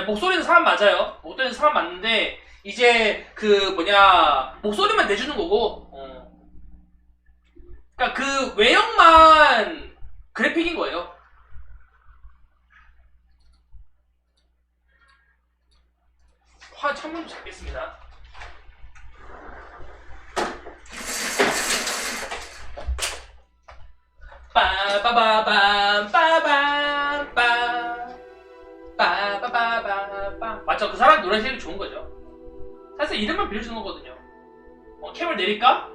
목소리는 사람 맞아요. 목소리는 사람 맞는데 이제 그 목소리만 내주는 거고 그러니까 그 외형만 그래픽인 거예요. 창문 좀 잡겠습니다. 빠바바밤 빠밤 빠바바밤 맞죠? 그 사람 노래 제일 좋은 거죠. 사실 이름만 빌려주는 거거든요. 캠을 내릴까?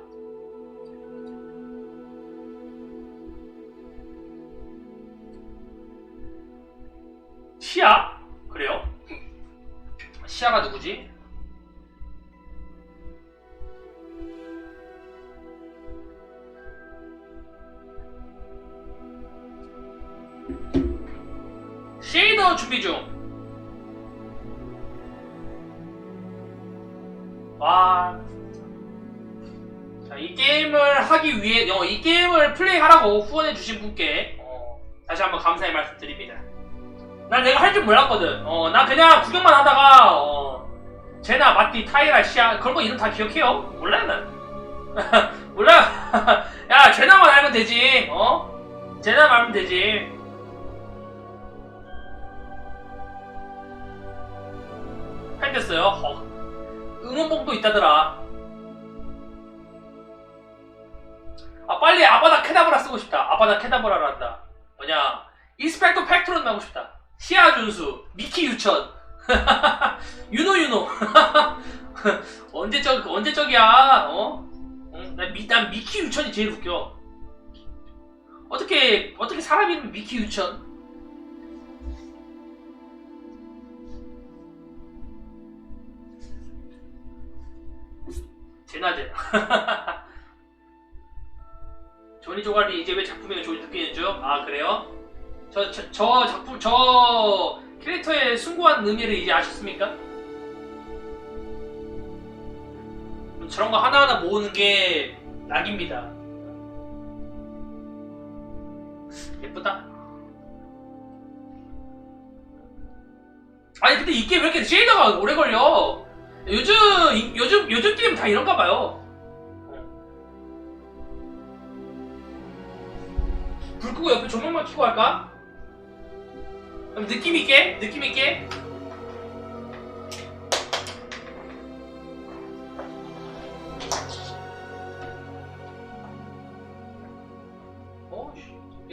시아? 그래요? 시아가 누구지? 쉐이더 준비 중. 와. 자, 이 게임을 하기 위해, 이 게임을 플레이하라고 후원해주신 분께, 다시 한번 감사의 말씀 드립니다. 난 내가 할 줄 몰랐거든. 나 그냥 구경만 하다가, 제나, 마띠, 타이라, 시아, 그런 거 이름 다 기억해요? 몰라요, 난. 몰라요. 야, 제나만 알면 되지, 제나만 알면 되지. 팬됐어요. 응원봉도 있다더라. 빨리 아바다 케다브라 쓰고 싶다. 아바다 케다브라를 한다. 뭐냐, 이스펙터 팩트론 하고 싶다. 시아 준수, 미키 유천, 유노. 언제적이야? 난 미키 유천이 제일 웃겨. 어떻게 사람 이름이 미키 유천? 제나. 조니 조갈리 이제 왜 작품에 조니 느끼는 중? 아, 그래요? 저 작품, 저 캐릭터의 숭고한 의미를 이제 아셨습니까? 저런 거 하나하나 모으는 게 낙입니다. 예쁘다. 아니 근데 이 게임 왜 이렇게 쉐이더가 오래 걸려? 요즘 게임 다 이런가 봐요. 불 끄고 옆에 조명만 켜고 할까? 그럼 느낌 있게.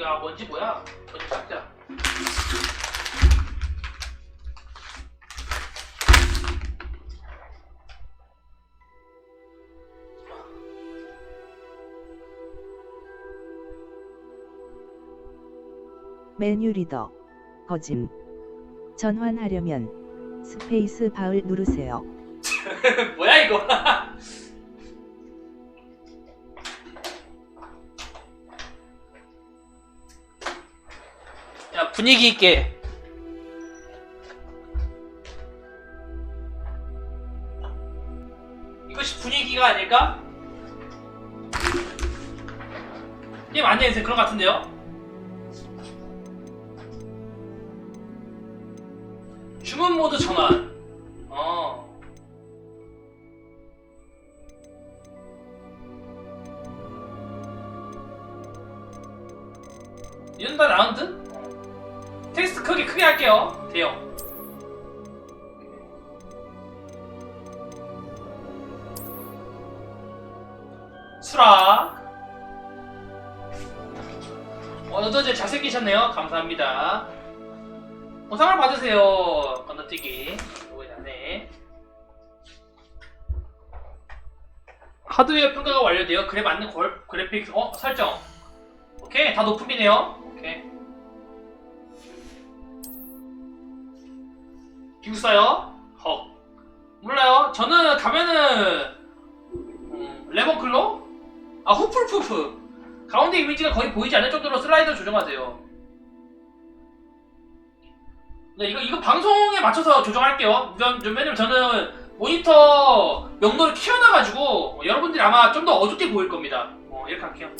야, 먼지 뭐야? 먼지 닦자. 메뉴 리더 거짐 전환하려면 스페이스 바를 누르세요. 뭐야 이거? 야, 분위기 있게. 이것이 분위기가 아닐까? 게임 안내에서 그런 것 같은데요? 주문 모드 전환. 이건 다 나은 듯? 텍스트 크게 할게요. 대형. 수락. 어제 잘생기셨네요. 감사합니다. 보상을 받으세요. 건너뛰기. 요거 안에 하드웨어 평가가 완료되어 그래 맞는 그래픽 설정. 오케이, 다 높음이네요. 오케이. 기숙사요? 몰라요. 저는 가면은 레몬클로? 후플푸프. 가운데 이미지가 거의 보이지 않을 정도로 슬라이더 조정하세요. 네, 이거 방송에 맞춰서 조정할게요. 왜냐면 저는 모니터 명도를 키워놔가지고 여러분들이 아마 좀 더 어둡게 보일 겁니다. 이렇게 할게요.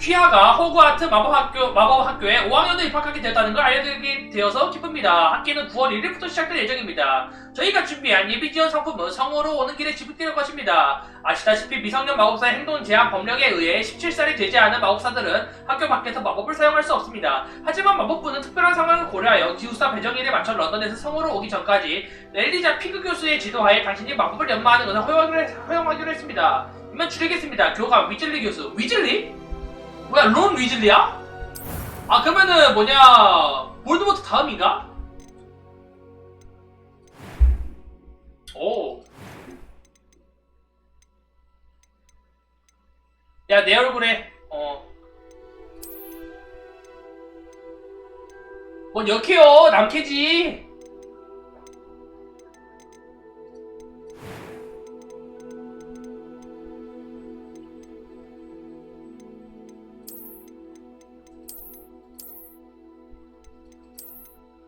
퀴아가 호그와트 마법학교에 5학년에 입학하게 되었다는 걸 알려드리게 되어서 기쁩니다. 학기는 9월 1일부터 시작될 예정입니다. 저희가 준비한 예비 지원 상품은 성으로 오는 길에 지급될 것입니다. 아시다시피 미성년 마법사의 행동 제한 법령에 의해 17살이 되지 않은 마법사들은 학교 밖에서 마법을 사용할 수 없습니다. 하지만 마법부는 특별한 상황을 고려하여 기숙사 배정일에 맞춰 런던에서 성으로 오기 전까지 엘리자 피그 교수의 지도하에 당신이 마법을 연마하는 것을 허용하기로 했습니다. 이만 줄이겠습니다. 교감 위즐리 교수. 위즐리? 뭐야, 론 위즐리야? 아, 그러면은 뭐냐, 볼드모트 다음인가? 오. 야, 내 얼굴에 뭔 역해요. 남캐지.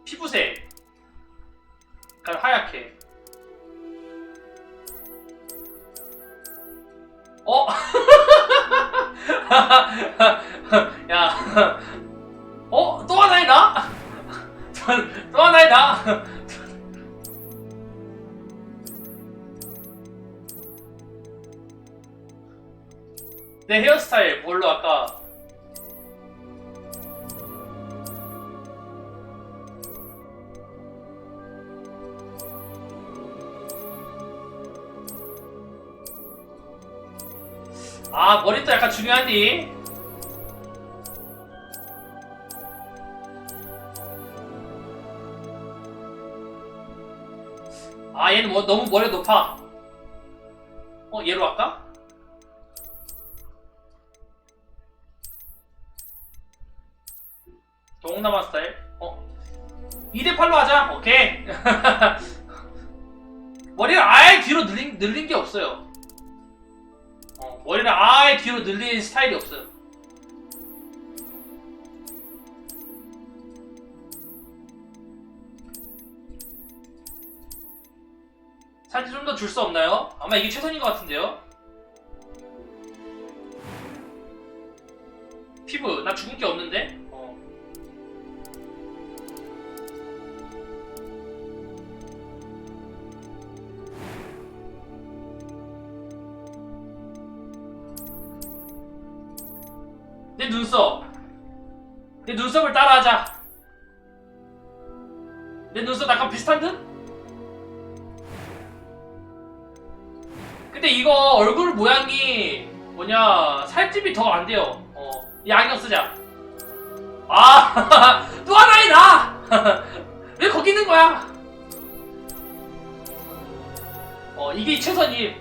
피부색 약간 하얗게. 어? 야. 어? 또 하나의 나? 또 하나의 나? 내 헤어스타일 뭘로 할까? 아, 머리도 약간 중요하니? 아, 얘는 뭐 너무 머리가 높아. 얘로 할까? 동남아 스타일? 2대8로 하자. 오케이. 머리를 아예 뒤로 늘린 게 없어요. 머리를 아예 뒤로 늘린 스타일이 없어요. 살짝 좀 더 줄 수 없나요? 아마 이게 최선인 것 같은데요? 피부, 나 죽은 게 없는데? 내 눈썹. 내 눈썹을 따라하자. 내 눈썹 약간 비슷한 듯? 근데 이거 얼굴 모양이 뭐냐, 살집이 더 안 돼요. 이 안경 쓰자. 아, 또 하나의 나! 왜 거기 있는 거야? 이게 최선임.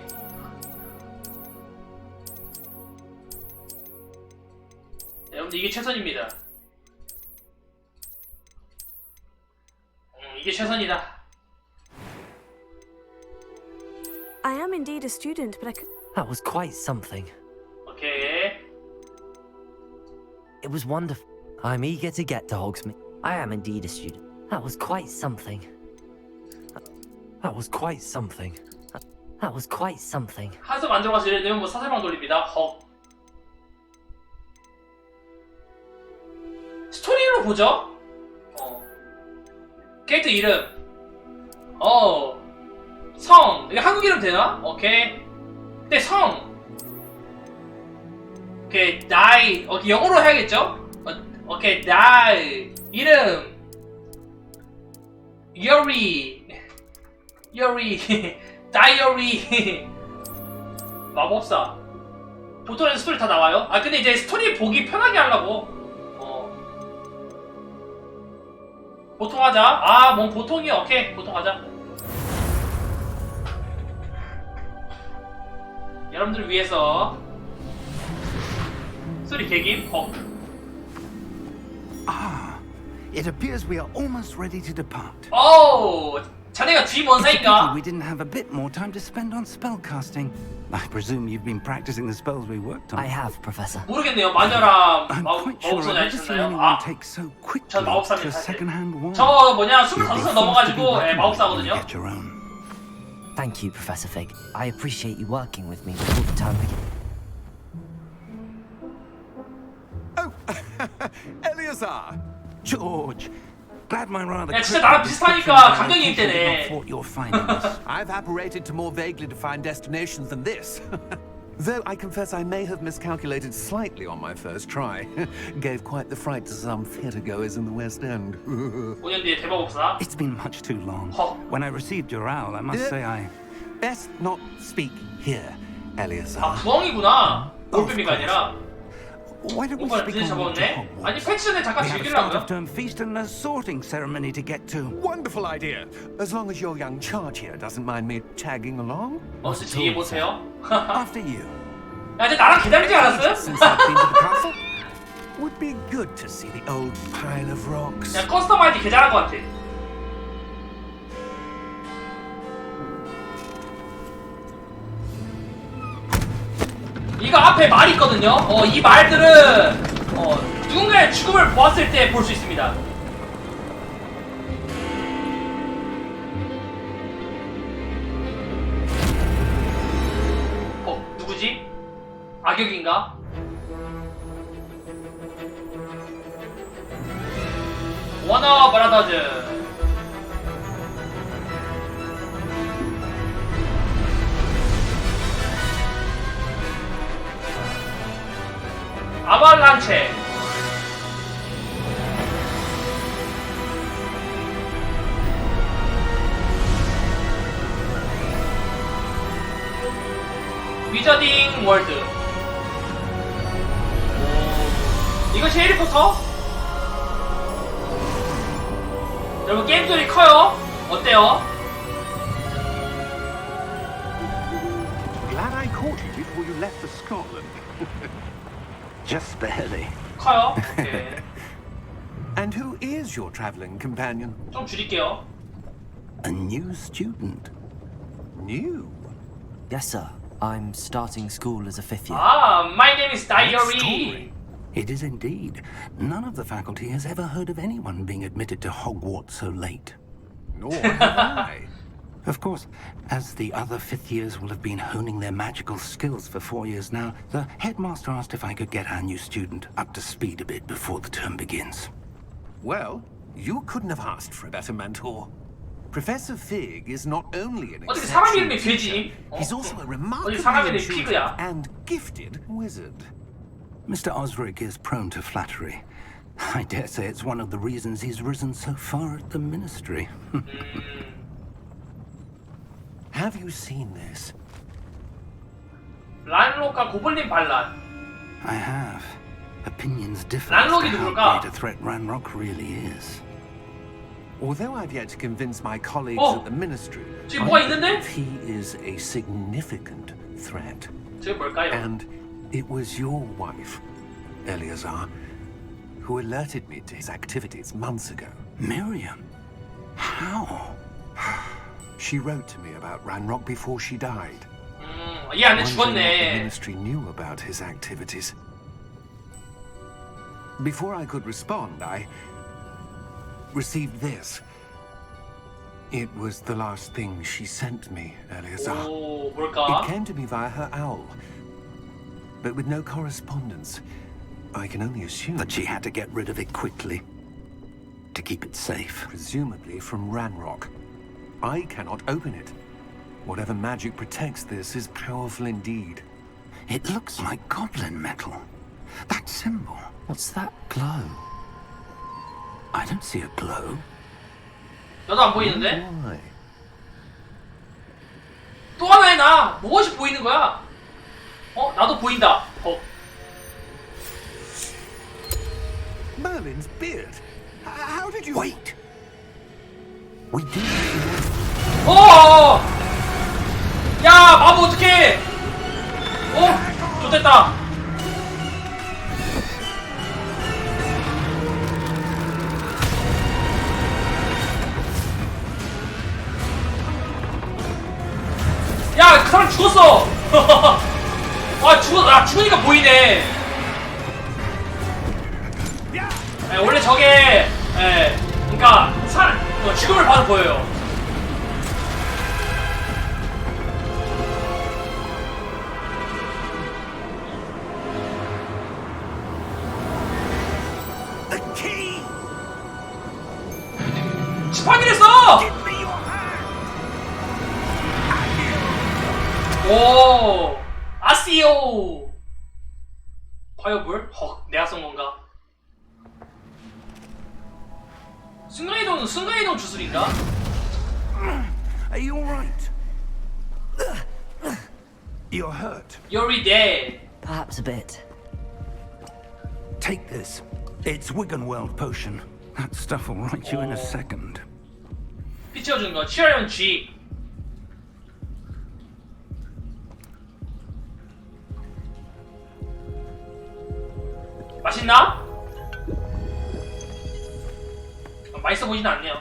여러분들, 이게 최선입니다. 이게 최선이다. I am indeed a student, but I could... That was quite something. 오케이. It was wonderful. I'm eager to get to Hogsmeade. I am indeed a student. That was quite something. That was quite something. That was quite something. 한숨 안 들어가서 예를 들면 뭐 사슬방 돌립니다. 헉. 스토리로 보죠. 캐릭터 이름. 성. 이게 한국 이름 되나? 오케이. 근데 성. 오케이. 나이. 오케이. 영어로 해야겠죠? 오케이. 나이. 이름. 요리. 다이어리. 마법사. 보통에서 스토리 다 나와요? 아, 근데 이제 스토리 보기 편하게 하려고. 보통 하자. 아, 뭐 보통이야. 오케이. 보통 하자. 여러분들을 위해서 소리 개김. Ah, it appears we are almost ready to depart. 자네가 It's a 쥐원사인가? pity we didn't have a bit more time to spend on spellcasting. I presume you've been practicing the spells we worked on. I have, Professor. 모르겠네요. 마녀랑 I'm quite sure 마법소녀 I've never seen 아니셨나요? anyone 아, take so quickly 전 마법사입니다, to 사실. second-hand wand. 저 뭐냐, You'll be 25살 forced to be 넘어가지고 lucky when you 마법사거든요. get your own. Thank you, Professor Fig. I appreciate you working with me all the time. Eleazar! George! Glad my rather 야, 진짜 나랑 비슷하니까 감정이입되네. thought your findings. I've apparated to more vaguely defined destinations than this. Though I confess I may have miscalculated slightly on my first try. Gave quite the fright to some theatregoers in the West End. 5년 뒤에 대박 없사. It's been much too long. Huh. When I received your owl, I must say I... Best not speak here, Eleazar. 아, 부엉이구나. 올빼미가 아니라. Why don't we 뭔가 speak 늦게 on 잡았네? Hogwarts? 아니, 패치 전에 잠깐 We have a 즐기려고요. start-of-term feast and a sorting ceremony to get to. Wonderful idea. As long as your young charge here doesn't mind me tagging along. 진짜 이해 못해요? After you. 야, 이제 나랑 기다리지 않았어요? Since I've been to the castle, would be good to see the old pile of rocks. 야, 커스터마이즈 개 잘한 것 같아. 이거 앞에 말이 있거든요. 이 말들은 누군가의 죽음을 보았을 때 볼 수 있습니다. 누구지? 악역인가? 워너 브라더즈. 아발란체. 위저딩 월드. 이것이 해리포터? 여러분 게임 소리 커요? 어때요? Glad I caught you before you left for Scotland. Just barely. 커요? 오케이. And who is your traveling companion? 좀 줄일게요. A new student. New? Yes, sir. I'm starting school as a fifth year. My name is What Diary. story? It is indeed. None of the faculty has ever heard of anyone being admitted to Hogwarts so late. Nor have I. Of course, as the other fifth years will have been honing their magical skills for 4 years now, the headmaster asked if I could get our new student up to speed a bit before the term begins. Well, you couldn't have asked for a better mentor. Professor Fig is not only an 어떻게 사람 exceptional 이름이 teacher, 돼지? he's also a remarkably 사람 이름이 intuitive 피그야? and gifted wizard. Mr. Osric is prone to flattery. I dare say it's one of the reasons he's risen so far at the ministry. Have you seen this? 란록과 고블린 반란. I have. Opinions differ 란록이 as to how 누굴까? great a threat Ranrock really is. Although I've yet to convince my colleagues Oh. at the ministry, 지금 뭐가 I 있는데? believe he is a significant threat. 저게 뭘까요? And it was your wife, Eleazar, who alerted me to his activities months ago. Miriam? How? She wrote to me about Ranrock before she died. 얘 안에 Wondering if the 죽었네. ministry knew about his activities. Before I could respond, I received this. It was the last thing she sent me, Eleazar. 오, It 뭘까? came to me via her owl, but with no correspondence. I can only assume that she had to get rid of it quickly to keep it safe. Presumably from Ranrock. I cannot open it. Whatever magic protects this is powerful indeed. It looks like goblin metal. That symbol. What's that glow? I don't see a glow. 나도 안 보이는데? Why? 또 하나의 나! 무엇이 보이는 거야? 나도 보인다. Merlin's beard. How did you... Wait! We do... 야, 마법 어떡해! 좋됐다. 야, 그 사람 죽었어! 죽으니까 보이네. 원래 저게, 그니까, 죽음을 봐도 보여요. Key! 지팡이를 써! Give me your hand! 오! 아시오! 파이어볼? 헉, 내가 쏜 건가? 순간이동 주술인가? Are you alright? You're hurt. You're dead. Perhaps a bit. Take this. It's Wiggenweld potion. That stuff will right you in a second. 피 채워주는 거. 치료하려면 G. 맛있나? 맛있어 보이진 않네요.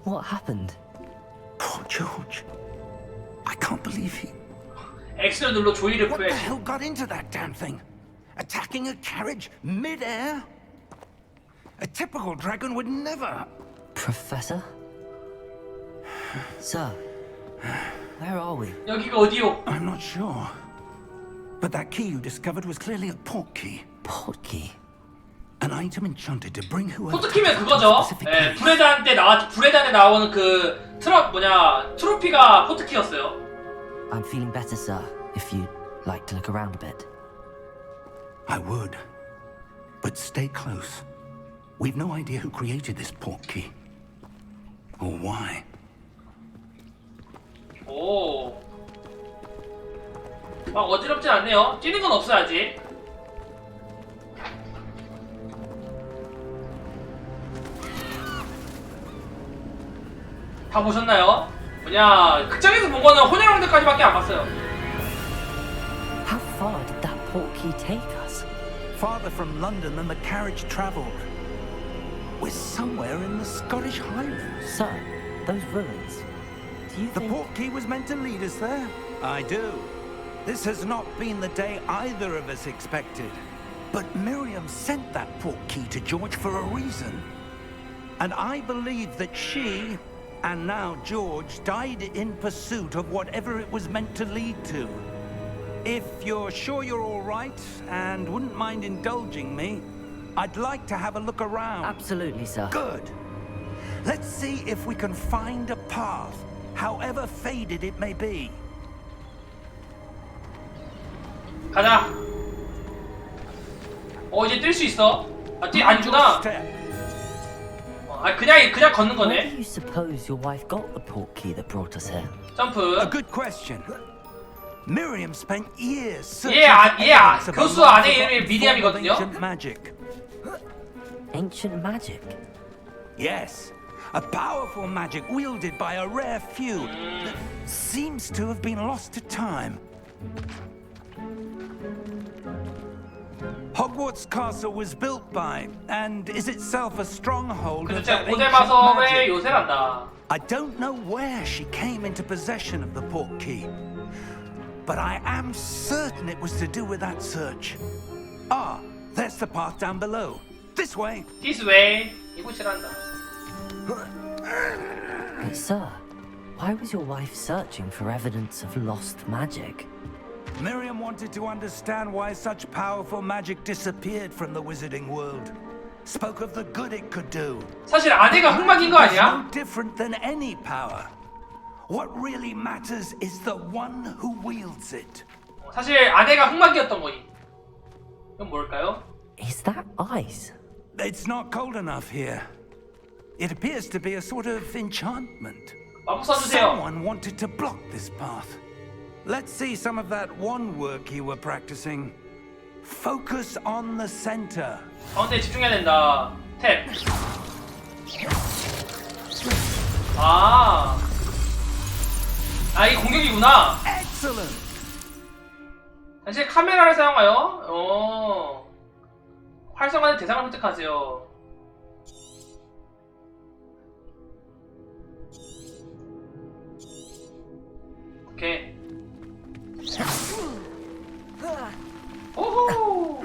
What happened? Poor George. I can't believe he... X를 눌러 조이를 What the 구해. hell got into that damn thing? Attacking a carriage mid-air? A typical dragon would never... Professor? Sir, where are we? 여기가 어디요? I'm not sure. But that key you discovered was clearly a portkey. Portkey? An item enchanted to bring whoever... 포트키면 그거죠. 예, 브레단에 나오는 그 트로피가 포트키였어요. I'm feeling better, sir, if you'd like to look around a bit. I would. But stay close. We've no idea who created this portkey. Or why. 오. 막 어지럽진 않네요. 뛰는 건 없어야지. 다 보셨나요? 뭐냐, 극장에서 본 거는 혼혈왕들까지밖에 안 봤어요. How far did that portkey take us? Farther from London than the carriage travelled. We're somewhere in the Scottish Highlands. Sir, those ruins. Do you The think... portkey was meant to lead us there? I do. This has not been the day either of us expected. But Miriam sent that portkey to George for a reason. And I believe that she, and now George, died in pursuit of whatever it was meant to lead to. If you're sure you're all right and wouldn't mind indulging me, I'd like to have a look around. Absolutely, sir. Good. Let's see if we can find a path, however faded it may be. 가자. 이제 뛸 수 있어. 아니구나. 그냥 걷는 Where do 거네. you suppose your wife got the portkey that brought us here? 점프. A good question. Miriam spent years searching for 교수 아내 이름이 미리암이거든요. ancient magic. Ancient magic? Yes, a powerful magic wielded by a rare few that seems to have been lost to time. Hogwarts Castle was built by, and is itself a stronghold of that 고대 ancient 마법의 magic. 요새란다. I don't know where she came into possession of the portkey, but I am certain it was to do with that search. Ah, there's the path down below. This way. This way. 이곳이란다. But sir, why was your wife searching for evidence of lost magic? Miriam wanted to understand why such powerful magic disappeared from the wizarding world. Spoke of the good it could do. 사실 아내가 흑막인 거 It's 아니야? no different than any power. What really matters is the one who wields it. 사실 아내가 흑막이었던 거니. 이건 뭘까요? Is that ice? It's not cold enough here. It appears to be a sort of enchantment. 마법 써주세요. Someone wanted to block this path. Let's see some of that one work you were practicing. Focus on the center. 가운데 집중해야 된다. 탭. 이 공격이구나. Excellent. 당시 카메라를 사용하여 활성화된 대상을 선택하세요. 오케이. 오호.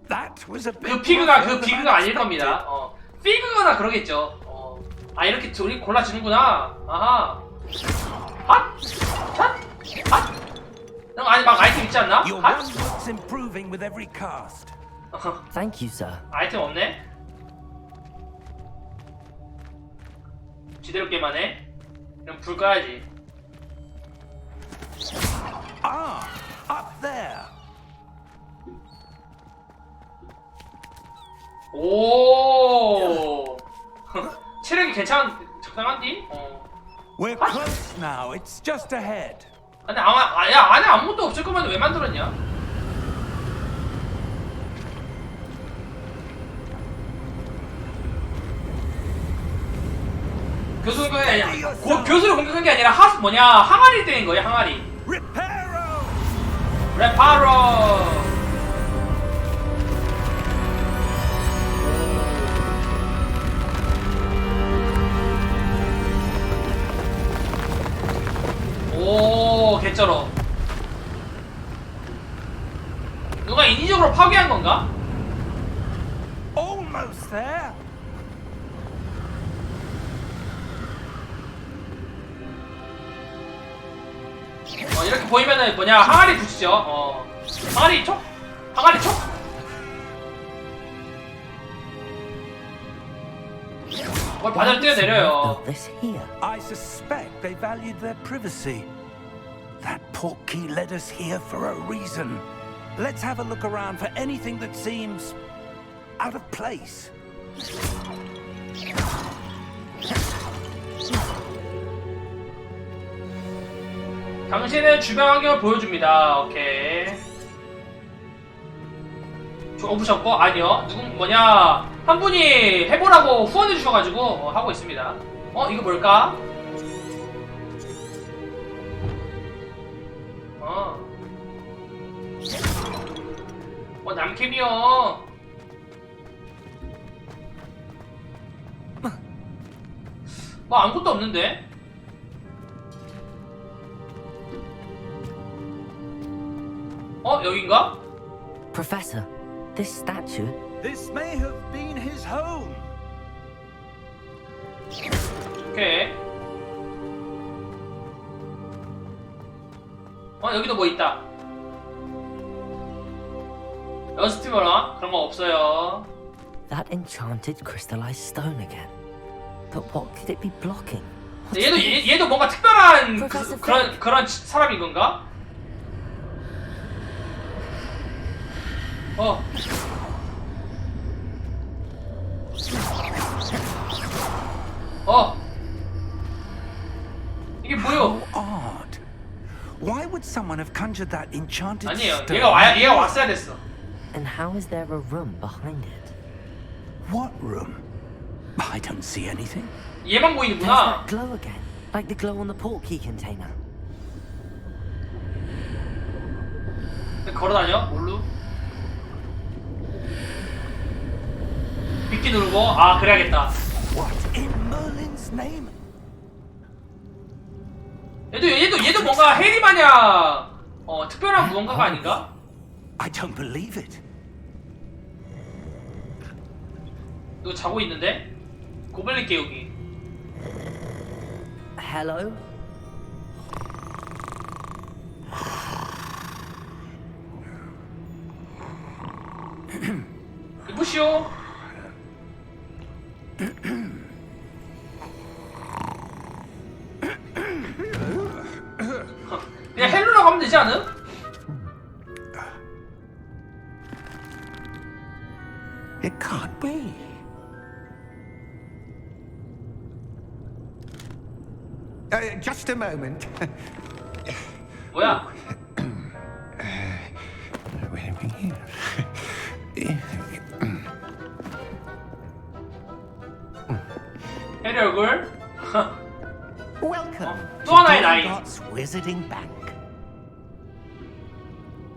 That was a bit 그 피그가 rougher than I 아닐 겁니다. 피그거나 그러겠죠. 이렇게 둘이 골라주는구나. 아하. 핫! 샷! 핫! 아니 막 아이템 있지 않나? Your 핫! one looks improving with every cast. Thank you, sir. 아이템 없네? 지대로 게임만 해? 그럼 불 꺼야지. Ah, up there. 오. 체력이 적당한디? We're close now. It's just ahead. 아니 야 안에 아무것도 없을 거면 왜 만들었냐? 교수를 공격한 게 아니라 교수를 공격한 게 아니라 항아리 때린 거야 항아리. 레파로. 오, 개쩔어. 누가 인위적으로 파괴한 건가? Almost there. 이렇게 보이면은 뭐냐 항아리 붙이죠. 항아리 촉? 항아리 촉? 뭘 바다를 뛰어내려요. This here. I suspect they valued their privacy. That portkey led us here for a reason. Let's have a look around for anything that seems out of place. 당신의 주변 환경을 보여줍니다. 오케이. 오프셨고 아니요. 한 분이 해보라고 후원해 주셔가지고 하고 있습니다. 이거 뭘까? 남캠이요. 아무것도 없는데? 여긴가? Professor, this statue. This may have been his home. 오케이. 여기도 뭐 있다. 러스티버나? 그런 거 없어요. That enchanted crystallized stone again. But what could it be blocking? 얘도 뭔가 특별한 그런 사람인 건가? 이게 뭐요? Odd. Why would someone have conjured that enchanted 아니에요. stone? 얘가 왔어야 됐어. And how is there a room behind it? What room? I don't see anything. 얘만 There's 보이는구나. that glow again, like the glow on the portkey container. 걸어다녀? 뭘로? 빗기 누르고 그래야겠다. What in Merlin's name? 얘도 뭔가 해리 마냥 특별한 무언가가 아닌가? I don't believe it. 이거 자고 있는데? 고블린 깨우기. Hello? 이보시오. 그냥 헬로라고 하면 되지 않음? It can't be. Just a moment. 뭐야? 해리 얼굴? Welcome 또 하나의 나이. Gringotts Wizarding Bank.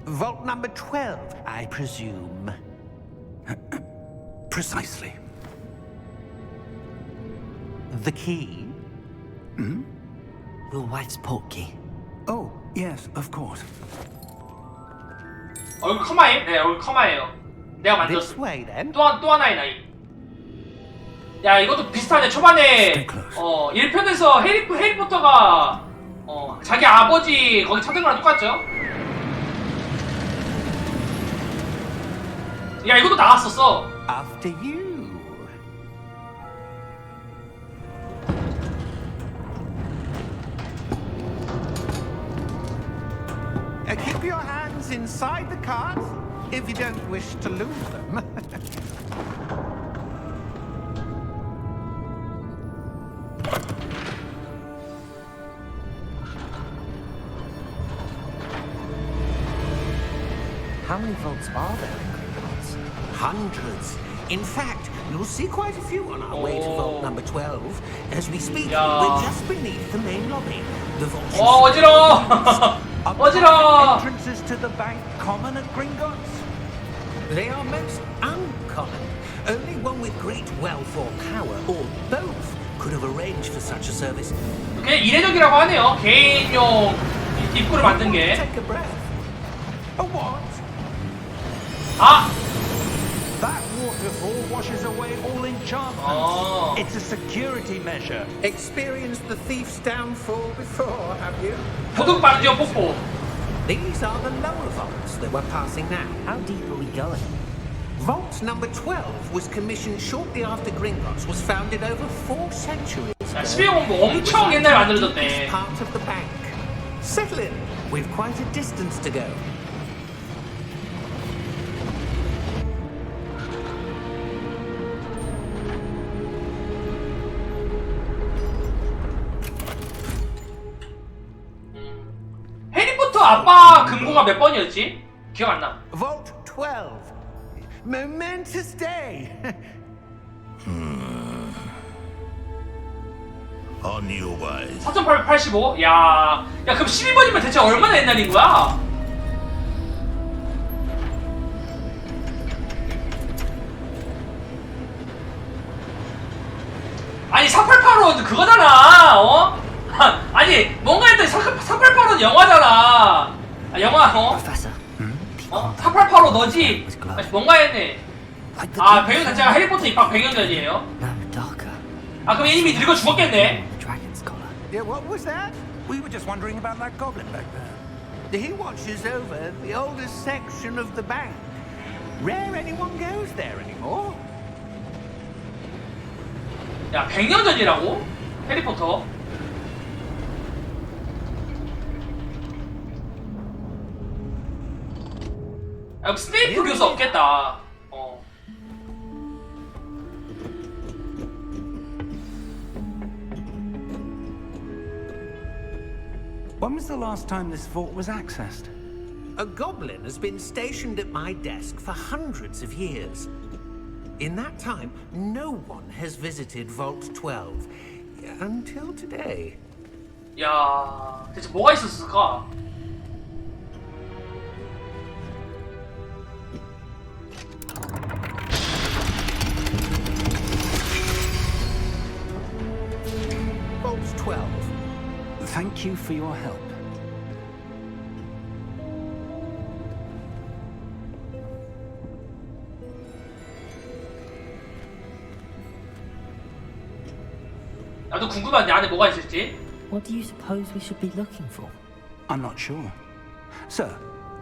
Vault number 12, I presume. Precisely. The key? Your wife's portkey. Oh, yes, of course. 얼굴 커마임? 네, 얼굴 커마예요. 내가 This 만들었어. way, then. 또 하나의 나이. 야, 이것도 비슷하네. 초반에 1편에서 해리포터가 자기 아버지 거기 찾은 거랑 똑같죠? 야 이것도 나왔었어. After you. Keep your hands inside the cart if you don't wish to lose them. How many vaults are there in Gringotts? Hundreds. In fact, you'll see quite a few on our way to vault number 12. As we speak, Yeah. we're just beneath the main lobby. The vault should 어 어지러워. 어지러워. Entrances to the bank common at Gringotts? They are most uncommon. Only one with great wealth or power, or both, could have arranged for such a service. 그냥 이례적이라고 하네요. 개인용 입구를 만든 게. Take a breath. A what? 아. That waterfall washes away all enchantments. Oh. It's a security measure. Experienced the thief's downfall before, have you? 도둑 방지용 폭포. These are the lower vaults that we're passing now. How deep are we going? Vault number 12 was commissioned shortly after Gringotts was founded over 4 centuries 야, ago. 12공 뭐 엄청 옛날에 만들어졌네. Part of the bank. Settle in. We've quite a distance to go. 해리포터 아빠 금고가 몇 번이었지? 기억 안 나. Vault 12. Momentous day. On your way. 4885? 야, 그럼 12번이면 대체 얼마나 옛날인 거야? 아니 4885는 그거잖아, 어? 아니 뭔가 했더니 4885는 영화잖아. 아, 영화 어? Professor, 어? 4885 너지? 아니, 뭔가 했네. like the 아 demons 배경 자체가 해리포터 입학 100년 전이에요? No, darker. 아 그럼 이미 늙어 죽었겠네. The dragon's collar. Yeah, what was that? We were just wondering about that goblin back there. He watches over the oldest section of the bank. Rare anyone goes there anymore. 야 100년 전이라고? 해리포터? 아 그럼 스네이프 교수 없겠다. 어. When was the last time this vault was accessed? A goblin has been stationed at my desk for hundreds of years. In that time, no one has visited Vault 12 until today. 야 대체 뭐가 있었을까? Vault 12. Thank you for your help. 나도 궁금한데 안에 뭐가 있을지? What do you suppose we should be looking for? I'm not sure. Sir,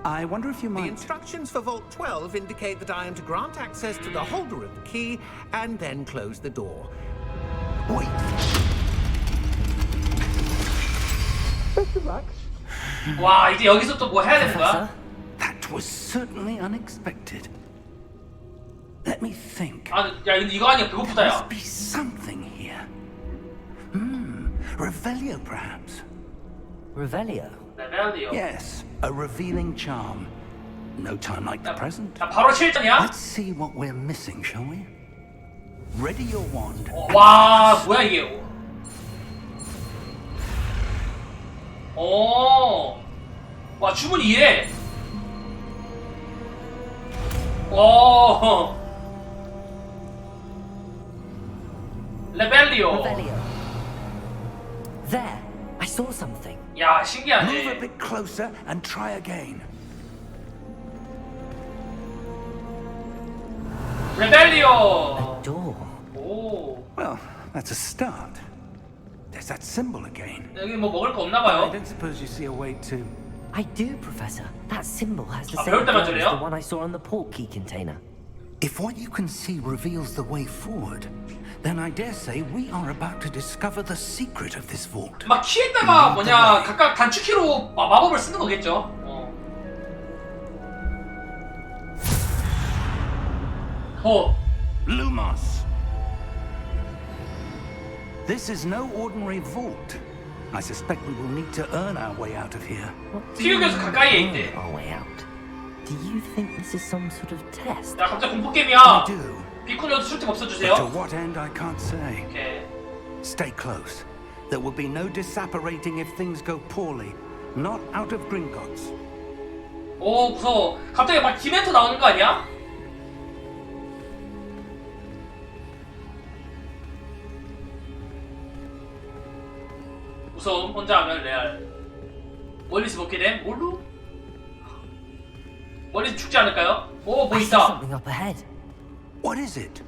I wonder if you The might... instructions for Vault 12 indicate that I am to grant access to the holder of the key and then close the door. Wait! 와 이제 여기서 또 뭐 해야 되는 거야? Professor? That was certainly unexpected. Let me think. 아, 야 근데 이거 아니야 배고프다 There 야. must be something here. Revelio, perhaps? Revelio? 레벨리오. Yes, a revealing charm. No time like the present. 나 바로 실전이야? Let's see what we're missing, shall we? Ready your wand. 와 뭐야 이게? 오. 와 주문이 이래. 오. 레벨리오. Revelio. There, I saw something. 야 Move a 신기하네. bit closer and try again. 레벨리오. A door. 오. Well, that's a start. There's that symbol again. 여기 뭐 먹을 거 없나 I 봐요. don't suppose you see a way to... I do, Professor. That symbol has the 아, same 배울 때만 glow as 저래요? the one I saw on the port key container. If what you can see reveals the way forward, then I dare say we are about to discover the secret of this vault. 막 키에다가 뭐냐 각각 단축키로 마법을 쓰는 거겠죠. Lumos! This is no ordinary vault. I suspect we will need to earn our way out of here. 피규교수 가까이에 있대. Our way out. Do you think this is some sort of test? 야 갑자기 공포 게임이야. I do. 비쿠노 술집 But to 없어주세요. what end I can't say. 오케이. Stay close. There will be no disapparating if things go poorly. Not out of Gringotts. 오 무서워. 갑자기 막 디멘터 나오는 거 아니야? 무서움 혼자 하면 레알. 멀리서 먹게 됨? 뭘로? 멀리서 죽지 않을까요? 오 뭐 I see 있다. something up ahead. What is it?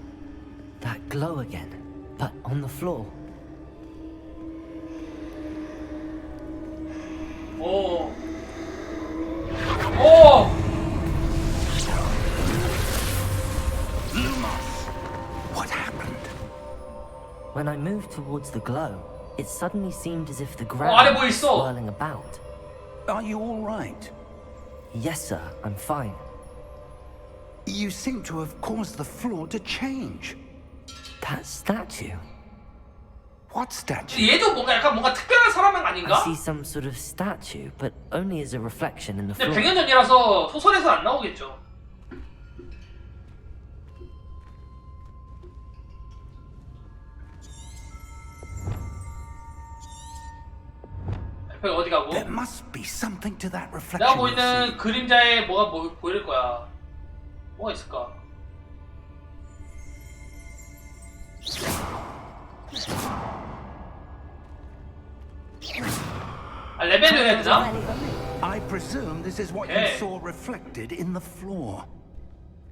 That glow again, but on the floor. 오. 오. Lumos! What happened? When I moved towards the glow, it suddenly seemed as if the 아래 ground 뭐 was 있어? swirling about. Are you all right? Yes, sir, I'm fine. You seem to have caused the floor to change. That statue. What statue? 얘도 뭔가 약간 뭔가 특별한 사람 I 아닌가? see some sort of statue, but only as a reflection in the 근데 floor. 100년 전이라서 소설에서 안 나오겠죠. 대표가 어디 가고? There must be something to that 내가 reflection. you see. 보이는 그림자에 뭐가 보일 거야. 뭐가 있을까? 아, 레벨을 해야 되나? I presume this is what Okay. you saw reflected in the floor.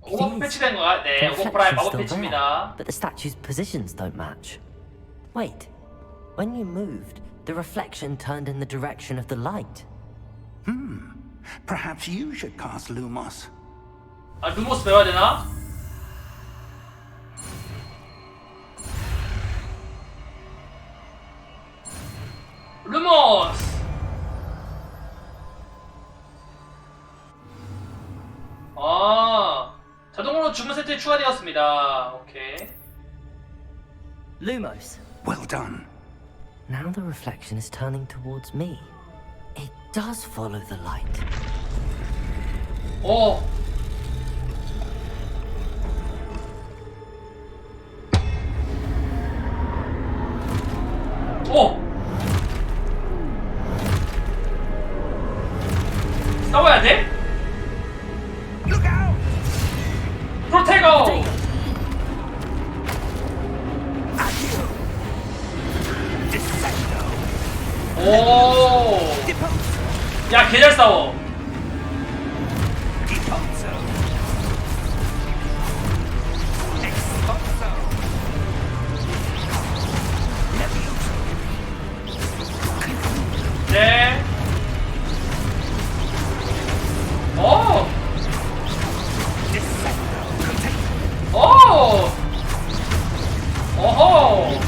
오버 패치된 거야? 네, The 오버프라이 reflection's 마법 still there, 패치입니다. but the statue's positions don't match. Wait, when you moved, the reflection turned in the direction of the light. Perhaps you should cast Lumos. 아, 루모스 배워야 되나? 루모스! 아, 자동으로 주문 세트에 추가되었습니다. 오케이. Lumos. Well done. Now the reflection is turning towards me. It does follow the light. 오. 오. 싸워야 돼? Look out! 프로테거. Accio! Descendo! 오. Deposo! 야, 개 잘 싸워. Deposo! Exposo! Levioso! 네. 오. Descendo! Contagion! 오. 오호.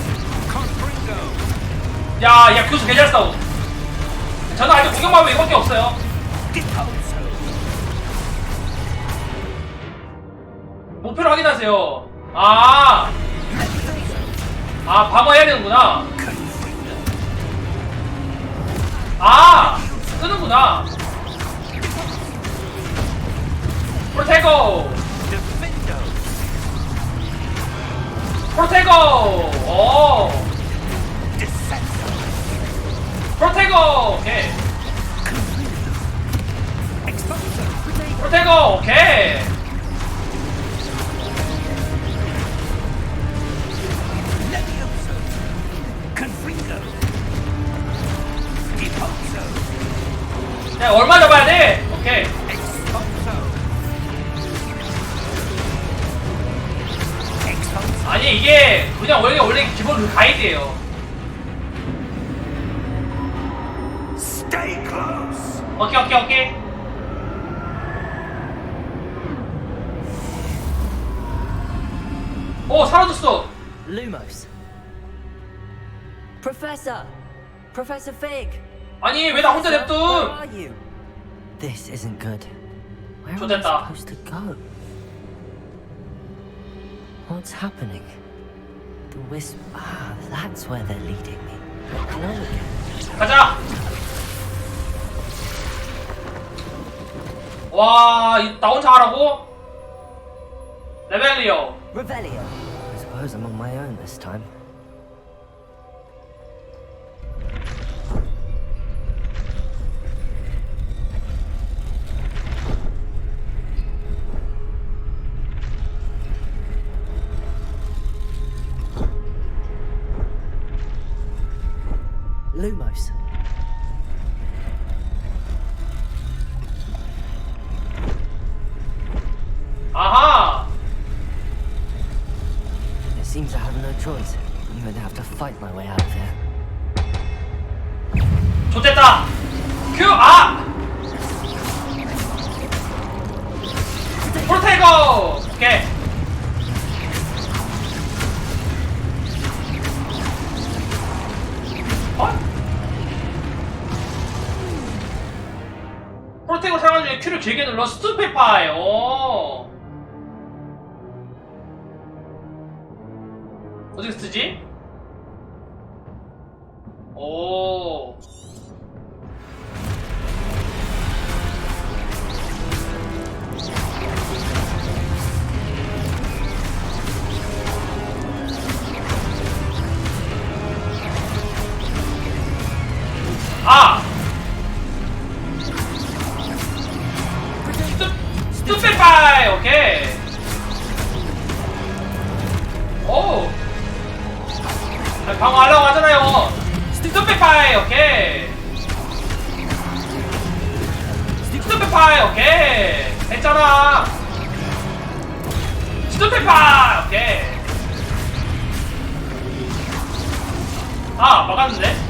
Confringo! 야, 교수 개 잘 싸워. 저는 아직 공격마법이 이거밖에 없어요. Deposo! 목표를 확인하세요. 아, 방어해야 되는구나. Confringo! 아, 끄는구나. 프로테고, Defendo! 프로테고. 오, Descendo! 프로테고. 오케이. Exposo! 프로테고. 오케이. Levioso! Confringo! Deposo! 야, 얼마 잡아야 돼? 오케이. Exposo! Exposo! 아니 이게 그냥 원래 기본 그 가이드예요. Stay close! 오케이. 사라졌어. Lumos. Professor! Professor Fig! 아니 왜 나 혼자 Where 냅둔? are you? This isn't good. Where am I 좋됐다. supposed to go? What's happening? The wisp. Ah, that's where they're leading me. Hello again. 가자. 와, 나 혼자 하라고? 레벨리오. Revelio. I suppose I'm on my own this time. Lumos. 아하. It seems I have no choice. I'm going to have to fight my way out of here. 좋됐다. 큐. 프로테이거. 오케이. 프로테이거 사용 중에 큐를 길게 눌러 스투페파이. 어떻게 쓰지? 오. 스투페파이. 오케이. 오. 방어 하려고 하잖아요. 스투페파이. 오케이. 스투페파이. 오케이. 했잖아. 스투페파이. 오케이. 막았는데?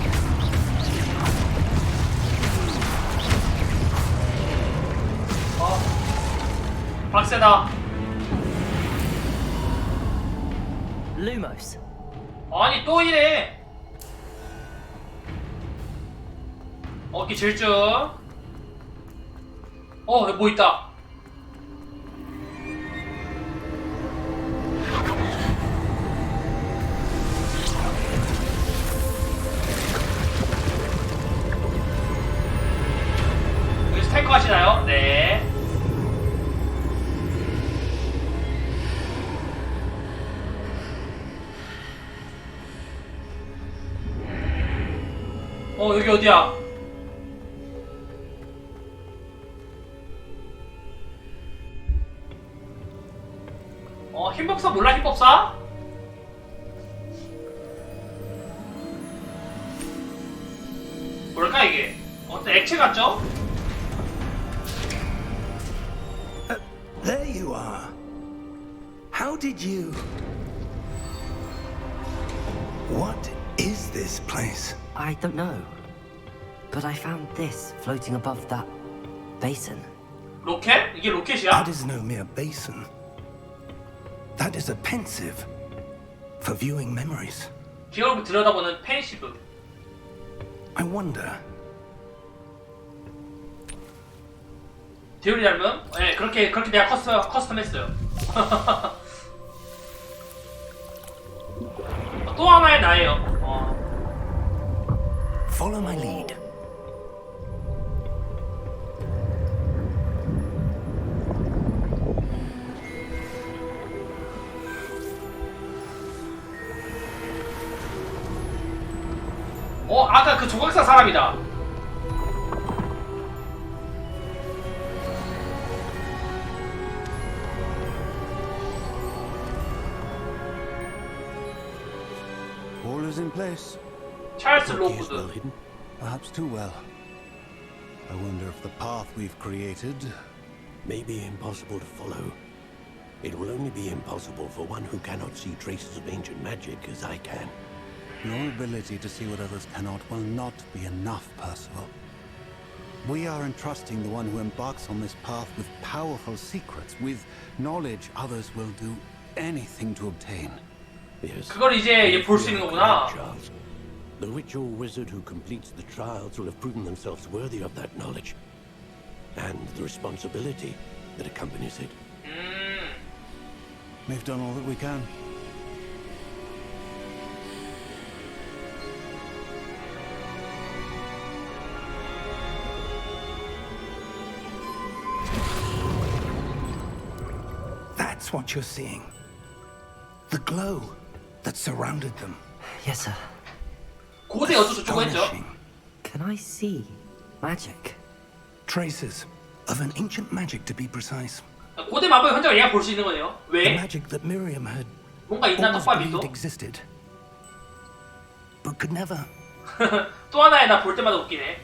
박세다. Lumos. 아니 또 이래. 어깨 질주. 뭐 있다. 여기서 탱커 하시나요? 네. 여기 어디야? 힘법사 몰라, 힘법사? 뭘까 이게? 어떤 액체 같죠? There you are. How did you... What is this place? I don't know. But I found this floating above that basin. 로켓? 이게 로켓이야? That is no mere basin. That is a pensive for viewing memories. 기억을 들여다보는 펜시브. I wonder. 디오리 닮은? 네, 그렇게 내가 커스텀했어요. 또 하나의 나예요. Follow my lead. 아까 그 조각사 사람이다. All is in place. 찰스 Loki is well 로브드. hidden, perhaps too well. I wonder if the path we've created may be impossible to follow. It will only be impossible for one who cannot see traces of ancient magic as I can. Your ability to see what others cannot will not be enough, Percival. We are entrusting the one who embarks on this path with powerful secrets, with knowledge others will do anything to obtain. Yes. 그걸 이제 볼 수 있는 거구나. Charles. The witch or wizard who completes the trials will have proven themselves worthy of that knowledge and the responsibility that accompanies it. We've done all that we can. That's what you're seeing. The glow that surrounded them. Yes, sir. 고대 어쩌고저쩌고 했죠. Astonishing. Can I see magic? Traces of an ancient magic, to be precise. 고대 마법의 흔적을 얘가 볼 수 있는 거네요. The 왜? magic that Miriam had 뭔가 있나 always 떡밥이 또? believed existed, but could never. 또 하나에 나 볼 때마다 웃기네.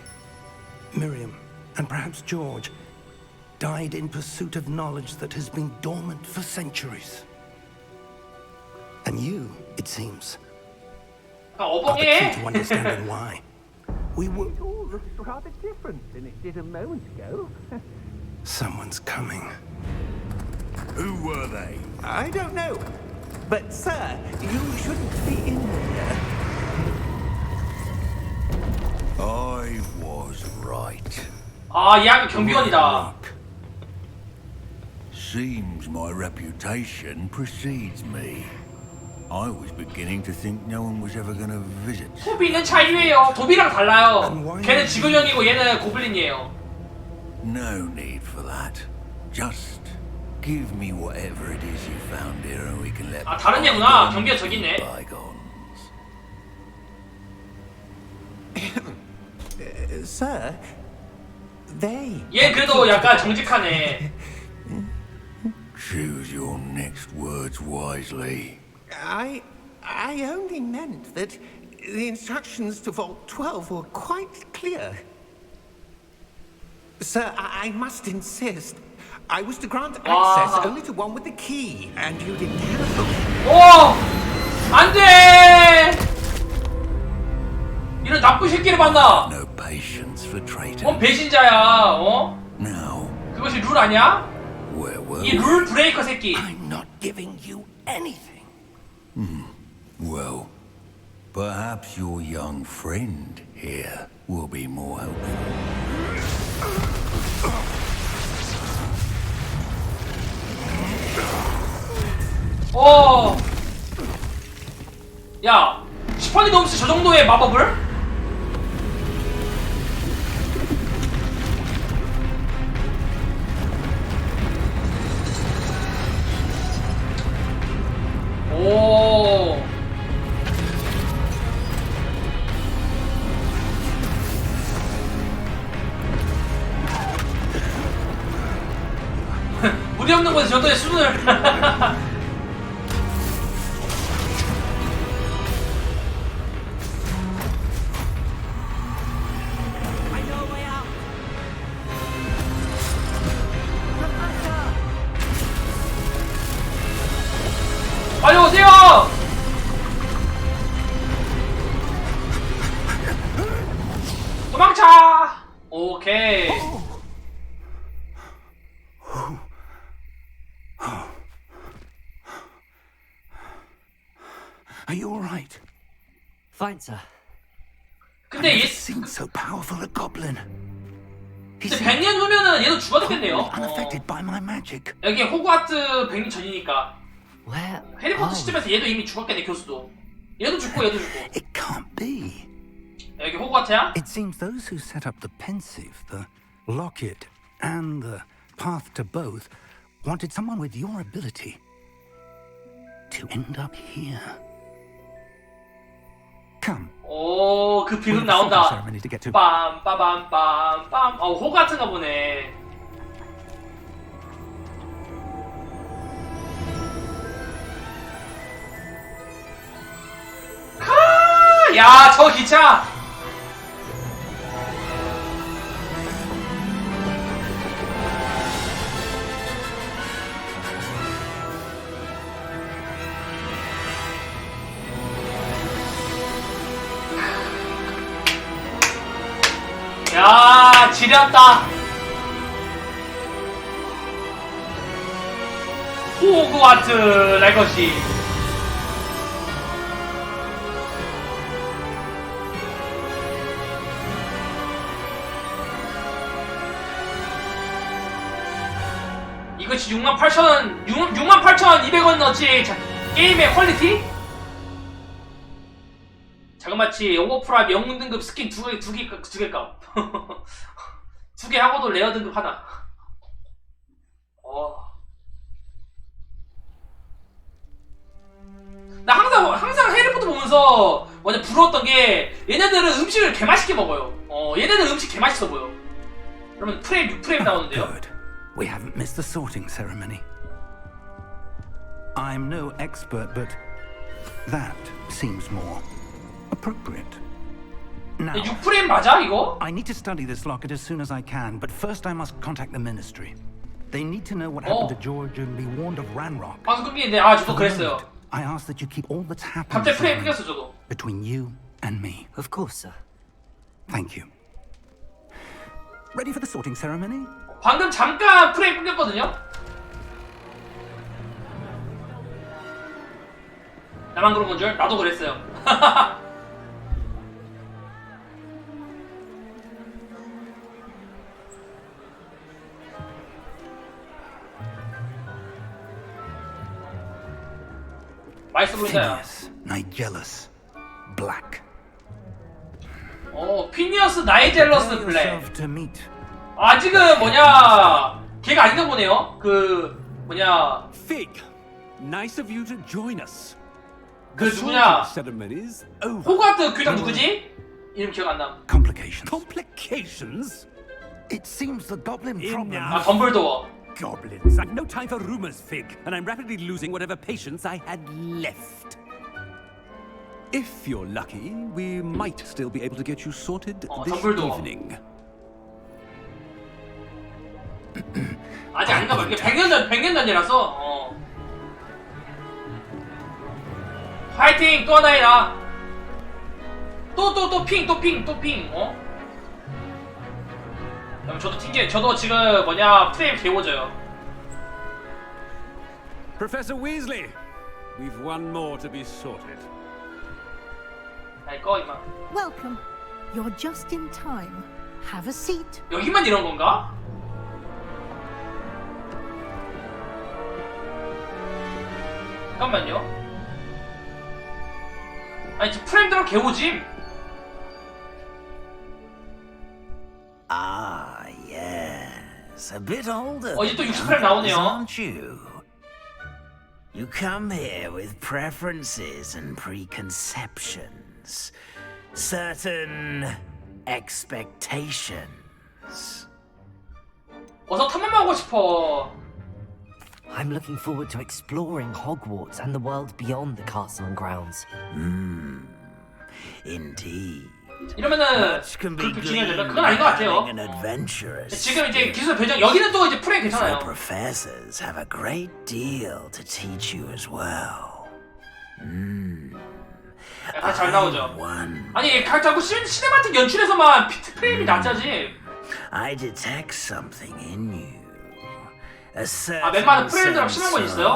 Miriam, and perhaps George, died in pursuit of knowledge that has been dormant for centuries. And you, it seems, 아, are the key 어벙해. to understanding why. We were... It all looks rather different than it did a moment ago. Someone's coming. Who were they? I don't know. But, sir, you shouldn't be in here. I was right. 아, 얘 아까 경비원이다. Seems my reputation precedes me. I was beginning to think no one was ever going to visit. 도비는 자유예요. 도비랑 달라요. 걔는 지구형이고 얘는 고블린이에요. No need for that. Just give me whatever it is you found here and we can let 아, 다른 얘구나. 경비가 저기 있네. bygones. Sir, they... 얘 그래도 약간 정직하네. Choose your next words wisely. I only meant that the instructions to Vault 12 were quite clear. Sir, I must insist. I was to grant access only to one with the key, and you didn't have them. 오! 안 돼! 이런 나쁜 새끼를 만나. No patience for traitors. 뭔 배신자야, 어? Now, 그것이 룰 아니야? where were 이 룰 브레이커 새끼. I'm not giving you anything. Well, perhaps your young friend here will be more helpful. 어. 야, 10번이 넘지 저 정도의 마법을? 오. 무리 없는 곳에 저 정도의 수준을. 빨리 오세요! 도망쳐! 오케이. Are you all right? Fine, sir. 근데 I've 얘, never seen so powerful a goblin. He 근데 seemed 100년 후면은 얘도 죽어졌겠네요. unaffected by my magic. 여기 호그와트 100년 전이니까. Where? 해리포터 are 시점에서 얘도 이미 죽었겠네, 교수도. 얘도 죽고 얘도 죽고. It can't be. 여기 호그와트야? It seems those who set up the pensive, the locket, and the path to both wanted someone with your ability to end up here. Come. 오, 그 비극 We have a photo 나온다. ceremony to get to. 빰빠밤빰빰. 호그와트인가 보네. 야, 저 기차! 야, 지렸다. 호그와트 레거시. 이거 지금 68,200원어치 게임의 퀄리티? 자그마치 오버프라 영웅 등급 스킨 두 개 값. 두 개 하고도 레어 등급 하나. 나 항상 해리포터 보면서 완전 부러웠던 게 얘네들은 음식을 개맛있게 먹어요. 얘네들 음식 개맛있어 보여. 그러면 프레임 6프레임 나오는데요. Good. We haven't missed the sorting ceremony. I'm no expert, but that seems more appropriate. Now, 6프레임 맞아 이거? I need to study this locket as soon as I can, but first I must contact the ministry. They need to know what happened to George and be warned of Ranrock. 방송 끊기는데 저도 그랬어요. I ask that you keep all that's happened 갑자기 프레임 끊겼어 저도. between you and me. Of course, sir. Thank you. Ready for the sorting ceremony? 방금 잠깐 프레임 끊겼거든요? 나만 그런 건 줄? 나도 그랬어요. 맛있어 보인다. Phineas, Nigellus, Black. 피니어스 나이젤러스 블랙. yourself to meet. 아직은 걔가 아닌가 보네요. Fig, nice of you to join us. 그 누구냐? Ceremonies over. 호그와트 교장 누구지? 이름 기억 안 나. Complications. Complications? It seems the goblin problem. Enough. 덤블도어. Goblins. I've no time for rumors, Fig, and I'm rapidly losing whatever patience I had left. If you're lucky, we might still be able to get you sorted this 덤블도어. evening. 아직 아닌가 봐. 100년 전이라서. 화이팅! 또 하나이다. 또 핑. 그럼 저도 지금 프레임 개워져요. Professor Weasley, we've one more to be sorted. 아이 꺼 임마. Welcome. You're just in time. Have a seat. 여기만 이런 건가? 잠깐만요. 아니 지금 프레임 들어 개오짐. Ah, yes. A bit older. 이제 또 60프레임 나오네요. Aren't you? You come here with preferences and preconceptions. Certain expectations. 어서 탐험하고 싶어. I'm looking forward to exploring Hogwarts and the world beyond the castle and grounds. Indeed. 이러면은 그렇게 진행되면 그건 아닌 것 같아요. 지금 이제 기술 배정 여기는 또 이제 프레임 괜찮아요. Professors have a great deal to teach you as well. 약간 잘 나오죠. 아니 자꾸 시네마틱 연출에서만 프레임이 낮아지. I detect something in you. A 웬만한 프레임들랑 심한 건 있어요?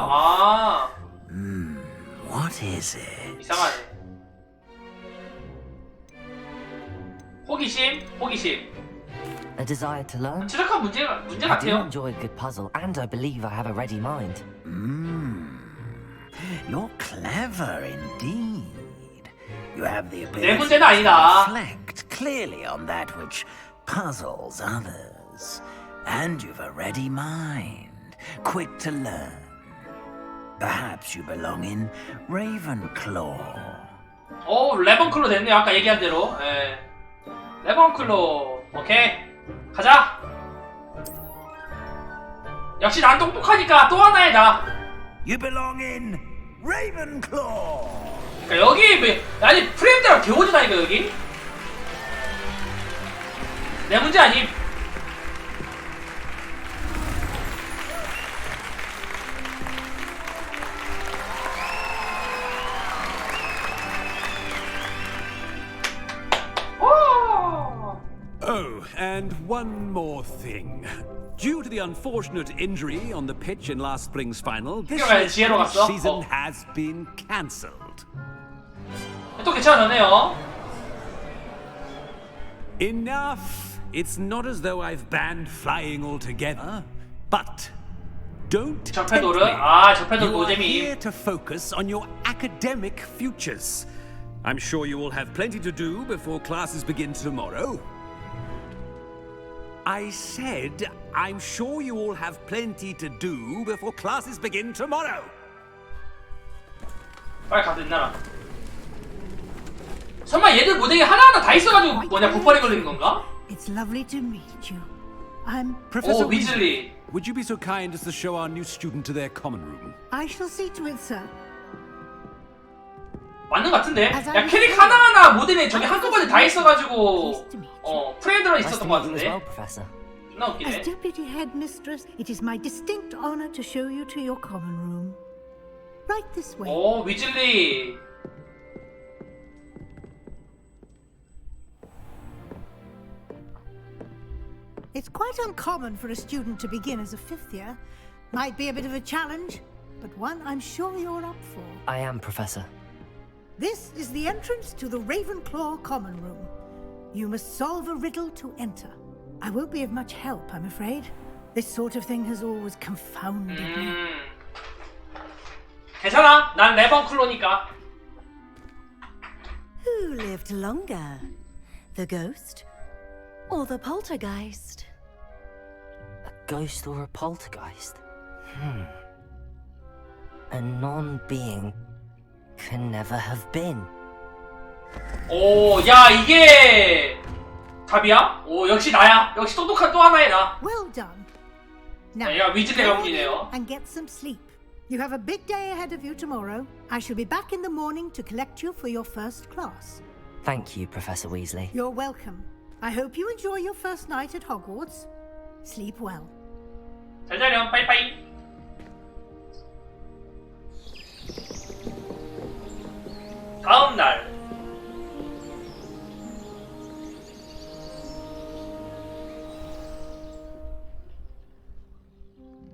What is it? 이상하네. 호기심. A desire to learn? 제작한 문제 I do 같아요. enjoy a good puzzle, and I believe I have a ready mind. You're clever indeed. You have the 내 ability 문제는 to 아니다. reflect clearly on that which puzzles others. And you've a ready mind, quick to learn. Perhaps you belong in Ravenclaw. 레번클로 됐네요. 아까 얘기한 대로. 예. 레번클로. 오케이. 가자. 역시 난 똑똑하니까 또 하나의 나. You belong in Ravenclaw. 그러니까 여기 아니 프레임대로 개오지다니까 여기. 내 문제 아님. Oh, and one more thing. Due to the unfortunate injury on the pitch in last spring's final, this 그러니까 year's 지혜로 Quidditch 갔어? season has been cancelled. 또 괜찮아졌네요. Enough! It's not as though I've banned flying altogether, but don't tempt me. 적폐도를 아 적폐도 You are 노잼이. here to focus on your academic futures. I'm sure you will have plenty to do before classes begin tomorrow. I said, I'm sure you all have plenty to do before classes begin tomorrow. 빨리 가서 있나라. 설마 얘들 모델이 하나하나 다 있어가지고 뭐냐 복발이 걸리는 건가? It's lovely to meet you. I'm Professor 오 위즐리. would you be so kind as to show our new student to their common room? I shall see to it, sir. 맞는 것 같은데? 야 캐릭 하나하나 모델이 저기 한꺼번에 다 있어가지고 프레임들은 Nice to 있었던 것 meet you as 같은데? well, Professor. 존나 웃기네. As deputy headmistress, it is my distinct honor to show you to your common room. Right this way. 오 위즐리. It's quite uncommon for a student to begin as a fifth year. Might be a bit of a challenge, but one I'm sure you're up for. I am, Professor. This is the entrance to the Ravenclaw common room. You must solve a riddle to enter. I won't be of much help, I'm afraid. This sort of thing has always confounded me. 괜찮아. 난 레번클로니까. Who lived longer? The ghost or the poltergeist? A ghost or a poltergeist? A non-being can never have been. 오, 야 이게 답이야? 오, 역시 나야. 역시 똑똑한 또 하나의 나. Well done. Now, 야, 위즐리가 go 웃기네요. and get some sleep. You have a big day ahead of you tomorrow. I shall be back in the morning to collect you for your first class. Thank you, Professor Weasley. You're welcome. I hope you enjoy your first night at Hogwarts. Sleep well. 잘 자렴. 빠이빠이. 다음 날.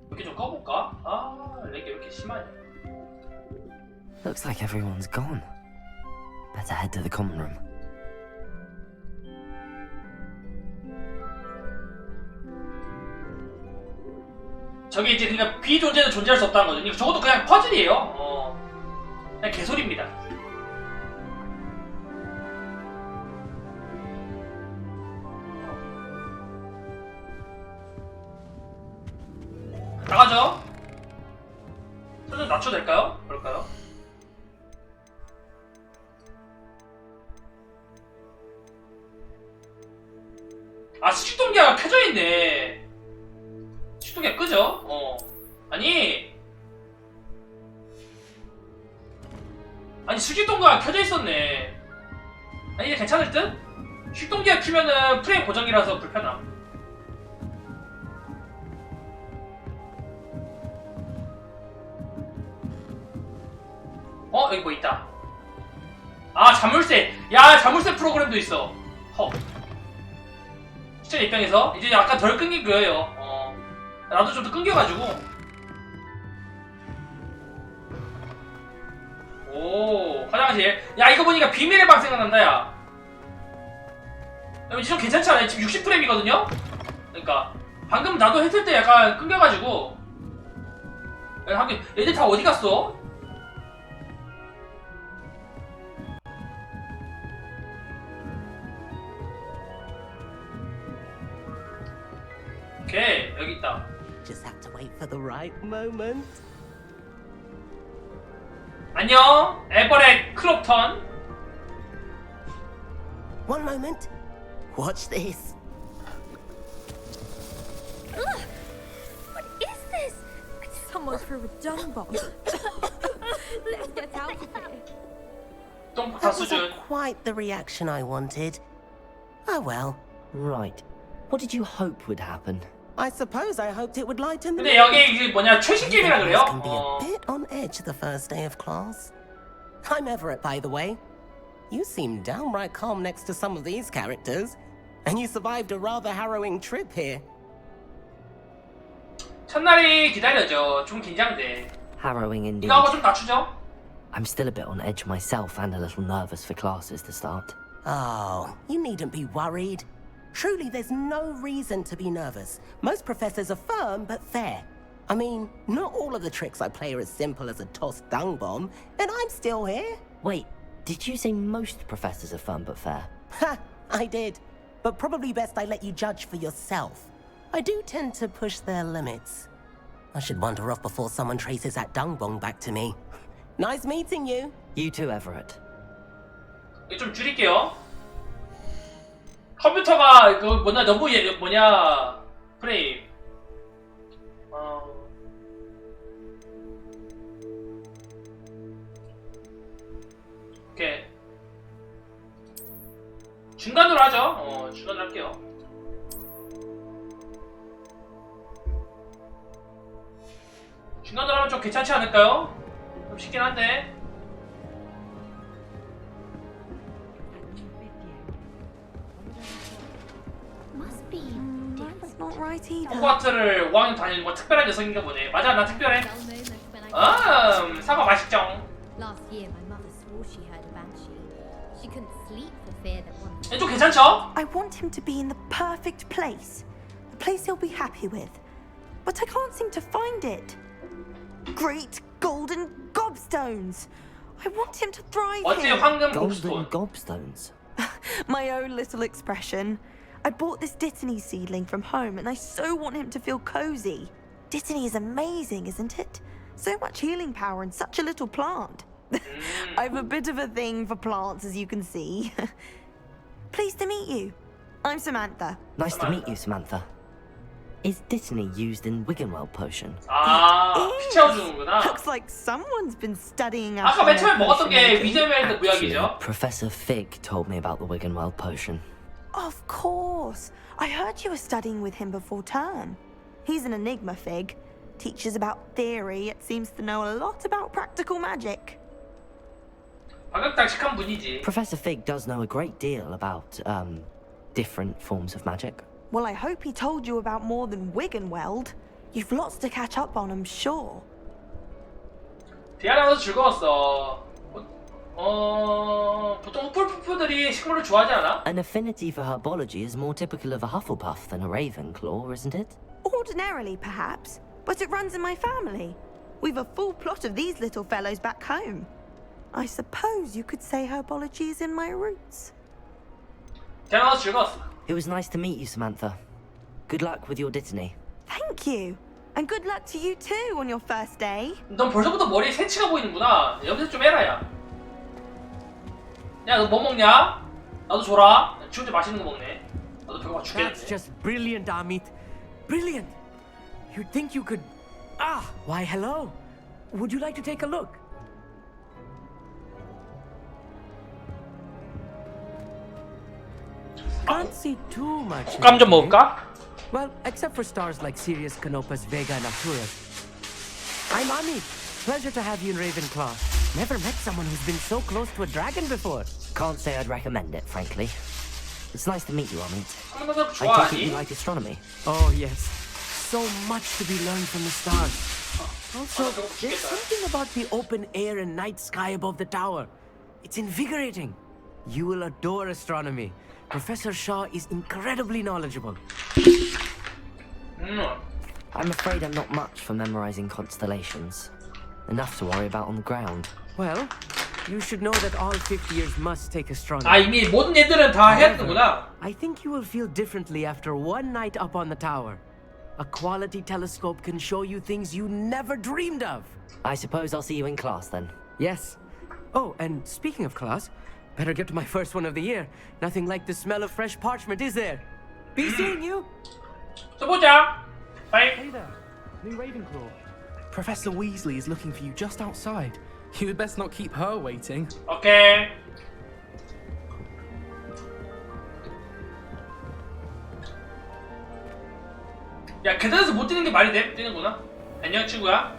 이렇게 좀 꺼볼까? 아, 렉이 왜 이렇게 심하냐? Looks like everyone's gone. Better head to the common room. 저게 이제 그러니까 비존재는 존재할 수 없다는 거죠. 저것도 그냥 퍼즐이에요. 그냥 개소리입니다. 나가죠. 좀 낮춰도 될까요? 그럴까요? 아, 수직동기가 켜져 있네. 수직동기가 끄죠? 아니 수직동기가 켜져 있었네. 아니 이제 괜찮을 듯? 수직동기가 켜면은 프레임 고정이라서 불편함. 여기 뭐 있다. 아, 자물쇠. 야, 자물쇠 프로그램도 있어. 헉. 시청 입장에서 이제 약간 덜 끊긴 거예요. 나도 좀 더 끊겨가지고. 오, 화장실. 야, 이거 보니까 비밀의 방 생각난다, 야. 이제 좀 괜찮지 않아요? 지금 60프레임이거든요? 그러니까 방금 나도 했을 때 약간 끊겨가지고. 얘들 다 어디 갔어? 오케이, 여기 있다. Just have to wait for the right moment. 안녕, 에버렛 클롭턴. One moment. Watch this. What is this? Someone threw a dung bomb. Let's get out of here. 똥폭탄 That 수준. wasn't quite the reaction I wanted. Oh well. Right. What did you hope would happen? I suppose I hoped it would lighten the 근데 여기 이게 뭐냐 최신 게임이라 그래요? can be a bit on edge the first day of class. I'm Everett, by the way. You seem downright calm next to some of these characters, and you survived a rather harrowing trip here. 첫날이 기다려져. 좀 긴장돼. Harrowing indeed. 이거 하고 좀 낮추죠? I'm still a bit on edge myself and a little nervous for classes to start. Oh, you needn't be worried. Truly, there's no reason to be nervous. Most professors are firm but fair. I mean, not all of the tricks I play are as simple as a tossed dung bomb, and I'm still here. Wait, did you say most professors are fun but fair? Ha, I did. But probably best I let you judge for yourself. I do tend to push their limits. I should wander off before someone traces that dung bomb back to me. Nice meeting you. You too, Everett. 이거 좀 줄일게요. 컴퓨터가 그 너무 프레임. 오케이. 중간으로 하죠. 중간으로 할게요. 중간으로 하면 좀 괜찮지 않을까요? 좀 쉽긴 한데. Must be That's not right either. 호그와트를 5학년 다니는 건 특별한 녀석인가 보네. 맞아, 나 특별해. 사과 맛있죠? Last year, my mother swore she heard a banshee. She couldn't sleep for fear that one. 좀 괜찮죠? I want him to be in the perfect place. A place he'll be happy with. But I can't seem to find it. Great golden gobstones! I want him to thrive 어째 here. 황금 Golden 곡스톤. gobstones. My own little expression. I bought this Dittany seedling from home and I so want him to feel cozy. Dittany is amazing, isn't it? So much healing power in such a little plant. I've a bit of a thing for plants, as you can see. Pleased to meet you. I'm Samantha. Nice to meet you, Samantha. Is Dittany used in Wiggenweld potion? 피 채워주는구나. Looks like someone's been studying up 아까 on 맨 their 처음에 먹었던 게 potion making. 위저멜드 구약이죠. Professor Fig told me about the Wiggenweld potion. Of course. I heard you were studying with him before term. He's an enigma, Fig. Teaches about theory, it seems to know a lot about practical magic. 박격당식한 분이지. Professor Fig does know a great deal about, different forms of magic. Well, I hope he told you about more than Wiggenweld. You've lots to catch up on, I'm sure. 대화하면서 즐거웠어. 보통 후플푸프들이 식물을 좋아하지 않아? An affinity for herbology is more typical of a Hufflepuff than a Ravenclaw, isn't it? Ordinarily, perhaps, but it runs in my family. We've a full plot of these little fellows back home. I suppose you could say herbology is in my roots. 대화하면서 즐거웠어. It was nice to meet you, Samantha. Good luck with your Dittany. Thank you. And good luck to you too on your first day. 넌 벌써부터 머리에 새치가 보이는구나. 여기서 좀 해라, 야. 야, 너 뭐 먹냐? 나도 줘라. 지 혼자 맛있는 거 먹네. 나도 배고파 That's 죽겠는데. just brilliant, Amit. Brilliant. You'd think you could... Ah, why hello. Would you like to take a look? Can't see too much. 감 좀 먹을까? Well, except for stars like Sirius, Canopus, Vega, and Arcturus. I'm Amit. Pleasure to have you in Ravenclaw. Never met someone who's been so close to a dragon before. Can't say I'd recommend it, frankly. It's nice to meet you, Amit. 하는 거 I take it you 좋아하니? like astronomy. Oh, yes. So much to be learned from the stars. Also, there's something about the open air and night sky above the tower. It's invigorating. You will adore astronomy. Professor Shaw is incredibly knowledgeable. I'm afraid I'm not much for memorizing constellations. Enough to worry about on the ground. Well, you should know that all fifth years must take astronomy. 아, 이미 모든 애들은 다 했는구나. I think you will feel differently after one night up on the tower. A quality telescope can show you things you never dreamed of. I suppose I'll see you in class then. Yes. Oh, and speaking of class, better get to my first one of the year. Nothing like the smell of fresh parchment, is there? Be seeing you. 또 보자. Bye. Hey there, new Ravenclaw. Professor Weasley is looking for you just outside. You had best not keep her waiting. 오케이. 야, 계단에서 못 뛰는 게 말이 돼? 뛰는구나. 안녕, 친구야.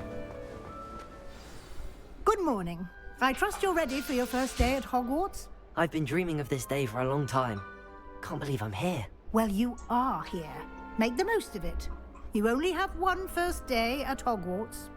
Good morning. I trust you're ready for your first day at Hogwarts? I've been dreaming of this day for a long time. Can't believe I'm here. Well, you are here. Make the most of it. You only have one first day at Hogwarts.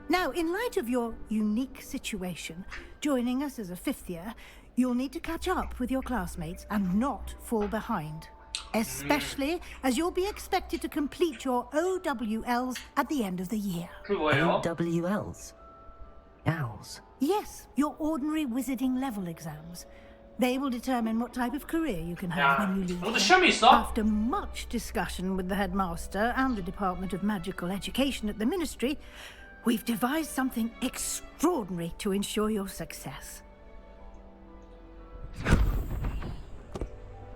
Now, in light of your unique situation, joining us as a 5th year, you'll need to catch up with your classmates and not fall behind. Especially as you'll be expected to complete your OWLs at the end of the year. OWLs? Owls? Yes, your ordinary wizarding level exams. They will determine what type of career you can have when you leave. After much discussion with the headmaster and the Department of Magical Education at the Ministry, we've devised something extraordinary to ensure your success.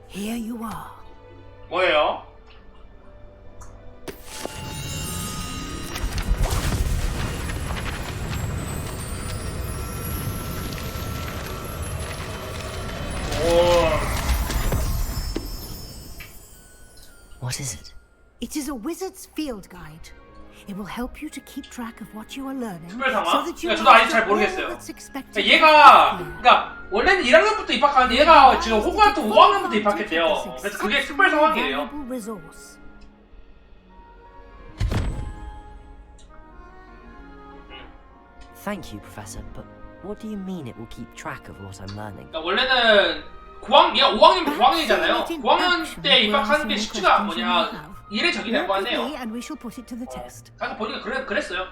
Here you are. 뭐예요? What is it? It is a wizard's field guide. It will help you to keep track of what you are learning, 특별 상황? so that you 저도 아직 잘 master all 모르겠어요. that's expected. 얘가 그러니까 원래는 1학년부터 입학하는데 얘가 지금 호그와트 5학년부터 입학했대요. 그래서 그게 특별 상황이에요. Thank you, Professor, but what do you mean it will keep track of what I'm learning? 그러니까 원래는 얘가 5학년부터 9학년이잖아요. 9학년 때 입학하는 게 쉽지가 뭐냐 이례적이 되고 하네요. 아까 보니까 그랬어요.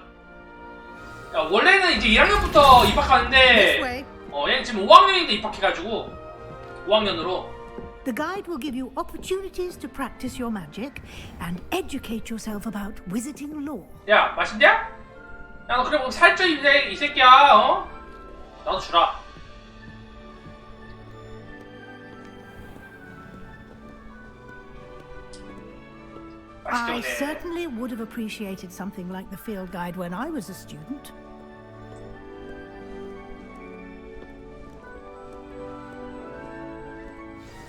그러니까 원래는 이제 1학년부터 입학하는데 얘는 지금 5학년인데 입학해가지고 5학년으로. The guide will give you opportunities to practice your magic and educate yourself about wizarding lore. 야, 맛있냐? 야, 너 그래 뭐 살쪄 이 새끼야, 어? 나도 주라. I certainly would have appreciated something like the field guide when I was a student.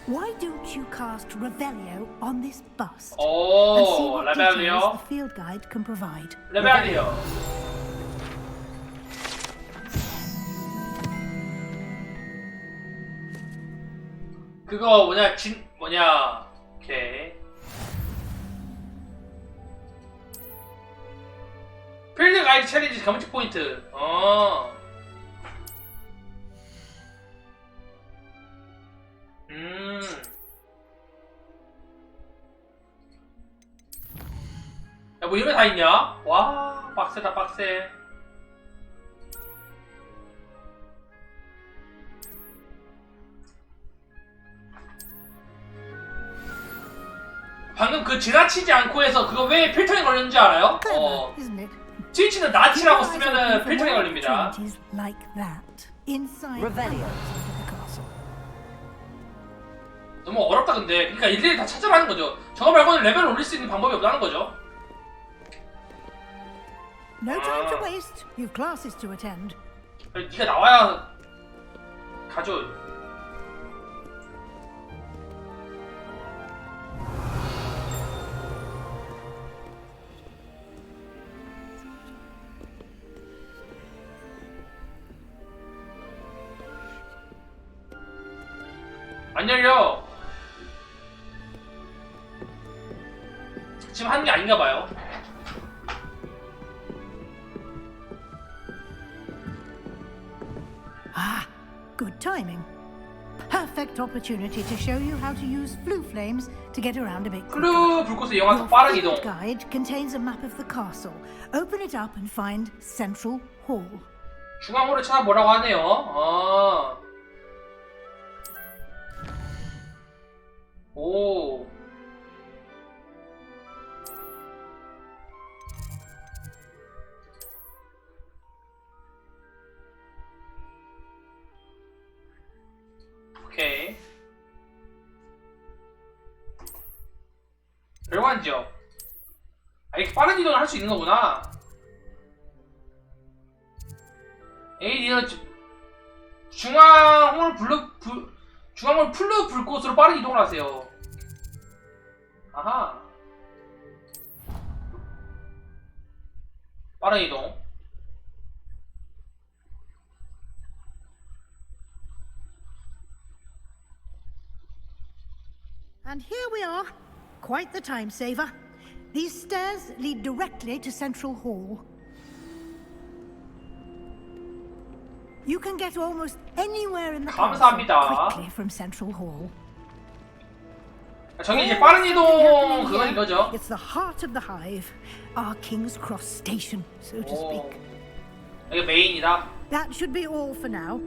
Why don't you cast Revelio on this bust and see what details the field guide can provide? Revelio. 그거 뭐냐 오케이. 필드 가이드 챌린지 경치 포인트. 야, 뭐 이런 거 다 있냐? 와, 빡세다, 빡세. 방금 그 지나치지 않고 해서 그거 왜 필터링 걸렸는지 알아요? 스위치는 나치라고 쓰면은 필터링 걸립니다. 너무 어렵다 근데. 그러니까 일일이 다 찾아라는 거죠. 저거 말고는 레벨을 올릴 수 있는 방법이 없다는 거죠. No time to waste. You've classes to attend. 네가 나와야 가져. 안 열려. 지금 하는 게 아닌가 봐요. Ah, good timing. Perfect opportunity to show you how to use flue flames to get around a bit quicker. flue 불꽃의 영화도 빠른 이동. Your guide contains a map of the castle. Open it up and find Central Hall. 중앙홀을 찾아보라고 하네요. 오. 오케이. 별관 지역. 아, 이렇게 빠른 이동을 할 수 있는 거구나. 에이, 니는 중앙홀 플루 불꽃으로 빠른 이동을 하세요. 아하. 빠른 이동. And here we are. Quite the time saver. These stairs lead directly to Central Hall. You can get almost anywhere in the 감사합니다. castle quickly from Central Hall. 저기 이제 빠른 이동 그건 이거죠. It's the heart of the hive, our King's Cross station, so to speak. 이게 메인이다. That should be all for now.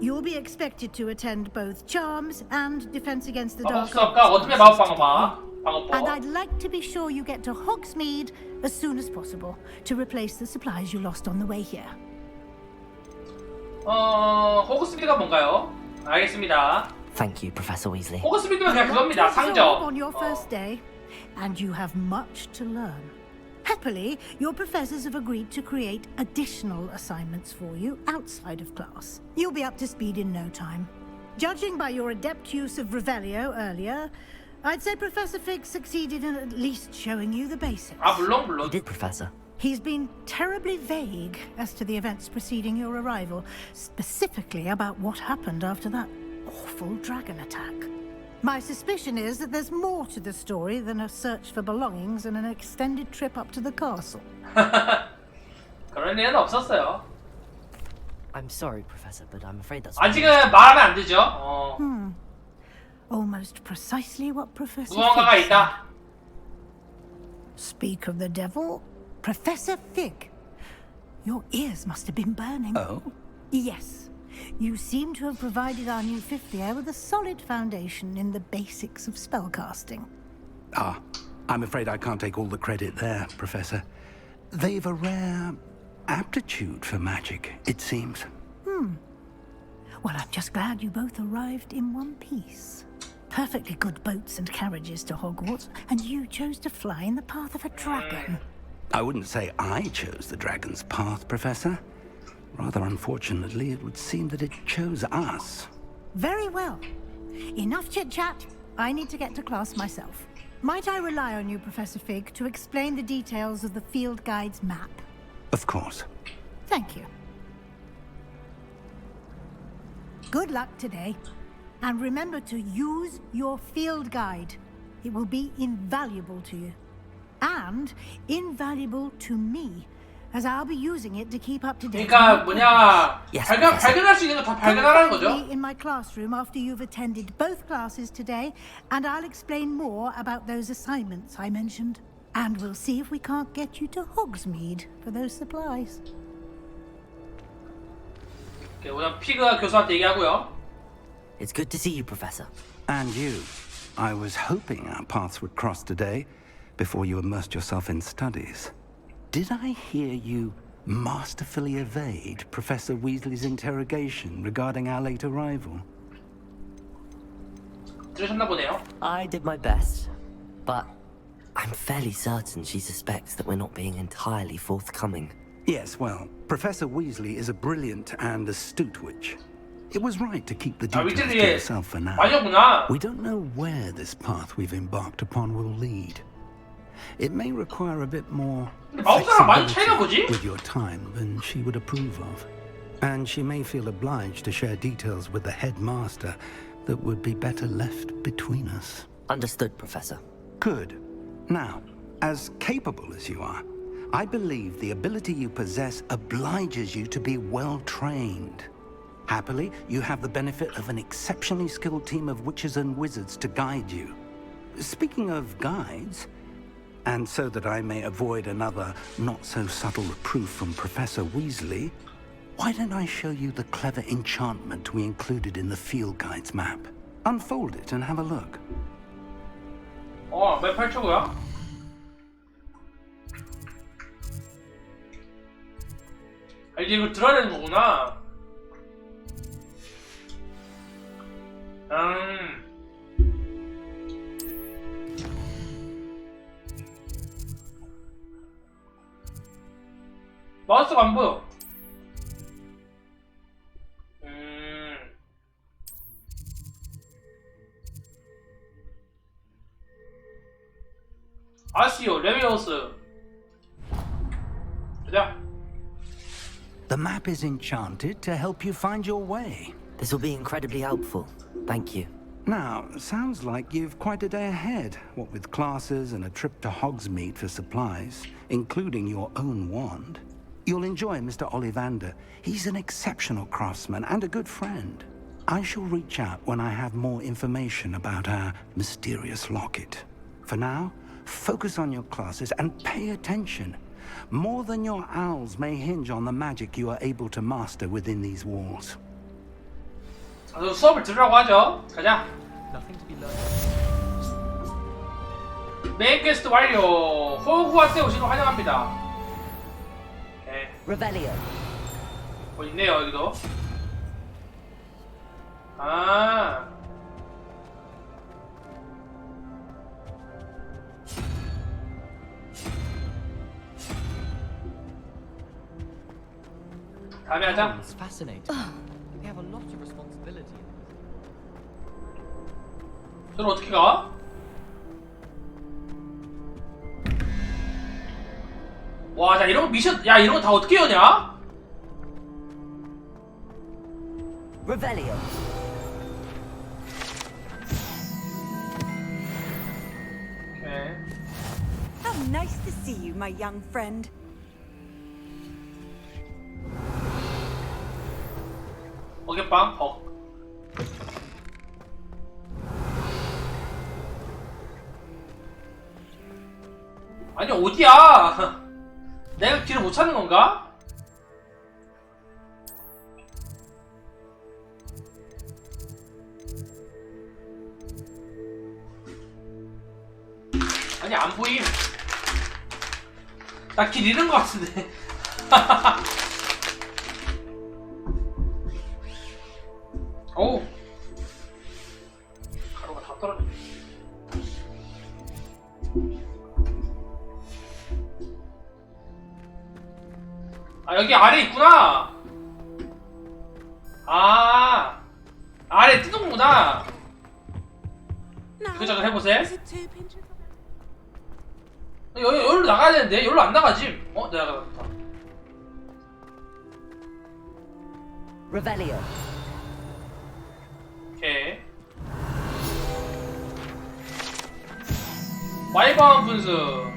You'll be expected to attend both charms and defense against the dark 마법수업과 어둠의 마법 방어막. And I'd like to be sure you get to Hogsmeade as soon as possible to replace the supplies you lost on the way here. 호그스피드가 뭔가요? 알겠습니다. Thank you, Professor Weasley. 호그스피드는 그냥 그겁니다. Absorb 상점. on your first day, and you have much to learn. Happily, your professors have agreed to create additional assignments for you outside of class. You'll be up to speed in no time. Judging by your adept use of Revelio earlier, I'd say Professor Fig succeeded in at least showing you the basics. 물론. You did, Professor. He's been terribly vague as to the events preceding your arrival, specifically about what happened after that awful dragon attack. My suspicion is that there's more to the story than a search for belongings and an extended trip up to the castle. 그런 일은 없었어요. I'm sorry, Professor, but I'm afraid that's... 아직은 말하면 안 되죠. Almost precisely what Professor 무언가가 Fig 있다. said. Speak of the devil, Professor Fig. Your ears must have been burning. Oh? Yes. You seem to have provided our new fifth year with a solid foundation in the basics of spellcasting. Ah, I'm afraid I can't take all the credit there, Professor. They've a rare aptitude for magic, it seems. Well, I'm just glad you both arrived in one piece. Perfectly good boats and carriages to Hogwarts, and you chose to fly in the path of a dragon. I wouldn't say I chose the dragon's path, Professor. Rather unfortunately, it would seem that it chose us. Very well. Enough chit-chat. I need to get to class myself. Might I rely on you, Professor Fig, to explain the details of the field guide's map? Of course. Thank you. Good luck today. And remember to use your field guide. It will be invaluable to you. And invaluable to me, as I'll be using it to keep up to date. 그러니까 뭐냐 발견할 수 있는 거 다 발견하라는 거죠. Come in my classroom after you've attended both classes today, and I'll explain more about those assignments I mentioned. And we'll see if we can't get you to Hogsmeade for those supplies. 오케이, 우선 피그가 교수한테 얘기하고요. It's good to see you, Professor. And you. I was hoping our paths would cross today, before you immersed yourself in studies. Did I hear you masterfully evade Professor Weasley's interrogation regarding our late arrival? 들으셨나 보네요. I did my best, but I'm fairly certain she suspects that we're not being entirely forthcoming. Yes, well, Professor Weasley is a brilliant and astute witch. It was right to keep the details to yourself for now. We don't know where this path we've embarked upon will lead. It may require a bit more flexibility with your time than she would approve of. And she may feel obliged to share details with the headmaster that would be better left between us. Understood, Professor. Good. Now, as capable as you are, I believe the ability you possess obliges you to be well trained. Happily, you have the benefit of an exceptionally skilled team of witches and wizards to guide you. Speaking of guides, and so that I may avoid another not-so-subtle reproof from Professor Weasley, why don't I show you the clever enchantment we included in the field guide's map? Unfold it and have a look. 맵 펼쳐고요. 이제 이거 들어야 되는 거구나. 마우스가 안 보여. 아시오, 레미오스. 가자. The map is enchanted to help you find your way. This will be incredibly helpful. Thank you. Now, sounds like you've quite a day ahead, what with classes and a trip to Hogsmeade for supplies, including your own wand. You'll enjoy Mr. Ollivander. He's an exceptional craftsman and a good friend. I shall reach out when I have more information about our mysterious locket. For now, focus on your classes and pay attention. More than your owls may hinge on the magic you are able to master within these walls. 수업을 들으라고 하죠. 가자. 메인 퀘스트 완료. 호그와트에 오신 걸 환영합니다. 오케이. Revelio. 뭐 있네요 여기도. 아. 다음에 하자. It's fascinating. They have a lot of responsibility. 저는 어떻게 가? 와, 자 이런 거 미션, 야 이런 거 다 어떻게 여냐? Revelio. 오케이. How nice to see you, my young friend. 어깨빵, 아니 어디야? 내가 길을 못 찾는 건가? 아니 안 보임. 나 길 잃은 것 같은데. 어우, 가루가 다 떨어졌네. 아 여기 아래 있구나. 아 아래 뜨는구나. 이거 해보세요. 여기로 나가야 되는데 여기로 안 나가지. 어? 내가 나갔다. Revelio. 오케이. 와이번 분수.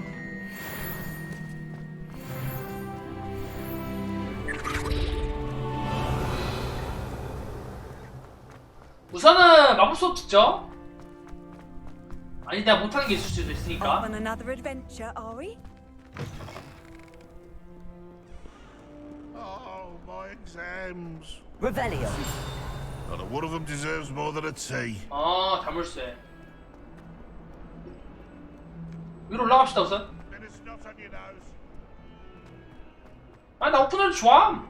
우선은 마법 수업 듣죠? 아니 내가 못하는 게 있을 수도 있으니까. Off on another adventure, are we? Oh, my exams. Revelio. Not a one of them deserves more than a tea. 아, 자물쇠. 위로 올라갑시다 우선. 아, 나 오픈을 좋아.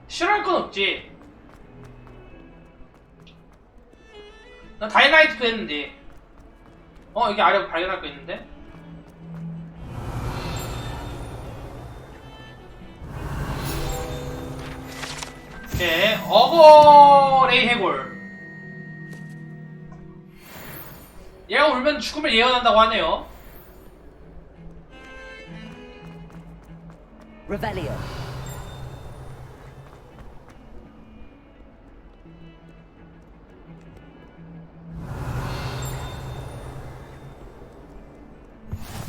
싫어할 건 없지. 나 다이나이트도 했는데. 여기 아래 발견할 거 있는데. 오케이. 어거레이 해골. 얘가 울면 죽음을 예언한다고 하네요. Revelio.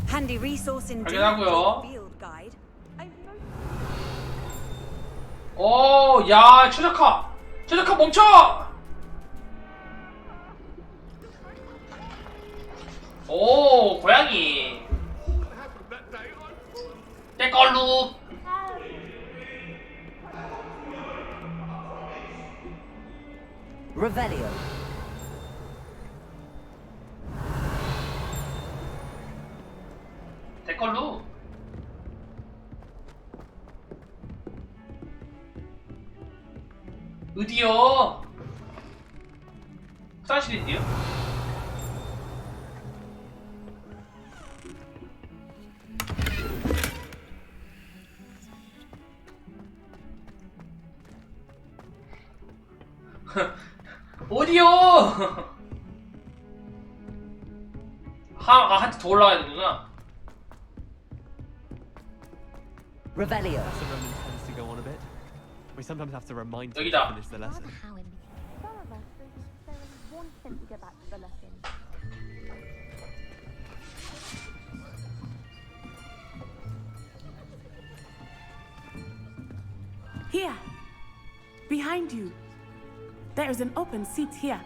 Handy resource indeed. 확인하고요. Field guide. 오, 야, 최적화! 최적화 멈춰! 오, 고양이. 떼걸룩. Revelio. 떼걸룩. 어디요? 화장실인데요? 어디요? 한테 더 올라가야 되구나. Revelio. As the Roman tends to go on a bit, we sometimes have to remind them 여기다. to finish the lesson. Some of us are just very wanting Here, behind you. There is an open seat here.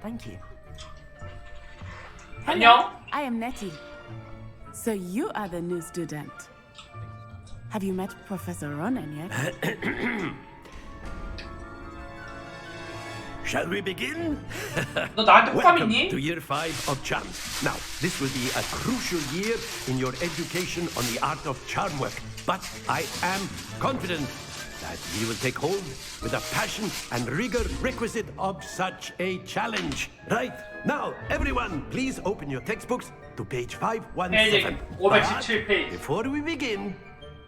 Thank you. Hello, I am Nettie. So you are the new student. Have you met Professor Ronan yet? Shall we begin? 너 나한테 호감 Welcome 있니? to year 5 of charms. Now, this will be a crucial year in your education on the art of charm work. But I am confident that you will take hold with the passion and rigor requisite of such a challenge. Right, now, everyone, please open your textbooks to page 517. But 517 before we begin,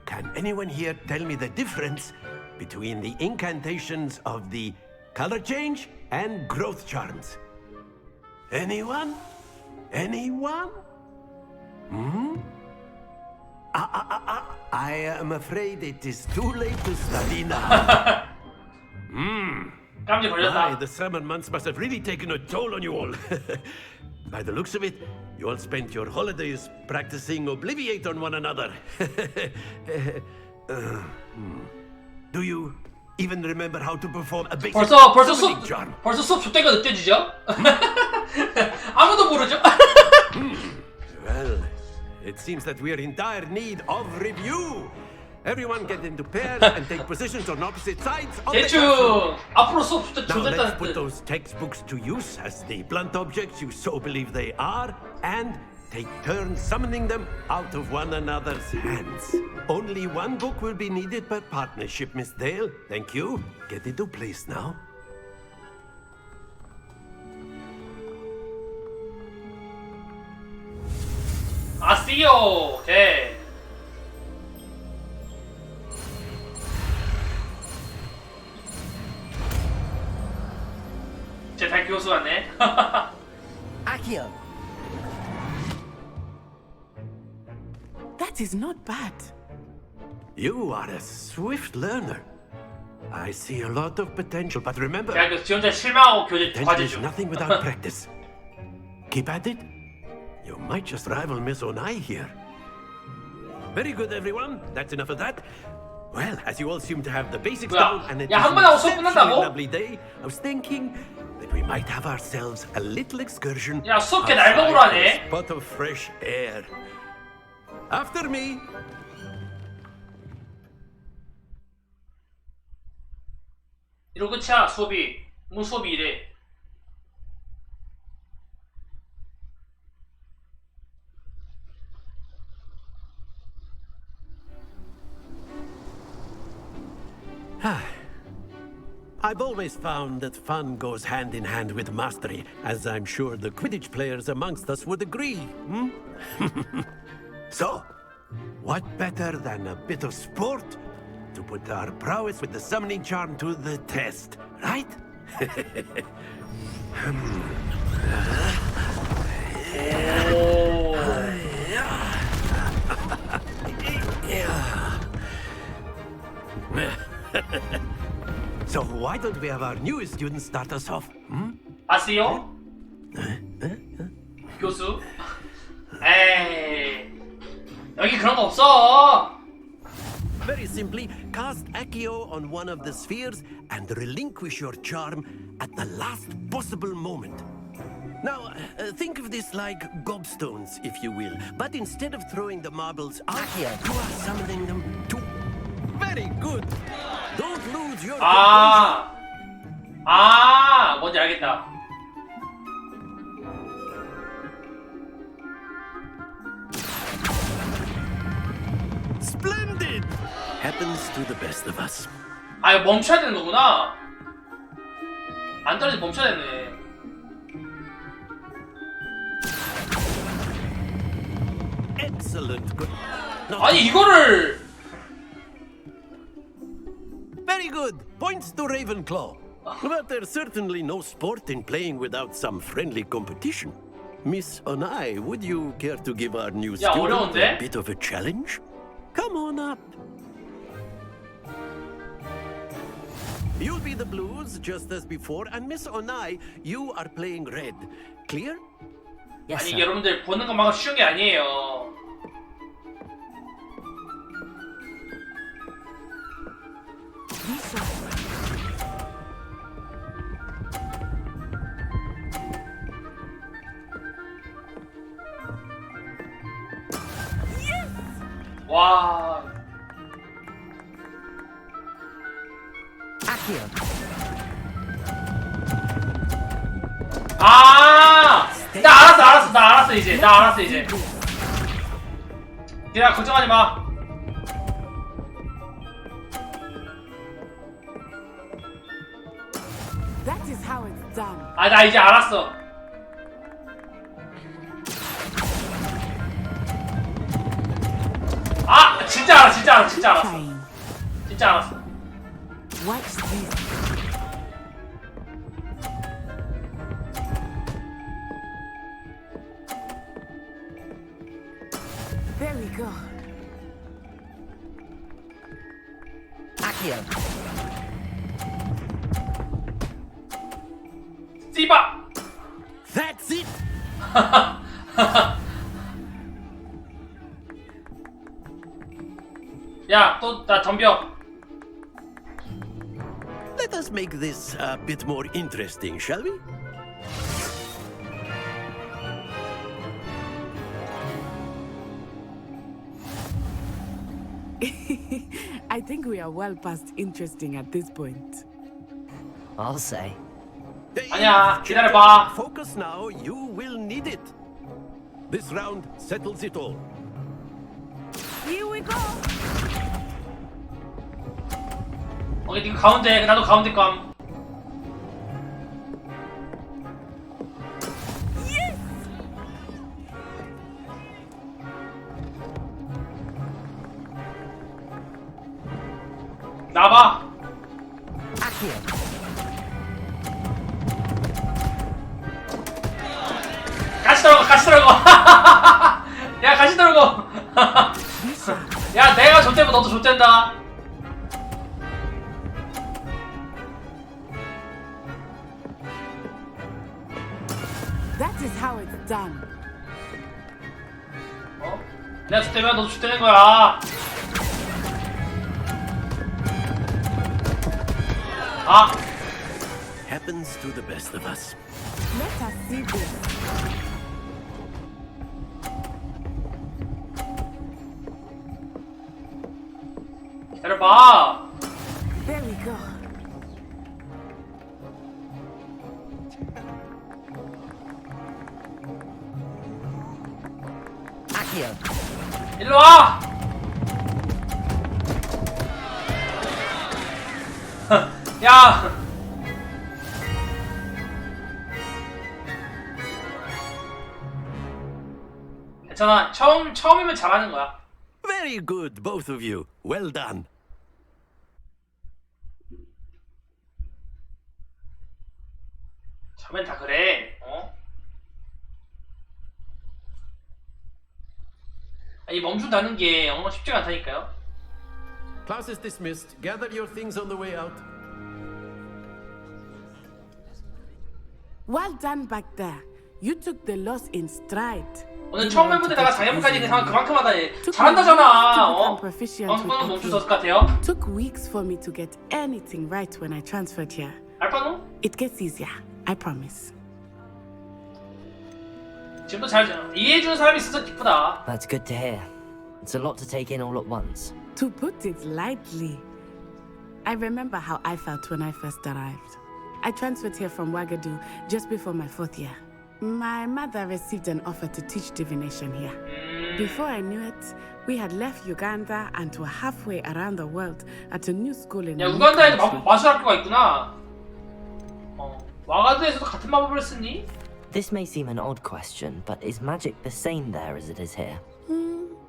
can anyone here tell me the difference between the incantations of the color change and growth charms? Anyone? Anyone? Hmm? I am afraid it is too late to study now. 깜짝 걸렸다. The summer months must have really taken a toll on you all. By the looks of it, you all spent your holidays practicing Obliviate on one another. Do you even remember how to perform a basic 벌써 summoning 수업 charm? 벌써 수업 족대가 느껴지죠? 아무도 모르죠? Well, it seems that we are in dire need of review. Everyone get into pairs and take positions on opposite sides of the 대충 classroom. 앞으로 수업 Now let's 조졌다는 put 뜻. those textbooks to use as the blunt objects you so believe they are, and take turns summoning them out of one another's hands. Only one book will be needed per partnership, Miss Dale. Thank you. Get into place now. 아시오. 오케이. 제 달 교수 같네. Accio. That is not bad. You are a swift learner. I see a lot of potential, but remember, 대학교 지원자 실망하고 교재 potential 과제 is 중. nothing without practice. Keep at it. You might just rival Miss Onai here. Very good, everyone. That's enough of that. Well, as you all seem to have the basics 뭐야? down, and it 야, is 한 an 번 하고 수업 exceptionally 끝난다고? lovely day, I was thinking that we might have ourselves a little excursion. 야, 수업 걔 outside 날먹으로 for a 하네. spot of fresh air. After me. 이러고 끝이야 수업이. 뭐 수업이 이래. I've always found that fun goes hand in hand with mastery, as I'm sure the Quidditch players amongst us would agree. Hmm? So, what better than a bit of sport to put our prowess with the summoning charm to the test, right? So why don't we have our newest student start us off? 아시오? 교수? 에이 여기 그런 거 없어. Very simply, cast Accio on one of the spheres and relinquish your charm at the last possible moment. Now, think of this like gobstones, if you will. But instead of throwing the marbles out, you are summoning them to... Very good! Don't lose your... 아, 뭔지 알겠다. Splendid! Happens to the best of us. 아, 이거 멈춰야 되는 거구나. 안 떨어지 멈춰야 되네. Excellent. Good. 아니 이거를 Very good. Points to Ravenclaw. But there's certainly no sport in playing without some friendly competition. Miss Onai, would you care to give our new 야, student 어려운데? a bit of a challenge? Come on up. You'll be the blues just as before, and Miss Onai, you are playing red. Clear? 아니 여러분들 보는 것만큼 쉬운 게 아니에요. 와. 아! 나 알았어 이제. 야, 걱정하지 마. That is how it's done. 아, 나 이제 알았어. 아, 진짜 알았어. 진짜 알았어. Watch this. There we go. Accio. 씨바. That's it. 야, 또 나 덤벼. Let us make this a bit more interesting, shall we? I think we are well past interesting at this point. I'll say. 아니야, 기다려봐. Focus now. You will need it. This round settles it all. Here we go. 오케이, 니가 가운데, 나도 가운데 감. 나봐. 같이 들어가. 야, 같이 들어가. 야, 내가 좆되면 너도 좆된다. That is how it's done. 어? 내가 좆되면 너도 좆되는 거야. 아. Happens to the best of us. Let us see this. 기다려봐. There we go. Accio. 일로 와. 야. 괜찮아. 처음이면 잘하는 거야. Very good, both of you. Well done. 처음엔 다 그래. 어? 이 멈춘다는 게 영어가 쉽지가 않다니까요. Class is dismissed. Gather your things on the way out. Well done back there. You took the loss in stride. 오늘 처음 해보다가 장애물까지 있는 상황 그만큼 하다니 잘한다잖아. 어? 방송은 멈추셨을 것 같아요. Took weeks for me to get anything right when I transferred here. 알파노? It gets easier, I promise. 지금도 잘 이해해주는 사람이 있어서 기쁘다. That's good to hear. It's a lot to take in all at once. To put it lightly, I remember how I felt when I first arrived. I transferred here from Ouagadougou just before my 4th year. My mother received an offer to teach divination here. Before I knew it, we had left Uganda and were halfway around the world at a new school in. 야, 우간다에도 마술학교가 있구나. 와가드에서도 같은 마법을 쓰니? This may seem an odd question, but is magic the same there as it is here?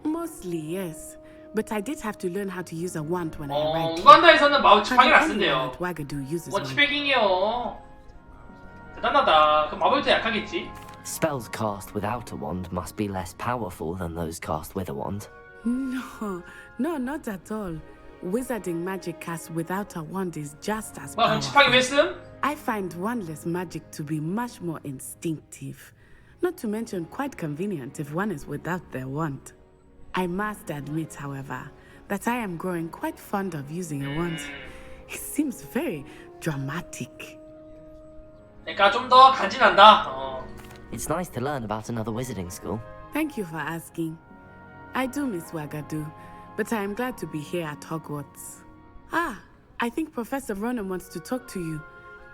Mostly, yes. But I did have to learn how to use a wand when I arrived. 우간다에서는 마법지팡이를 안 쓴대요. Ouagadougou uses one. 원치백잉이요. 대단하다. 그럼 마법도 약하겠지? Spells cast without a wand must be less powerful than those cast with a wand. No, not at all. Wizarding magic cast without a wand is just as 뭐야, 그럼 지팡이 왜 씀? I find wandless magic to be much more instinctive. Not to mention quite convenient if one is without their wand. I must admit, however, that I am growing quite fond of using a wand. It seems very dramatic. 그러니까 좀 더 간지난다. It's nice to learn about another wizarding school. Thank you for asking. I do miss Ouagadougou, but I am glad to be here at Hogwarts. Ah, I think Professor Ronen wants to talk to you.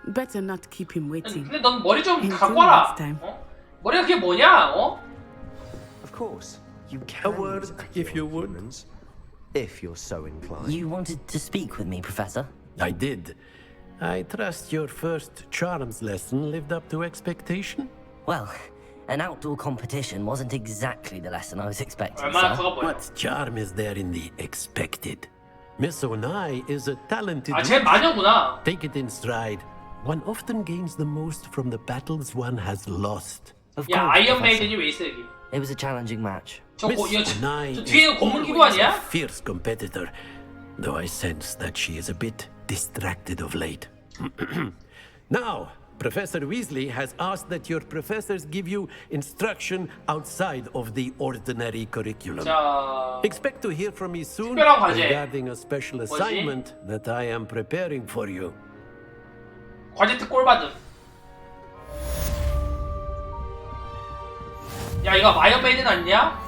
Better not keep him waiting. 근데 넌 머리 좀 Until 갖고 와라. next time. 어? 머리가 그게 뭐냐? 어? Of course, you A can. word, use if you would. humans, if you're so inclined. You wanted to speak with me, Professor? I did. I trust your first charms lesson lived up to expectation? Well, an outdoor competition wasn't exactly the lesson I was expecting, 얼마나 sir. 커 보여? What charm is there in the expected? Miss Onai is a talented 아, 쟤 마녀구나. Take it in stride. One often gains the most from the battles one has lost. Of 야, course, 아이언 Professor. 메이든이 왜 있어 여기? It was a challenging match. 저 Onai 뒤에 is 고문 기구 always a 아니야? fierce competitor, though I sense that she is a bit distracted of late. Now, Professor Weasley has asked that your professors give you instruction outside of the ordinary curriculum. 자, Expect to hear from me soon 특별한 과제. regarding a special assignment that I am preparing for you. 과제 특 꼴받음. 야, 이거 아이언 메이든 아니냐?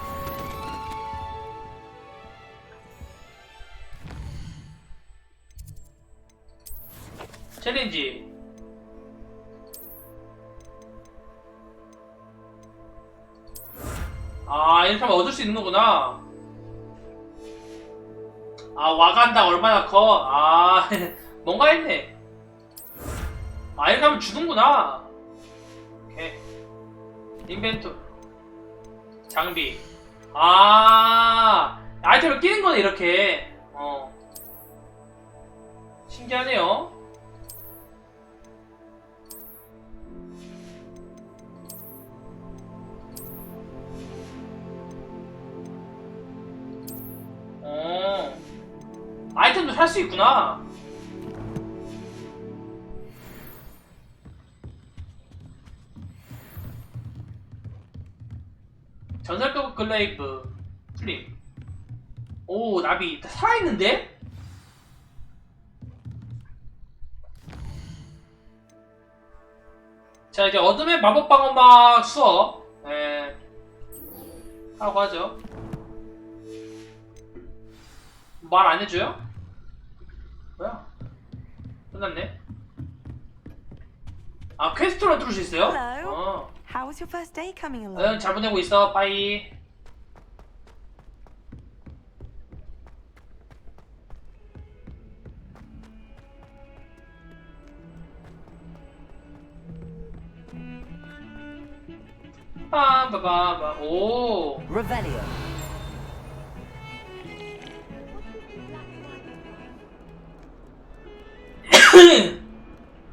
챌린지. 아, 이렇게 하면 얻을 수 있는 거구나. 아, 와간다 얼마나 커? 아, 뭔가 했네. 아, 이렇게 하면 주는구나. 오케이. 인벤토. 장비. 아, 아이템을 끼는 거네, 이렇게. 신기하네요. 아이템도 살 수 있구나. 전설급 글레이브 플림. 오, 나비 살아있는데? 자, 이제 어둠의 마법 방어막 수업 하라고 하죠. 말 안 해줘요? 뭐야? 끝났네. 아, 퀘스트로 들을 수 있어요? Hello. How was your first day coming along? 응, 잘 보내고 있어. 빠이. 빠바바바. 오. Revelio.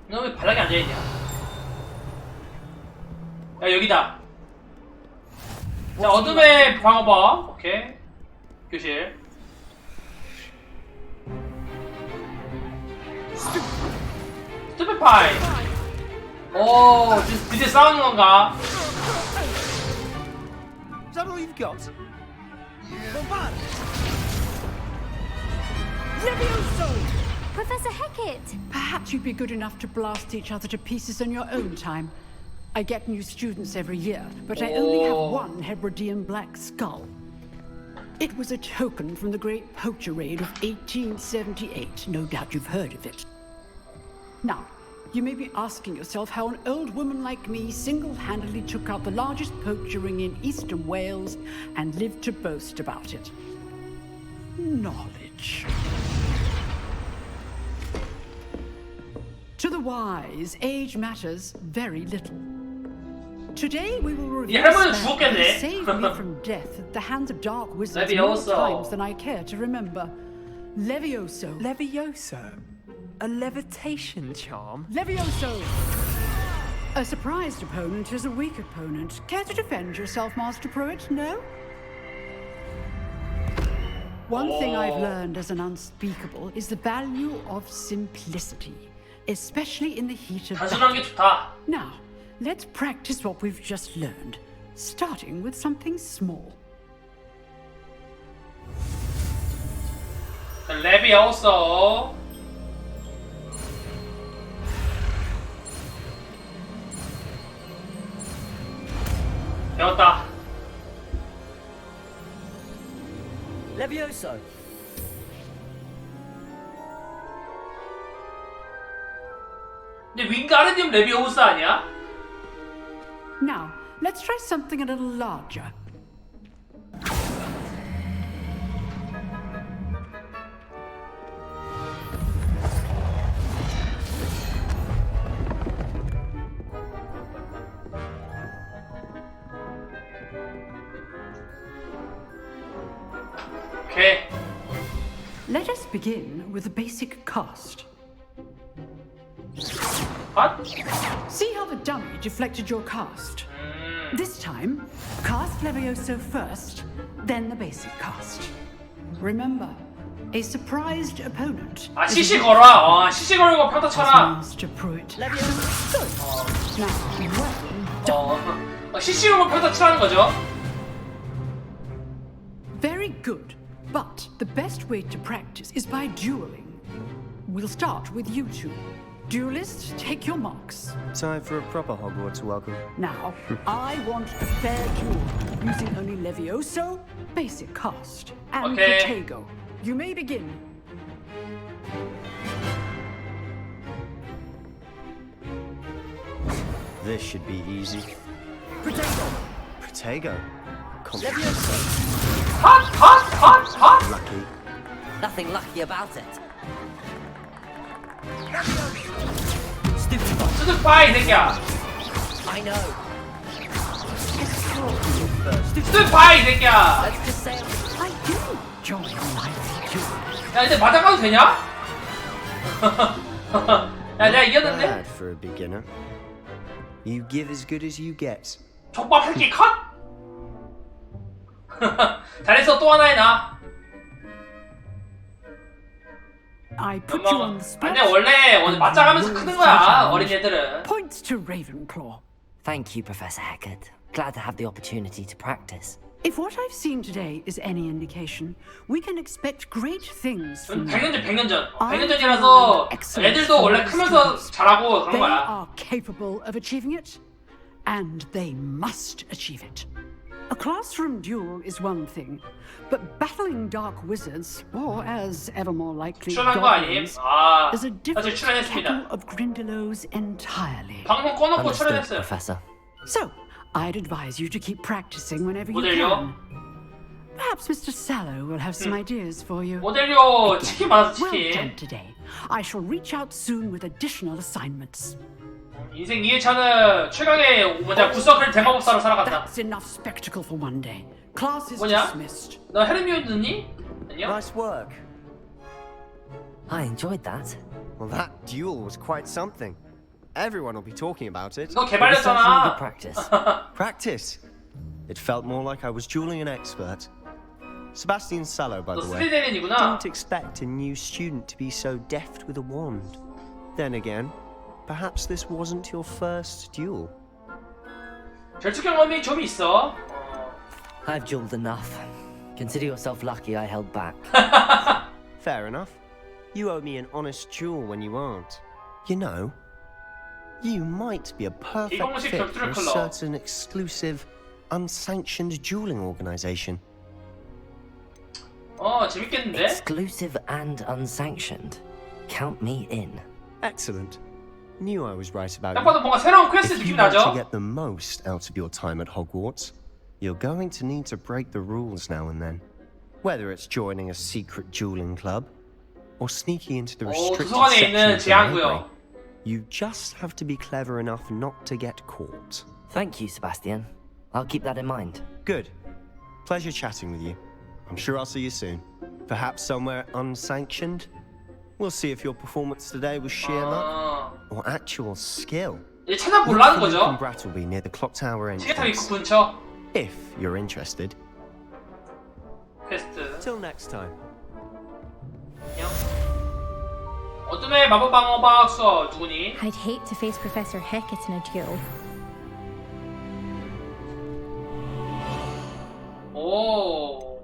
너 왜 바닥에 앉아있냐? 야, 여기다. 자, 어둠의 방어법. 오케이. 교실. 스투피파이. 오, 드디어 싸우는 건가? Is that all you've got? Professor Hecat! Perhaps you'd be good enough to blast each other to pieces in your own time. I get new students every year, but I only have one Hebridean black skull. It was a token from the Great Poacher Raid of 1878. No doubt you've heard of it. Now, you may be asking yourself how an old woman like me single-handedly took out the largest poacher ring in eastern Wales and lived to boast about it. Knowledge. To the wise, age matters very little. Today we will reveal 할머니는 that 죽었겠네. saved me from death at the hands of dark wizards Levioso. more times than I care to remember. Levioso. Levioso? A levitation charm? Levioso! A surprised opponent is a weak opponent. Care to defend yourself, Master Pruitt? No? One thing I've learned as an unspeakable is the value of simplicity, especially in the heat of 단순한 게 좋다. Now, let's practice what we've just learned, starting with something small. 레비오소. 배웠다. Levioso. 근데 윙가르디움 레비오우스 아니야? Now, let's try something a little larger. Okay. Let us begin with the basic cast. What? See how the dummy deflected your cast? This time, cast Levioso first, then the basic cast. Remember, a surprised opponent. 아 CC 걸어. CC 걸고 평타 쳐라. Master Pruitt. 어. Now, well CC 걸고 평타 치라는 거죠. Very good. But the best way to practice is by dueling. We'll start with you two. Duelists, take your marks. Time for a proper Hogwarts welcome. Now, I want a fair duel, using only Levioso, basic cast, and Okay. Protego. You may begin. This should be easy. Protego! Protego? Hot! Lucky. Nothing lucky about it. 스투파 이 새끼야. I know. 스투파 이 새끼야. Let's just say I do enjoy a lively duel. 야 이제 맞아가도 되냐? 야 내가 이겼는데? Bad for a beginner. You give as good as you get. 족밥 새끼 컷? 잘했어 또 하나 해놔. I put you on the spot. 아니 원래 맞짱하면서 크는 거야 어린 애들은. Points to Ravenclaw. Thank you, Professor Heckard. Glad to have the opportunity to practice. If what I've seen today is any indication, we can expect great things from you. 100년 전. 100년 전이라서 애들도 원래 크면서 잘하고 그런 They 거야. are capable of achieving it, and they must achieve it. A classroom duel is one thing, but battling dark wizards, or as ever more likely 출연한 거 아님? goblins, 아, is a 사실 different 출연했습니다. kettle of Grindylows entirely. 방송 꺼놓고 Understood, 출연했어요. Professor. So, I'd advise you to keep practicing whenever you 모델요? can. Perhaps Mr. Sallow will have some ideas for you. 모델료 치킨 많아서 Well 치킨. done today. I shall reach out soon with additional assignments. 인생 2회차는 최강의 구석을 대마법사로 살아간다. That's enough spectacle for one day. Class is 뭐냐? dismissed. 너 헤르미온느니? 아니요? Nice work. I enjoyed that. Well, that duel was quite something. Everyone will be talking about it. 너 개발렸잖아. Practice. Practice. It felt more like I was dueling an expert. Sebastian Sallow, by 너 the way. 스리데린이구나. Didn't expect a new student to be so deft with a wand. Then again, perhaps this wasn't your first duel. 결투 경험이 좀 있어. I've dueled enough. Consider yourself lucky I held back. Fair enough. You owe me an honest duel when you aren't. You know, you might be a perfect 이공식 fit for 격투를 a 클럽. certain exclusive, unsanctioned dueling organization. 재밌겠는데? Exclusive and unsanctioned. Count me in. Excellent. Knew I was right about 딱 봐도 뭔가 새로운 퀘스트 If 느낌 you want to 나죠? get the most out of your time at Hogwarts, you're going to need to break the rules now and then. Whether it's joining a secret dueling club or sneaking into the restricted 도서관에 section 있는 of the library, 제한구역. you just have to be clever enough not to get caught. Thank you, Sebastian. I'll keep that in mind. Good. Pleasure chatting with you. I'm sure I'll see you soon. Perhaps somewhere unsanctioned? We'll see if your performance today was sheer luck or actual skill. 이제 찾아보려는 Look for Luke 거죠? and Brattle be near the clock tower 지게탑 entrance. 입구 근처 If you're interested. 퀘스트. Till next time. 안녕. 어둠의 마법 방어막 수어 누구니? I'd hate to face Professor Hecat in a duel. 오.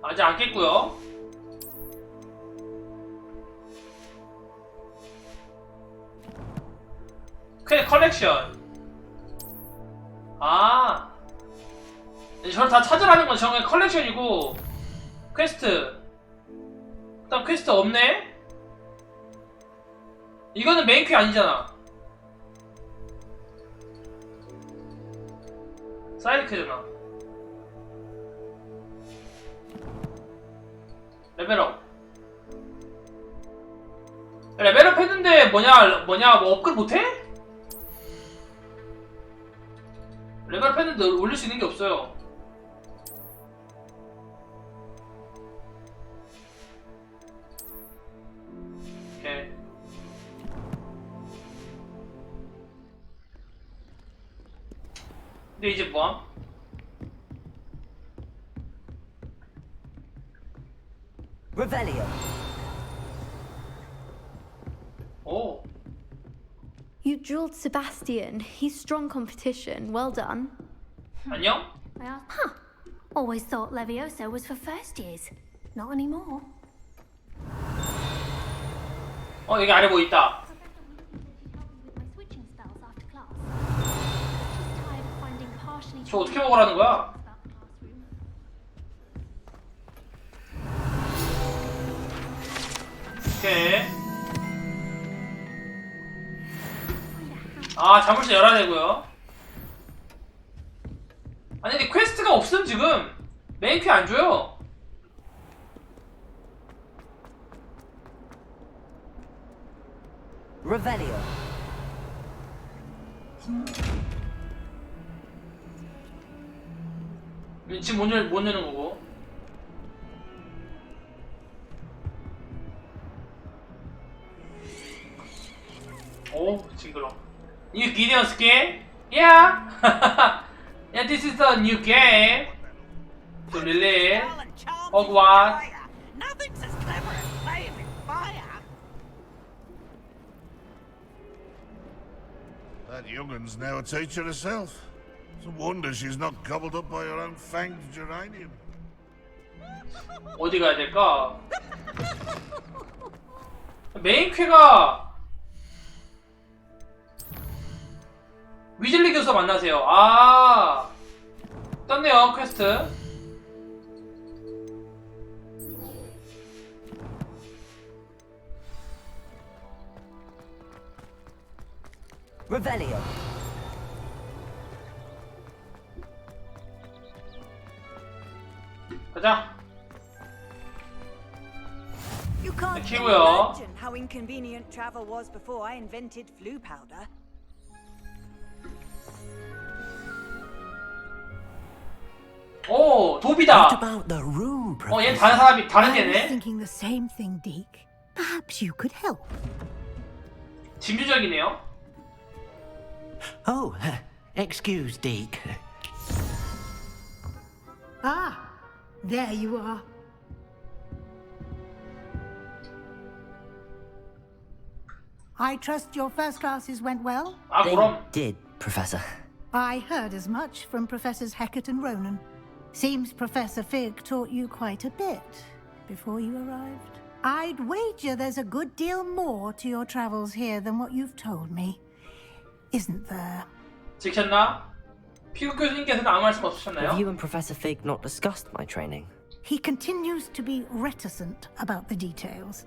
아직 안 깼고요. 컬렉션. 아. 저를 다 찾으라는 건 정말 컬렉션이고 퀘스트. 일단 퀘스트 없네? 이거는 메인 퀘 아니잖아. 사이드 퀘잖아. 레벨업. 레벨업 했는데 뭐냐 뭐 업글 못해? 레벨업 했는데 올릴 수 있는 게 없어요. 오케이. 근데 이제 뭐함? Revelio. 오. You drilled Sebastian. He's strong competition. Well done. 안녕? Huh. Always thought Levioso was for first years. Not anymore. 여기 아래 뭐 있다. 저 어떻게 먹으라는 거야? 오케이. 아, 자물쇠 열어야 되고요. 아니 근데 퀘스트가 없음 지금. 메인 퀘 안 줘요. Revelio. 지금 못 여는 거고. 오, 징그러. New Gideon's game? Yeah. Yeah, this is a new game. To release. Hogwarts. Nothing's as clever as playing with fire. That youngun's now a teacher herself. It's a wonder she's not gobbled up by her own fanged geranium. 어디 가야 될까? 메인 퀘가 위즐리 교수 만나세요. 아, 떴네요 퀘스트. Revelio. 가자. You can't 키고요. imagine how inconvenient travel was before I invented flu powder. 오, 도비다. What about the room, 얘 다른 사람이 다른 I was 애네. thinking the same thing, Deke. Perhaps you could help. 진주적이네요. Oh, excuse, Deke. Ah, there you are. I trust your first classes went well? They did, Professor. I heard as much from Professors Hecat and Ronan. Seems Professor Fig taught you quite a bit before you arrived. I'd wager there's a good deal more to your travels here than what you've told me. Isn't there? 지켰나? 피구 교수님께서는 아무 말씀 없으셨나요? Have you and Professor Fig not discussed my training? He continues to be reticent about the details,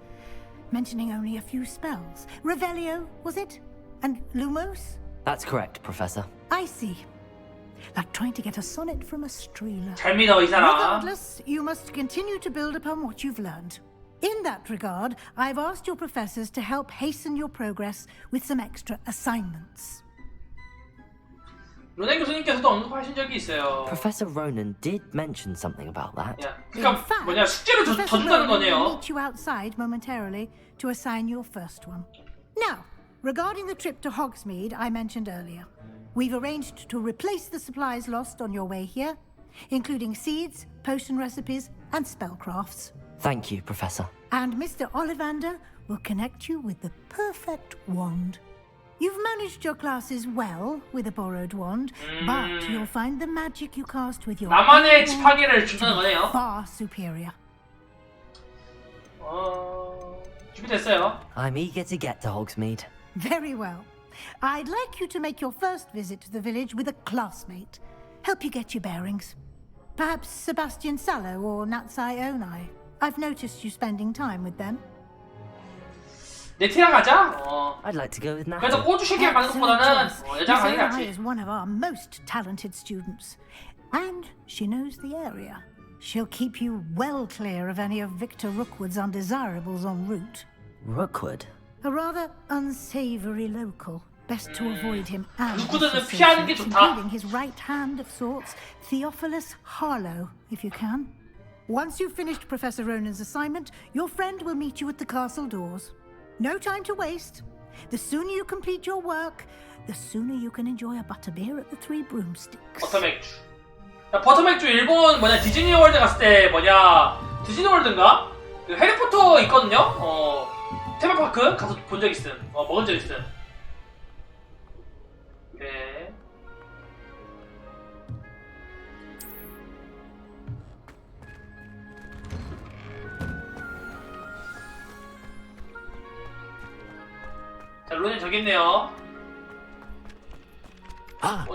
mentioning only a few spells. Revelio, was it? And Lumos? That's correct, Professor. I see. Like trying to get a sonnet from a streeler. 잘 믿어, 이 사람. Regardless, you must continue to build upon what you've learned. In that regard, I've asked your professors to help hasten your progress with some extra assignments. 로넨 교수님께서도 언급하신 적이 있어요. Professor Ronan did mention something about that. 그러니까 뭐냐 숙제를 Professor 줘준다는 Ronan will 거네요. meet you outside momentarily to assign your first one. Now, regarding the trip to Hogsmeade I mentioned earlier, we've arranged to replace the supplies lost on your way here, including seeds, potion recipes, and spellcrafts. Thank you, Professor. And Mr. Ollivander will connect you with the perfect wand. You've managed your classes well with a borrowed wand, but you'll find the magic you cast with your 나만의 지팡이를 준다는 거네요. far superior. 준비됐어요. I'm eager to get to Hogsmeade. Very well. I'd like you to make your first visit to the village with a classmate. Help you get your bearings. Perhaps Sebastian Sallow or Natsai Onai. I've noticed you spending time with them. 네티랑 가자. I'd like to go with Natty. 그래서 꼬주 새끼랑 가는 것보다는 여자랑 가는 게 Onai 낫지. is one of our most talented students, and she knows the area. She'll keep you well clear of any of Victor Rookwood's undesirables en route. Rookwood? A rather unsavory local. Best to avoid him and his 루크드는 피하는 게 associates, 좋다. including his right hand of sorts, Theophilus Harlow, if you can. Once you've finished Professor Ronan's assignment, your friend will meet you at the castle doors. No time to waste. The sooner you complete your work, the sooner you can enjoy a butterbeer at the Three Broomsticks. 버터맥주. 야, 버터맥주 일본 뭐냐 디즈니 월드 갔을 때 뭐냐 디즈니 월드인가? 그 해리포터 있거든요. 테마파크 가서 본 적 있음. 먹은 적 있음. 오케이. 자, 론이 저기 있네요.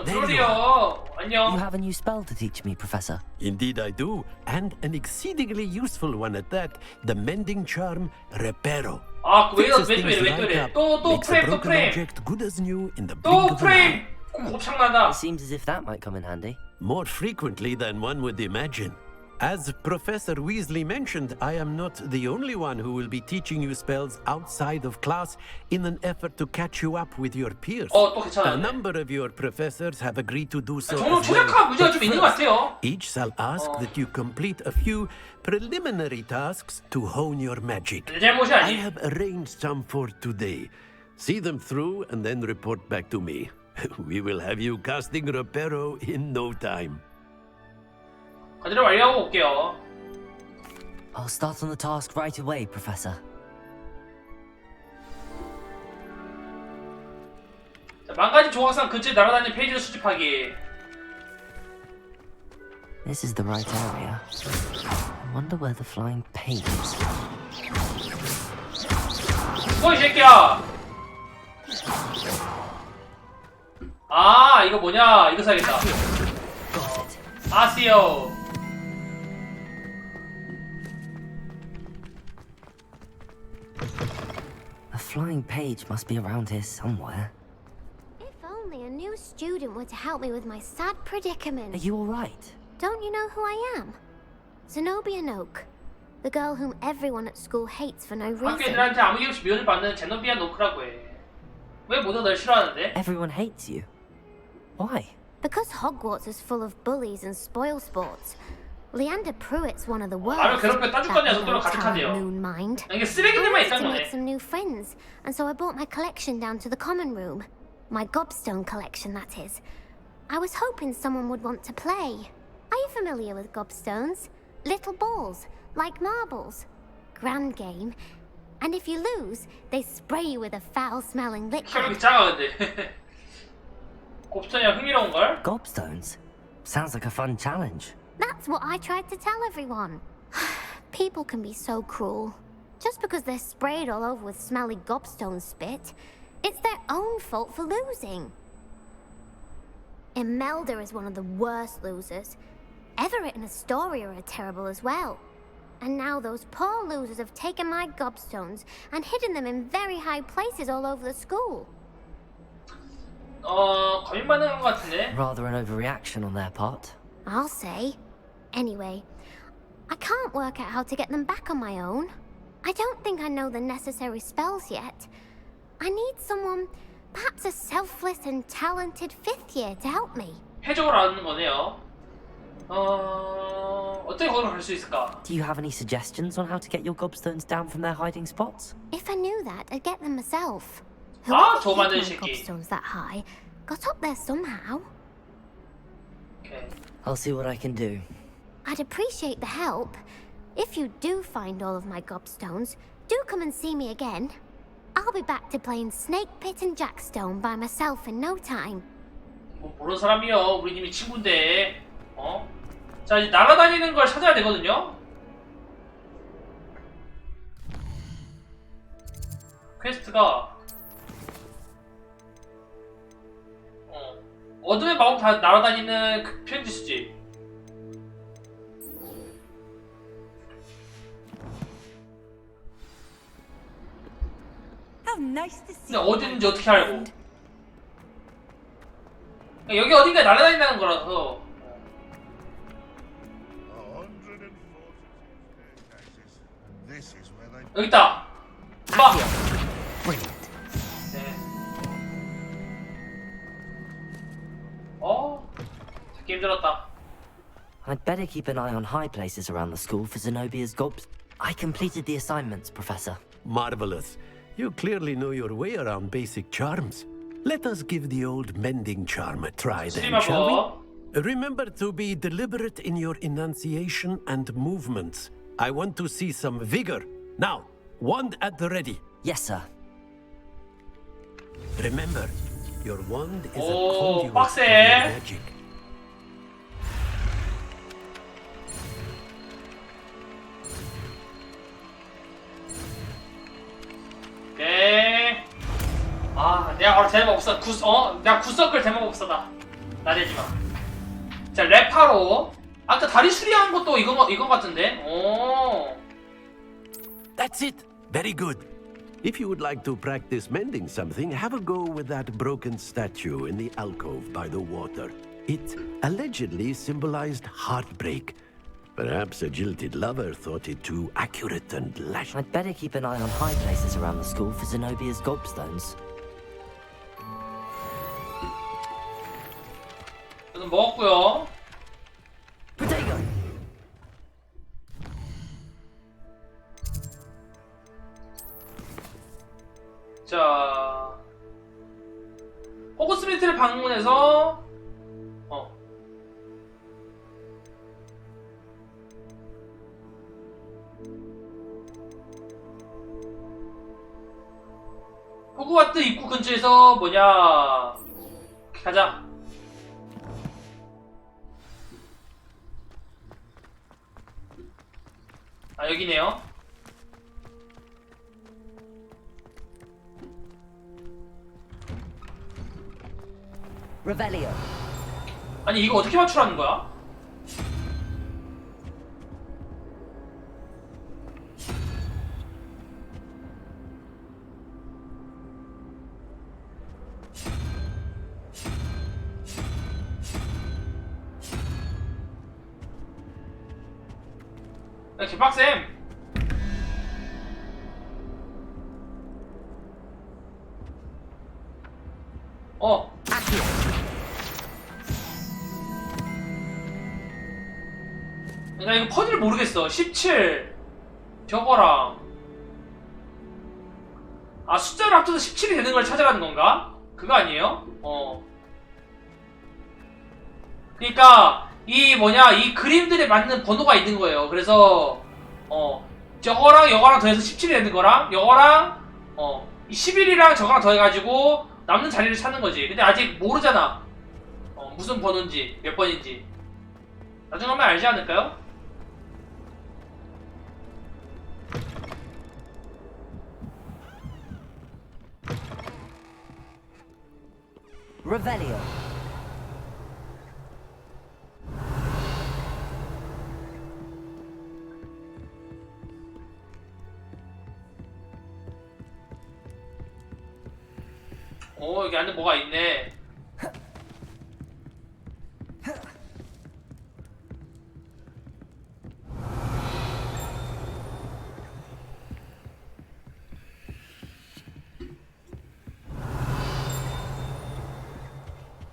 There you are. 어, 안녕. You have a new spell to teach me, Professor. Indeed I do, and an exceedingly useful one at that. The mending charm, Reparo. 아, 왜 Fixes 그래? things right up, 또 makes a 프레임, 또 broken 프레임. object good as new in the 또 blink of an eye. 프레임. 곱창나다. It seems as if that might come in handy. More frequently than one would imagine. As Professor Weasley mentioned, I am not the only one who will be teaching you spells outside of class in an effort to catch you up with your peers. 또 괜찮아요. A number of your professors have agreed to do so 종종 as well. 최적화 문제가 좀 But 있는 것 first, 같아요. each shall ask that you complete a few preliminary tasks to hone your magic. 내 잘못이 I 아니에요. have arranged some for today. See them through and then report back to me. We will have you casting Reparo in no time. 과제를 완료하고 올게요. I'll start on the task right away, Professor. 자, 망가진 조각상 근처에 날아다니는 페이지를 수집하기. This is the right area. I wonder where the flying page is. 이 새끼야! 아, 이거 뭐냐? 이거 사야겠다. 아시오. A flying page must be around here somewhere. If only a new student were to help me with my sad predicament. Are you alright? Don't you know who I am? Zenobia Noak. The girl whom everyone at school hates for no 학교 reason. 애들한테 아무 이유 없이 미움을 받는 제노비아 노크라고 해. 왜 모두가 널 싫어하는데? Everyone hates you. Why? Because Hogwarts is full of bullies and spoilsports. Leander Pruitt's one of the worst. 나를 괴롭혀 따줄건 녀석들로 가득하대요. moon mind. 이게 I 쓰레기들만 wanted 있다는 to 거네. make some new friends, and so I brought my collection down to the common room. My gobstone collection, that is. I was hoping someone would want to play. Are you familiar with gobstones? Little balls, like marbles. Grand game. And if you lose, they spray you with a foul-smelling liquid. 혈육이 작아 근데. 곱선이랑 흥미로운걸? Gobstones? Sounds like a fun challenge. That's what I tried to tell everyone. People can be so cruel. Just because they're sprayed all over with smelly gobstone spit, it's their own fault for losing. Imelda is one of the worst losers. Everett and Astoria are terrible as well. And now those poor losers have taken my gobstones and hidden them in very high places all over the school. 거짓말하는 것 같은데? Rather an overreaction on their part. I'll say. Anyway, I can't work out how to get them back on my own. I don't think I know the necessary spells yet. I need someone, perhaps a selfless and talented fifth year to help me. 해적을 아는 거네요. 어떻게 거기로 갈 수 있을까? Do you have any suggestions on how to get your gobstones down from their hiding spots? If I knew that, I'd get them myself. 아, Whoever 저 hid 만든 my 새끼. gobstones that high got up there somehow. Okay. I'll see what I can do. I'd appreciate the help. If you do find all of my gobstones, do come and see me again. I'll be back to playing Snake Pit and Jackstone by myself in no time. 뭐 모르는 사람이요. 우리 님이 친구인데. 자, 이제 날아다니는 걸 찾아야 되거든요. 퀘스트가 어둠의 마법 다 날아다니는 그 편지 수집. nice to see 근데 you. 어딘지 어떻게 알고? 여기 어딘가에 날아다닌다는 거라서. 여기 있다. 봐. 네. 찾기 힘들었다. I'd better keep an eye on high places around the school for Zenobia's gobs. I completed the assignments, Professor. Marvelous. You clearly know your way around basic charms. Let us give the old mending charm a try then, shall we? Remember to be deliberate in your enunciation and movements. I want to see some vigor. Now, wand at the ready. Yes, sir. Remember, your wand is a 오, conduit of 빡세. your magic. 오케이. 내가 바로 대마법사 내가 굿서클 대마법사다. 나대지마. 자, 레파로. 아까 다리 수리한 것도 이거 같은데. 오. That's it. Very good. If you would like to practice mending something, have a go with that broken statue in the alcove by the water. It allegedly symbolized heartbreak. Perhaps a jilted lover thought it too accurate and lash. I'd better keep an eye on high places around the school for Zenobia's gobstones. 저는 먹었고요. Potato. 자, 호그스미트를 방문해서 호그와트 입구 근처에서 뭐냐 가자. 여기네요. Revelio. 아니 이거 어떻게 맞추라는 거야? 야, 개빡셈. 나 이거 퍼즐 모르겠어. 17 저거랑 숫자를 합쳐서 17이 되는 걸 찾아가는 건가? 그거 아니에요? 그러니까 이 그림들에 맞는 번호가 있는 거예요. 그래서 저거랑 여거랑 더해서 17이 되는 거랑 여거랑 이 11이랑 저거랑 더해가지고 남는 자리를 찾는 거지. 근데 아직 모르잖아. 무슨 번호인지 몇 번인지. 나중에 하면 알지 않을까요? Revelio. 여기 안에 뭐가 있네.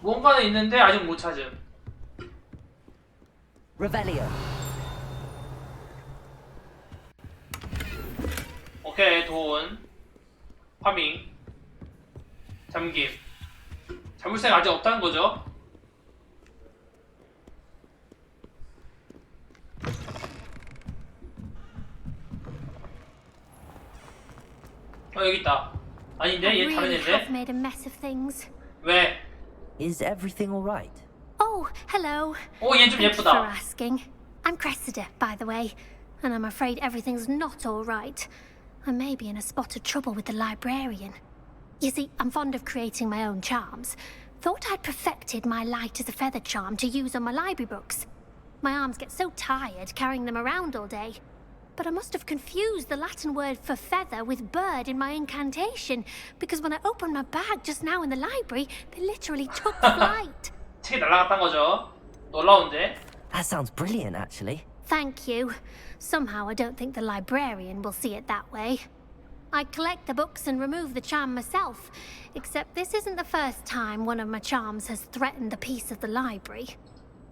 뭔가는 있는데 아직 못 찾음. Revelio. 오케이, 돈. 파밍. 잠김. 자물쇠가 아직 없다는 거죠? 여기 있다. 아닌데? 얘 다른 have 애인데? made a mess of things. 왜? Is everything all right? Oh, hello. 얘 좀 Thank you 예쁘다. for asking. I'm Cressida, by the way, and I'm afraid everything's not all right. I may be in a spot of trouble with the librarian. You see, I'm fond of creating my own charms. Thought I'd perfected my light as a feather charm to use on my library books. My arms get so tired carrying them around all day. but I must have confused the Latin word for feather with bird in my incantation, because when I opened my bag just now in the library, they literally took flight. 책이 날아갔단 거죠. 놀라운데. That sounds brilliant, actually. Thank you. Somehow I don't think the librarian will see it that way. I collect the books and remove the charm myself, except this isn't the first time one of my charms has threatened the peace of the library.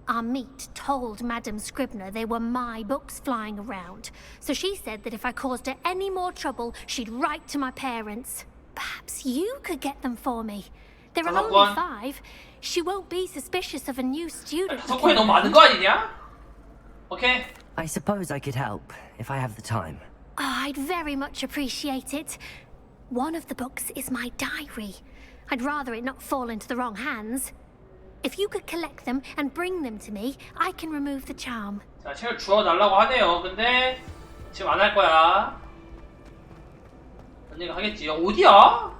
Our meet told Madame Scribner they were my books flying around, so she said that if I caused her any more trouble, she'd write to my parents. Perhaps you could get them for me. There are only 5. She won't be suspicious of a new student. 석고에 너무 많은 거 아니냐? Okay. I suppose I could help, if I have the time. Oh, I'd very much appreciate it. One of the books is my diary. I'd rather it not fall into the wrong hands. If you could collect them and bring them to me, I can remove the charm. 자, 책을 주워달라고 하네요. 근데 지금 안 할 거야. 언니가 하겠지. 어디야?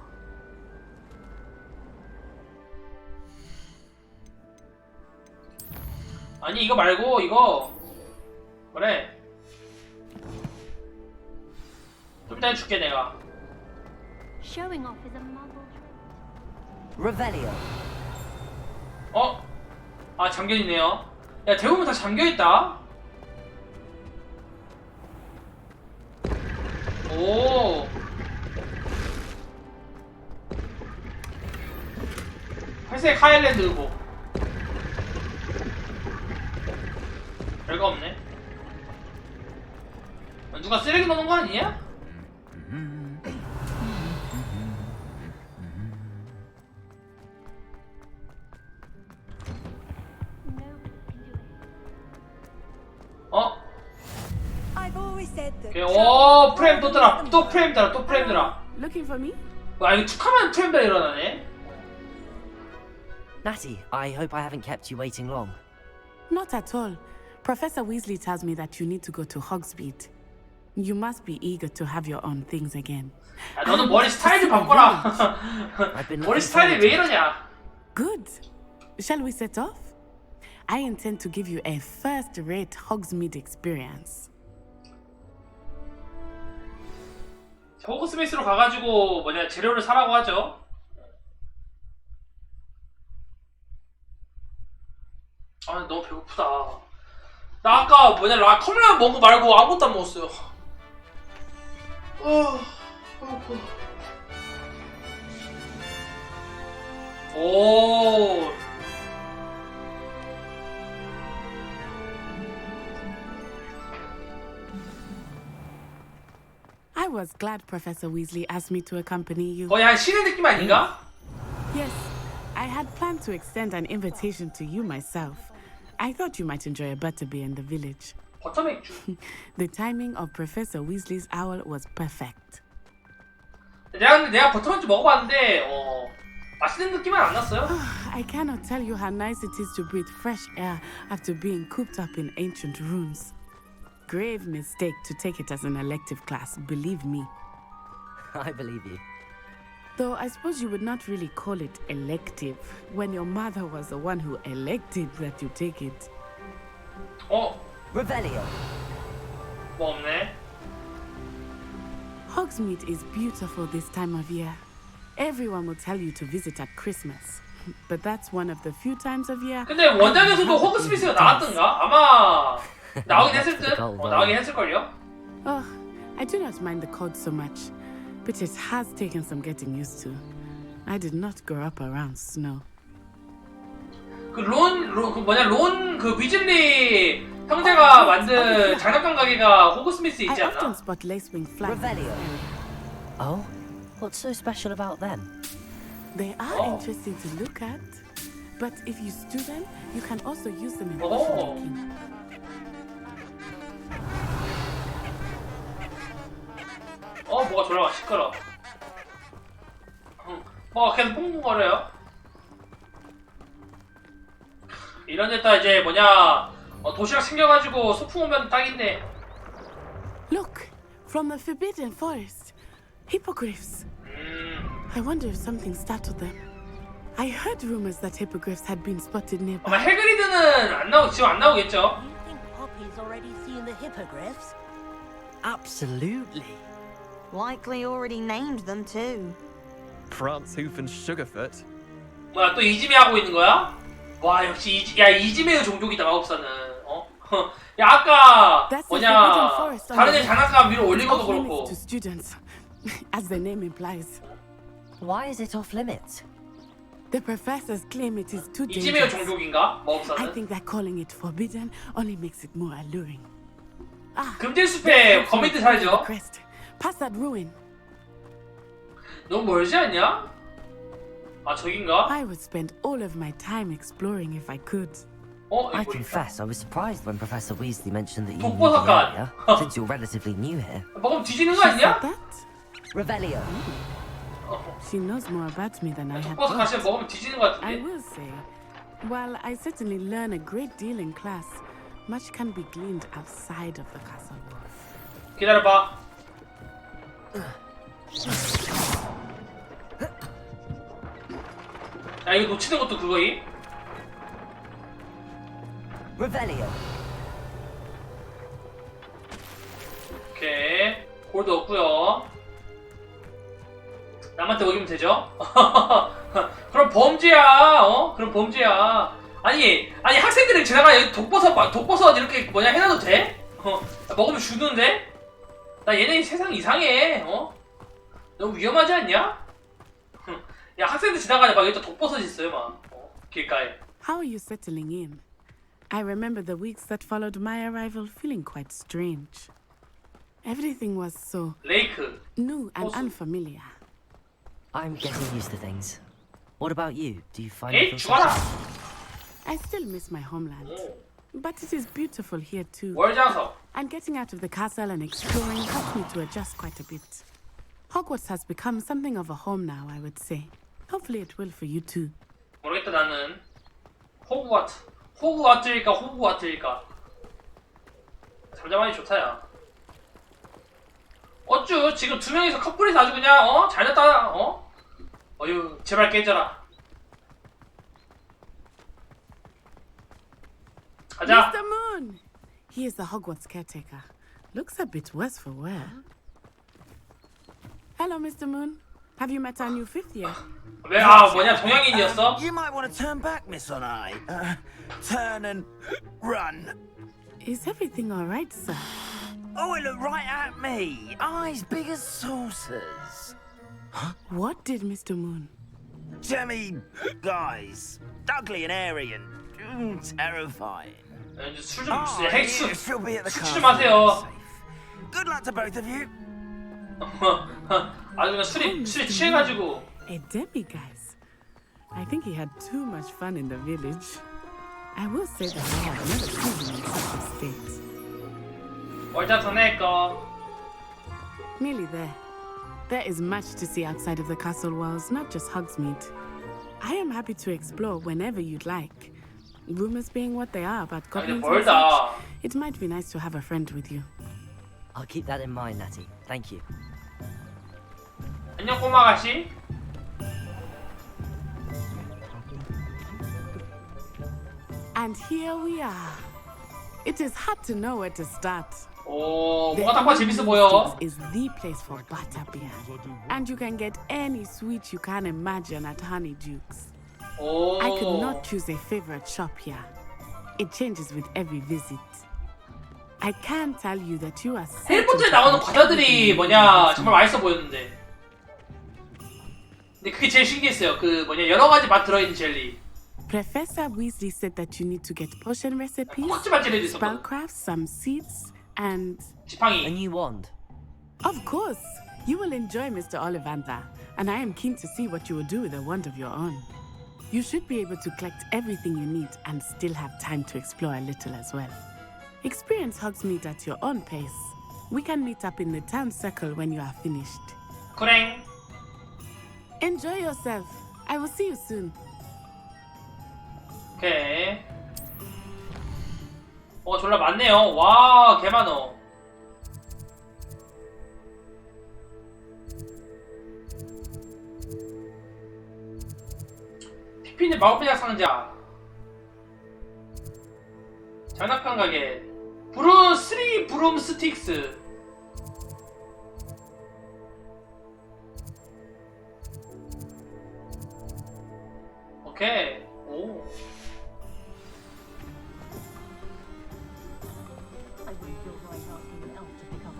아니 이거 말고 이거 그래. 좀 이따 줄게 내가. Showing off is a muggle trait. Revelio. 어? 아 잠겨있네요. 야 대부분 다 잠겨있다. 오. 회색 하일랜드 의복. 별거 없네. 누가 쓰레기 넣는 거 아니냐? 어? 오케이. 오 프레임 또 들어. 또 프레임 들어. 또 프레임 들어. Looking for me? 와 이거 툭하면 프레임 들어 일어나네. Natty, I hope I haven't kept you waiting long. Not at all. Professor Weasley tells me that you need to go to Hogsmeade. You must be eager to have your own things again. 야, 너는 머리 스타일 좀 바꿔라. 머리 스타일이 왜 이러냐? Good. Shall we set off? I intend to give you a first-rate Hogsmeade experience. 호그스미스로 가가지고 뭐냐 재료를 사라고 하죠. 아 너무 배고프다. 나 아까 뭐냐 컵라면 먹은 거 말고 아무것도 안 먹었어요. 배고파. 오. I was glad Professor Weasley asked me to accompany you. 거의 한 신의 느낌 아닌가? Yes, I had planned to extend an invitation to you myself. I thought you might enjoy a butterbeer in the village. 버터맥주. The timing of Professor Weasley's owl was perfect. 내가 버터맥주 먹어봤는데 맛있는 느낌은 안 났어요. I cannot tell you how nice it is to breathe fresh air after being cooped up in ancient rooms. Grave mistake to take it as an elective class, believe me. I believe you. Though I suppose you would not really call it elective when your mother was the one who elected that you take it. Revelio. 뭐 없네. Hogsmeade is beautiful this time of year. Everyone will tell you to visit at Christmas. But that's one of the few times of year. 근데 원작에서도 호그스미스가 나왔던가? 아마 나오긴 했을 듯. 나오긴 했을걸요? Oh, I do not mind the cold so much, but it has taken some getting used to. I did not grow up around snow. 론 위즐리 형제가 만든 장난감 가게가 호그스미스 있지 I 않나? often spot lacewing flags. Oh? What's so special about them? They are interesting to look at, but if you stew them, you can also use them in potion making. 뭐가 졸라 시끄러. 뭐가 계속 뿡뿡거려요. 이런 데다 이제 도시락 챙겨가지고 소풍 오면 딱인데. Look, from the Forbidden Forest, hippogriffs. I wonder if something startled them. I heard rumors that hippogriffs had been spotted nearby. 아마 해그리드는 지금 안 나오겠죠? You think Poppy's already seen the hippogriffs? Absolutely. Likely already named them too. Prancehoof and Sugarfoot. 뭐야 또 이지메 하고 있는 거야? 와 역시 이지메의 종족이다 마법사는. 어? 야 아까 뭐냐 다른 애 장난감 위로 올린 것도 그렇고. To students, as the name implies. Why is it off limits? The professors claim it is too 이지메의 dangerous. 종족인가? I 마법사는? think that calling it forbidden only makes it more alluring. 금질숲에 거미들 살죠? Past that ruin. 너무 멀지 않냐? 아 저긴가? I would spend all of my time exploring if I could. I confess, I was surprised when Professor Weasley mentioned that you knew 독버섯간. the area, since you're relatively new here. 먹으면 뒤지는 거 아니야? Revelio. She knows more about me than I had 독버섯 같이 thought. 먹으면 뒤지는 거 I 같은데? will say, while I certainly learn a great deal in class, much can be gleaned outside of the castle walls. 기다려봐. 야 이거 놓치는 것도 그거임? Revelio. 오케이 골드 없고요. 남한테 먹이면 되죠? 그럼 범죄야. 어? 그럼 범죄야. 아니 학생들이 지나가 여기 독버섯 이렇게 뭐냐 해놔도 돼? 먹으면 죽는데? 나 얘네 세상 이상해. 어? 너무 위험하지 않냐? 야 학생들 지나가냐 막 여기 또 독버섯 있어요 막. 길가에. How are you settling in? I remember the weeks that followed my arrival feeling quite strange. Everything was so 레이크. new and unfamiliar. I'm getting used to things. What about you? Do you find 에이 it 죽어라. I still miss my homeland, but it is beautiful here too. 월장석. And getting out of the castle and exploring helped me to adjust quite a bit. Hogwarts has become something of a home now, I would say. Hopefully it will for you too. 모르겠다 나는. 호그와트일까 호그와트일까. 잠잠하니 좋다야. 어쭈 지금 두 명이서 커플이서 아주 그냥 잘됐다. 어휴 제발 깨져라. 가자. Mr. Moon! He is the Hogwarts caretaker. Looks a bit worse for wear. Hello, Mr. Moon. Have you met our new fifth year? 왜 뭐냐 동양인이었어? You might want to turn back, Miss Onai. Turn and run. Is everything all right, sir? Oh, it looked right at me. Eyes big as saucers. What did Mr. Moon? Jemmy, guys, ugly and airy and terrifying. 술 좀 헤이 술 she'll be at the 좀 하세요. Good luck to both of you. 아주 그냥 술이 취해가지고. A Demi, guys. I think he had too much fun in the village. I will say that I have never seen him in such a state. 월장석 내 거. Nearly there. There is much to see outside of the castle walls, not just Hogsmeade. I am happy to explore whenever you'd like. Rumors being what they are about goblins and such, it might be nice to have a friend with you. I'll keep that in mind, Natty. Thank you. 안녕 꼬마 아가씨. And here we are. It is hard to know where to start. 오, 뭔가 딱 봐도 재밌어 보여. Is the place for butterbeer, and you can get any sweet you can imagine at Honeydukes. 오. I could not choose a favorite shop here. It changes with every visit. I can tell you that you are. 해리포터에 나오는 과자들이 뭐냐 정말 맛있어 보였는데. 근데 그게 제일 신기했어요. 그 뭐냐 여러 가지 맛 들어있는 젤리. Professor Weasley said that you need to get potion recipes, 젤리도 있었거든. spellcrafts, some seeds, and 지팡이. A new wand. Of course, you will enjoy Mr. Ollivander, and I am keen to see what you will do with a wand of your own. You should be able to collect everything you need and still have time to explore a little as well. Experience Hogsmeade at your own pace. We can meet up in the town circle when you are finished. 그래. Enjoy yourself. I will see you soon. 오케이. 졸라 많네요. 와, 개 많어. 피피는 마법비약 상자. 장난감 가게. 브룸 스틱스. 오케이. 오.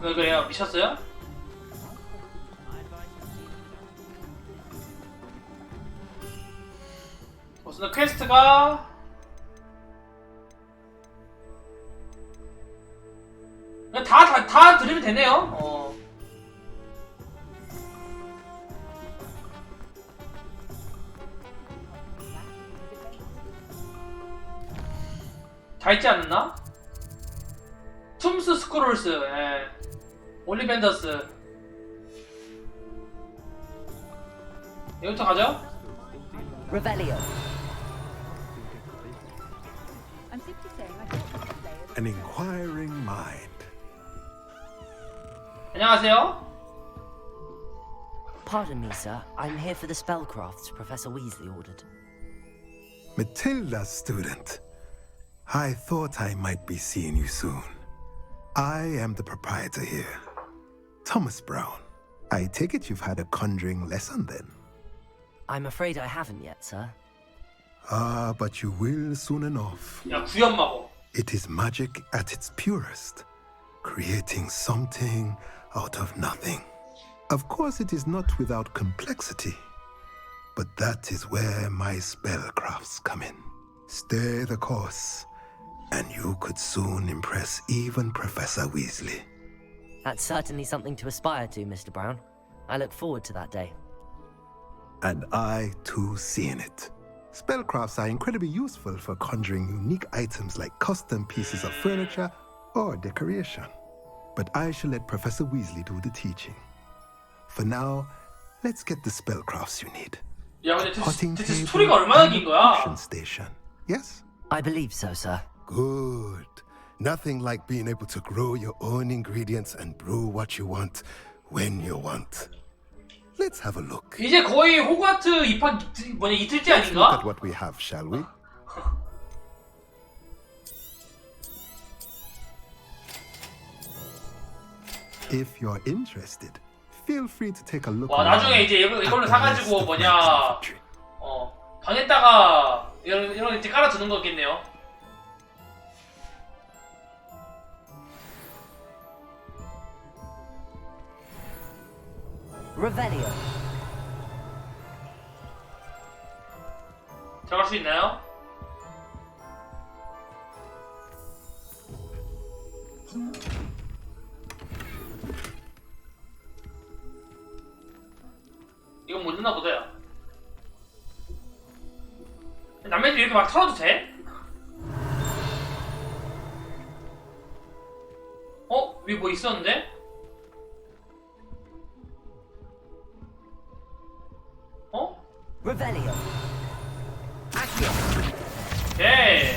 그래요? 미쳤어요? 무슨 퀘스트가 다 들으면 되네요. 다 있지 않나? 툼스 스크롤스, 예. 올리벤더스. 이거부터 가죠? Revelio. An inquiring mind. 안녕하세요. Pardon me, sir. I'm here for the spellcrafts Professor Weasley ordered. Matilda's student. I thought I might be seeing you soon. I am the proprietor here, Thomas Brown. I take it you've had a conjuring lesson then? I'm afraid I haven't yet, sir. Ah, but you will soon enough. 야, 구연마법. It is magic at its purest, creating something out of nothing. Of course, it is not without complexity, but that is where my spellcrafts come in. Stay the course, and you could soon impress even Professor Weasley. That's certainly something to aspire to, Mr. Brown. I look forward to that day. And I, too, see in it. Spellcrafts are incredibly useful for conjuring unique items like custom pieces of furniture or decoration. But I shall let Professor Weasley do the teaching. For now, let's get the spellcrafts you need. 야, 근데 대체 스토리가 얼마나 긴 거야? Station. Yes? I believe so, sir. Good. Nothing like being able to grow your own ingredients and brew what you want when you want. Let's have a look. 이제 거의 호그와트 입학 이틀째 Let's look 아닌가? at what we have, shall we? If you're interested, feel free to take a look. 와, 나중에 이제 이걸로 사가지고 방에다가 이런 이제 깔아두는 거겠네요. Revelio. 들어갈 수 있나요? 이건 못 넣나 보다요. 남매들 이렇게 막 털어도 돼? 위에 뭐 있었는데? Revelio. Accio. 오케이.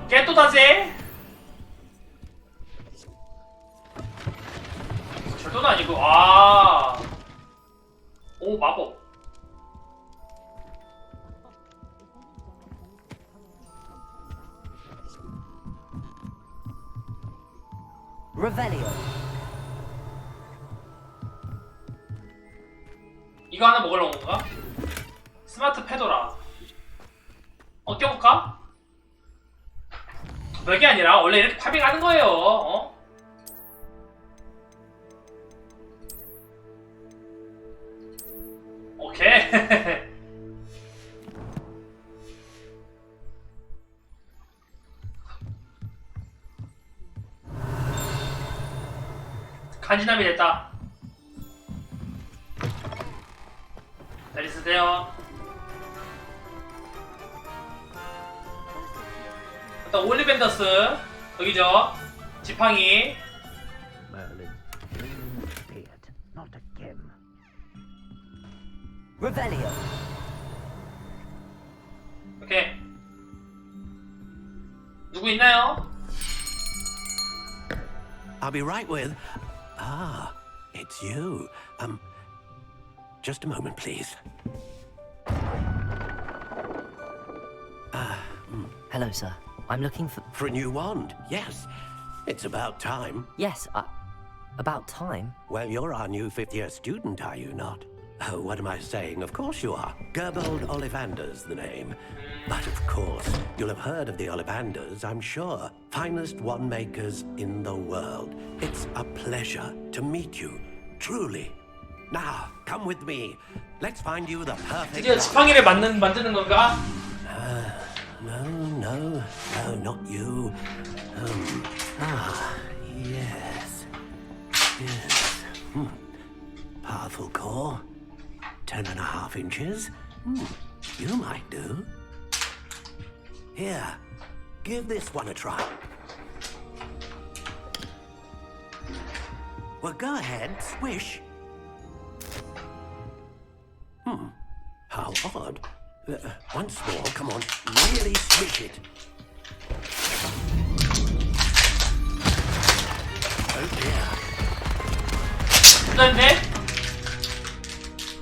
깨또다제? 절도는 아니고, 오, 마법. Revelio. 이거 하나 먹으러 온 건가? 스마트 페도라. 껴볼까? 별게 아니라 원래 이렇게 파밍하는 거예요. 오케이. 간지남이 됐다. 잘 있으세요. 일단 올리벤더스 여기죠. 지팡이. Revelio. 오케이. 누구 있나요? I'll be right with. Ah, it's you. Just a moment, please. Hello, sir. I'm looking for a new wand. Yes, it's about time. Yes, about time? Well, you're our new fifth-year student, are you not? Oh, what am I saying? Of course you are. Gerbold Ollivander's the name. But of course, you'll have heard of the Ollivanders, I'm sure. Finest wand makers in the world. It's a pleasure to meet you, truly. Now, come with me. Let's find you the perfect... 드디어 지팡이를 만드는 건가? No, not you. Yes. Powerful core. 10.5 inches. You might do. Here, give this one a try. Well, go ahead, swish. How odd. Once more, come on, really swish it. Oh dear.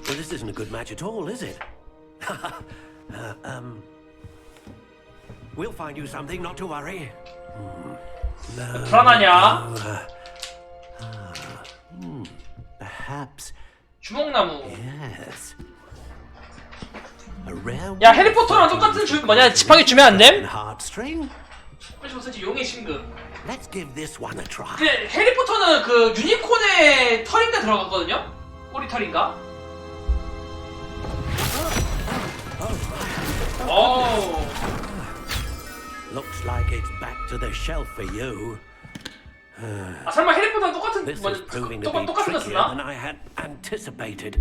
Well, this isn't a good match at all, is it? We'll find you something, not to worry. No. Perhaps. 주먹나무. Yes. A rare. 야, 해리포터랑 똑같은 지팡이 주면 안 됨? Heartstring. 그렇지, 용의 심금. Let's give this one a try. 근데 해리포터는 그 유니콘의 털인가 들어갔거든요? 꼬리 털인가? 오. Looks like it's back to the shelf for you. 아, 설마 해리포터랑 똑같은 This is proving to be 똑같은 거 trickier 쓰나? than I had anticipated.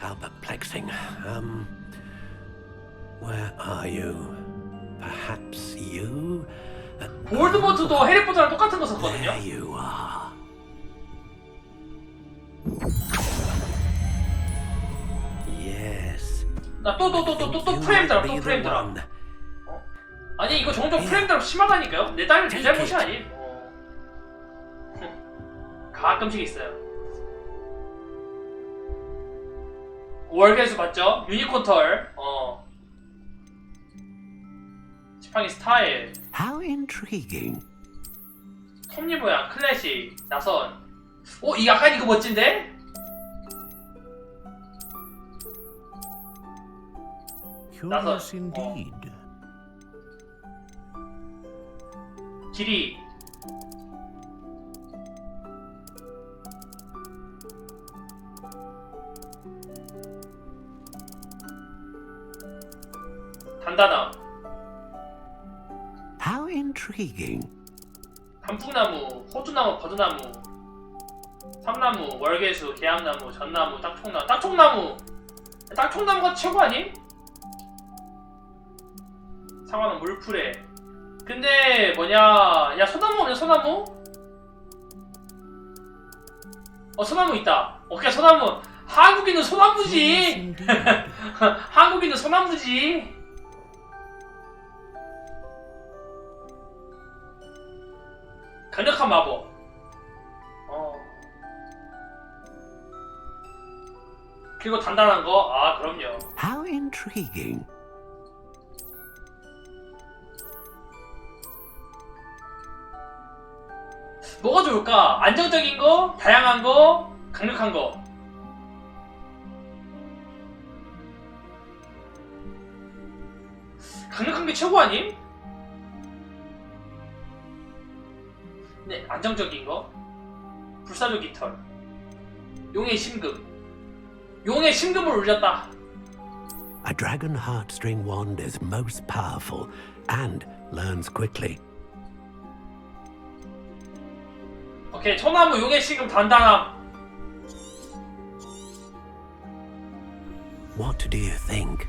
How perplexing. Where are you? Perhaps you? 볼드모트도 해리포터랑 똑같은 거 썼거든요. There you are. Yes. 나 또 프레임 드랍, 또 프레임 드랍. 아니 이거 종종 프레임 드랍 심하다니까요? 내 잘못이 아니. 가끔씩 있어요. 월계수 봤죠? 유니콘 털. 지팡이 스타일. How intriguing. 톱니 모양, 클래식, 나선. 이 약간 이거 멋진데? Curious indeed. 길이. 단단함. How intriguing. 단풍나무, 호두나무, 버드나무, 삼나무, 월계수, 계양나무, 전나무, 딱총나무. 딱총나무가 최고 아님? 상황은 물풀에. 근데 뭐냐? 야, 소나무 없냐? 소나무? 소나무 있다. 오케이, 소나무. 한국인은 소나무지. 한국인은 소나무지. 강력한 마법. 그리고 단단한 거. 아, 그럼요. How intriguing. 뭐가 좋을까? 안정적인 거, 다양한 거, 강력한 거. 강력한 게 최고 아님? 네, 안정적인 거. 불사조 깃털. 용의 심금. 용의 심금을 울렸다. A dragon heartstring wand is most powerful and learns quickly. 오케이, 소나무 용의 심금 단단함. What do you think?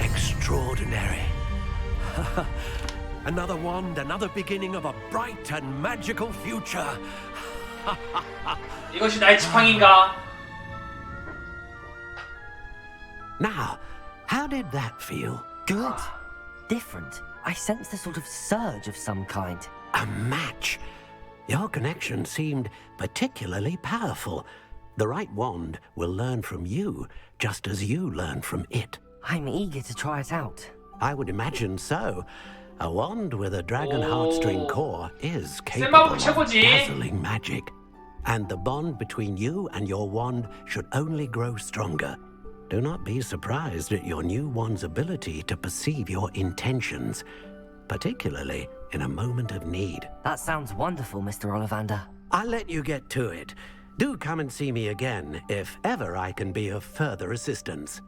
Extraordinary. Another wand, another beginning of a bright and magical future. 이것이 나의 지팡인가? Now, how did that feel? Good. Different. I sensed a sort of surge of some kind. A match. Your connection seemed particularly powerful. The right wand will learn from you, just as you learn from it. I'm eager to try it out. I would imagine so. A wand with a dragon heartstring core is capable 마법은 of 최고지. dazzling magic. And the bond between you and your wand should only grow stronger. Do not be surprised at your new wand's ability to perceive your intentions, particularly in a moment of need. That sounds wonderful, Mr. Ollivander. I'll let you get to it. Do come and see me again if ever I can be of further assistance.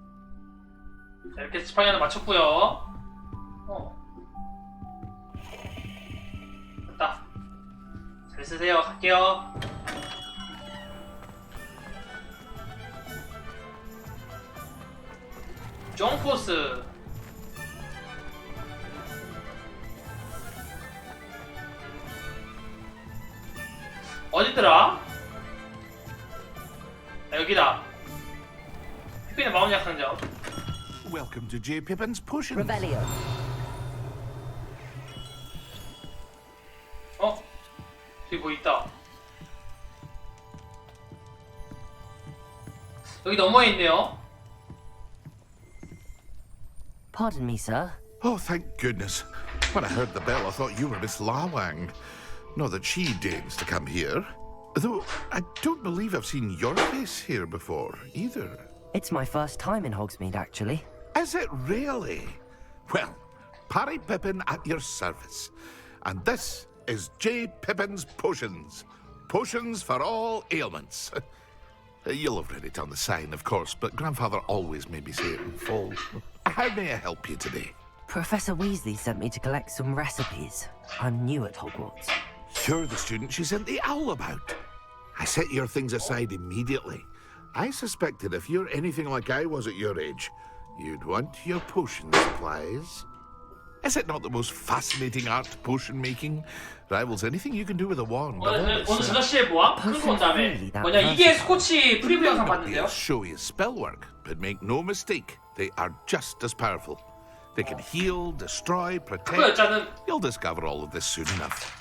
자, 이렇게 스파이어는 마쳤고요. 됐다. 잘 쓰세요. 갈게요. 정포스. 어디더라? 아, 여기다. 피피의 마운약 상점. Welcome to J. Pippin's Potions. Revelio. 저기 뭐 있다. 여기 너머에 있네요. Pardon me, sir. Oh, thank goodness. When I heard the bell, I thought you were Miss Lawang. Not that she deigns to come here. Though I don't believe I've seen your face here before, either. It's my first time in Hogsmeade, actually. Is it really? Well, Parry Pippin at your service. And this is J. Pippin's Potions. Potions for all ailments. You'll have read it on the sign, of course, but Grandfather always made me say it in full. How may I help you today? Professor Weasley sent me to collect some recipes. I'm new at Hogwarts. You're the student she sent the owl about. I set your things aside immediately. I suspected if you're anything like I was at your age, you'd want your potion supplies. Is it not the most fascinating art, potion making? Rivals anything you can do with a wand. 오늘 저 시에 뭐야? 큰 거 온 다음에 뭐냐 이게 스코치 프리뷰 영상 봤는데요. Showy spellwork, but make no mistake, they are just as powerful. They can heal, destroy, protect. You'll discover all of this soon enough.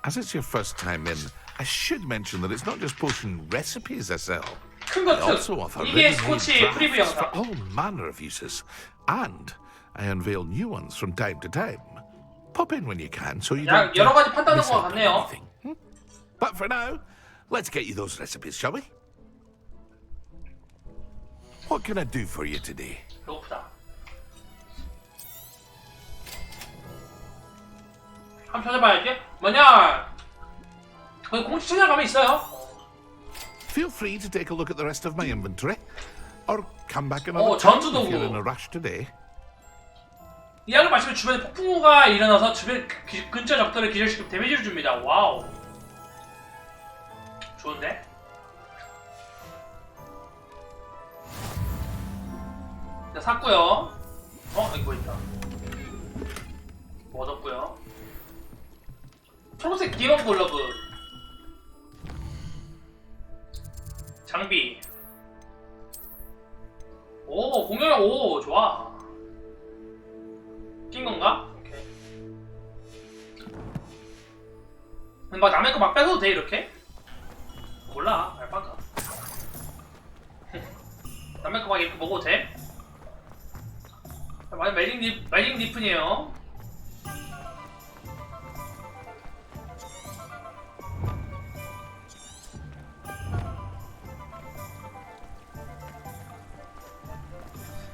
As it's your first time in, I should mention that it's not just potion recipes I sell. 큰 I 거 also offer 이게 ready-made 스코치 프리뷰 drafts for 영상. all manner of uses, and I unveil new ones from time to time. Pop in when you can, so you 야, don't 여러 가지 판단하는 miss 거 out on 같네요. anything. But for now, let's get you those recipes, shall we? What can I do for you today? 배고프다. 한번 찾아봐야지. 뭐냐? 거기 공식 찾아가면 있어요. Feel free to take a look at the rest of my inventory, or come back another time 전투도구. if you're in a rush today. 이야기를 마치면 주변에 폭풍우가 일어나서 주변 근처 적들을 기절시키고 데미지를 줍니다. 와우. 좋은데? 자, 샀고요. 여기 뭐 있다. 뭐 얻었고요. 초록색 디먼 글러브. 장비. 오, 공격력 5. 좋아. 낀 건가? 오케이. 근데 막 남의 거 막 뺏어도 돼, 이렇게? 몰라, 알바가. 남의 거 막 이렇게 먹어도 돼? 매직 리픈이에요.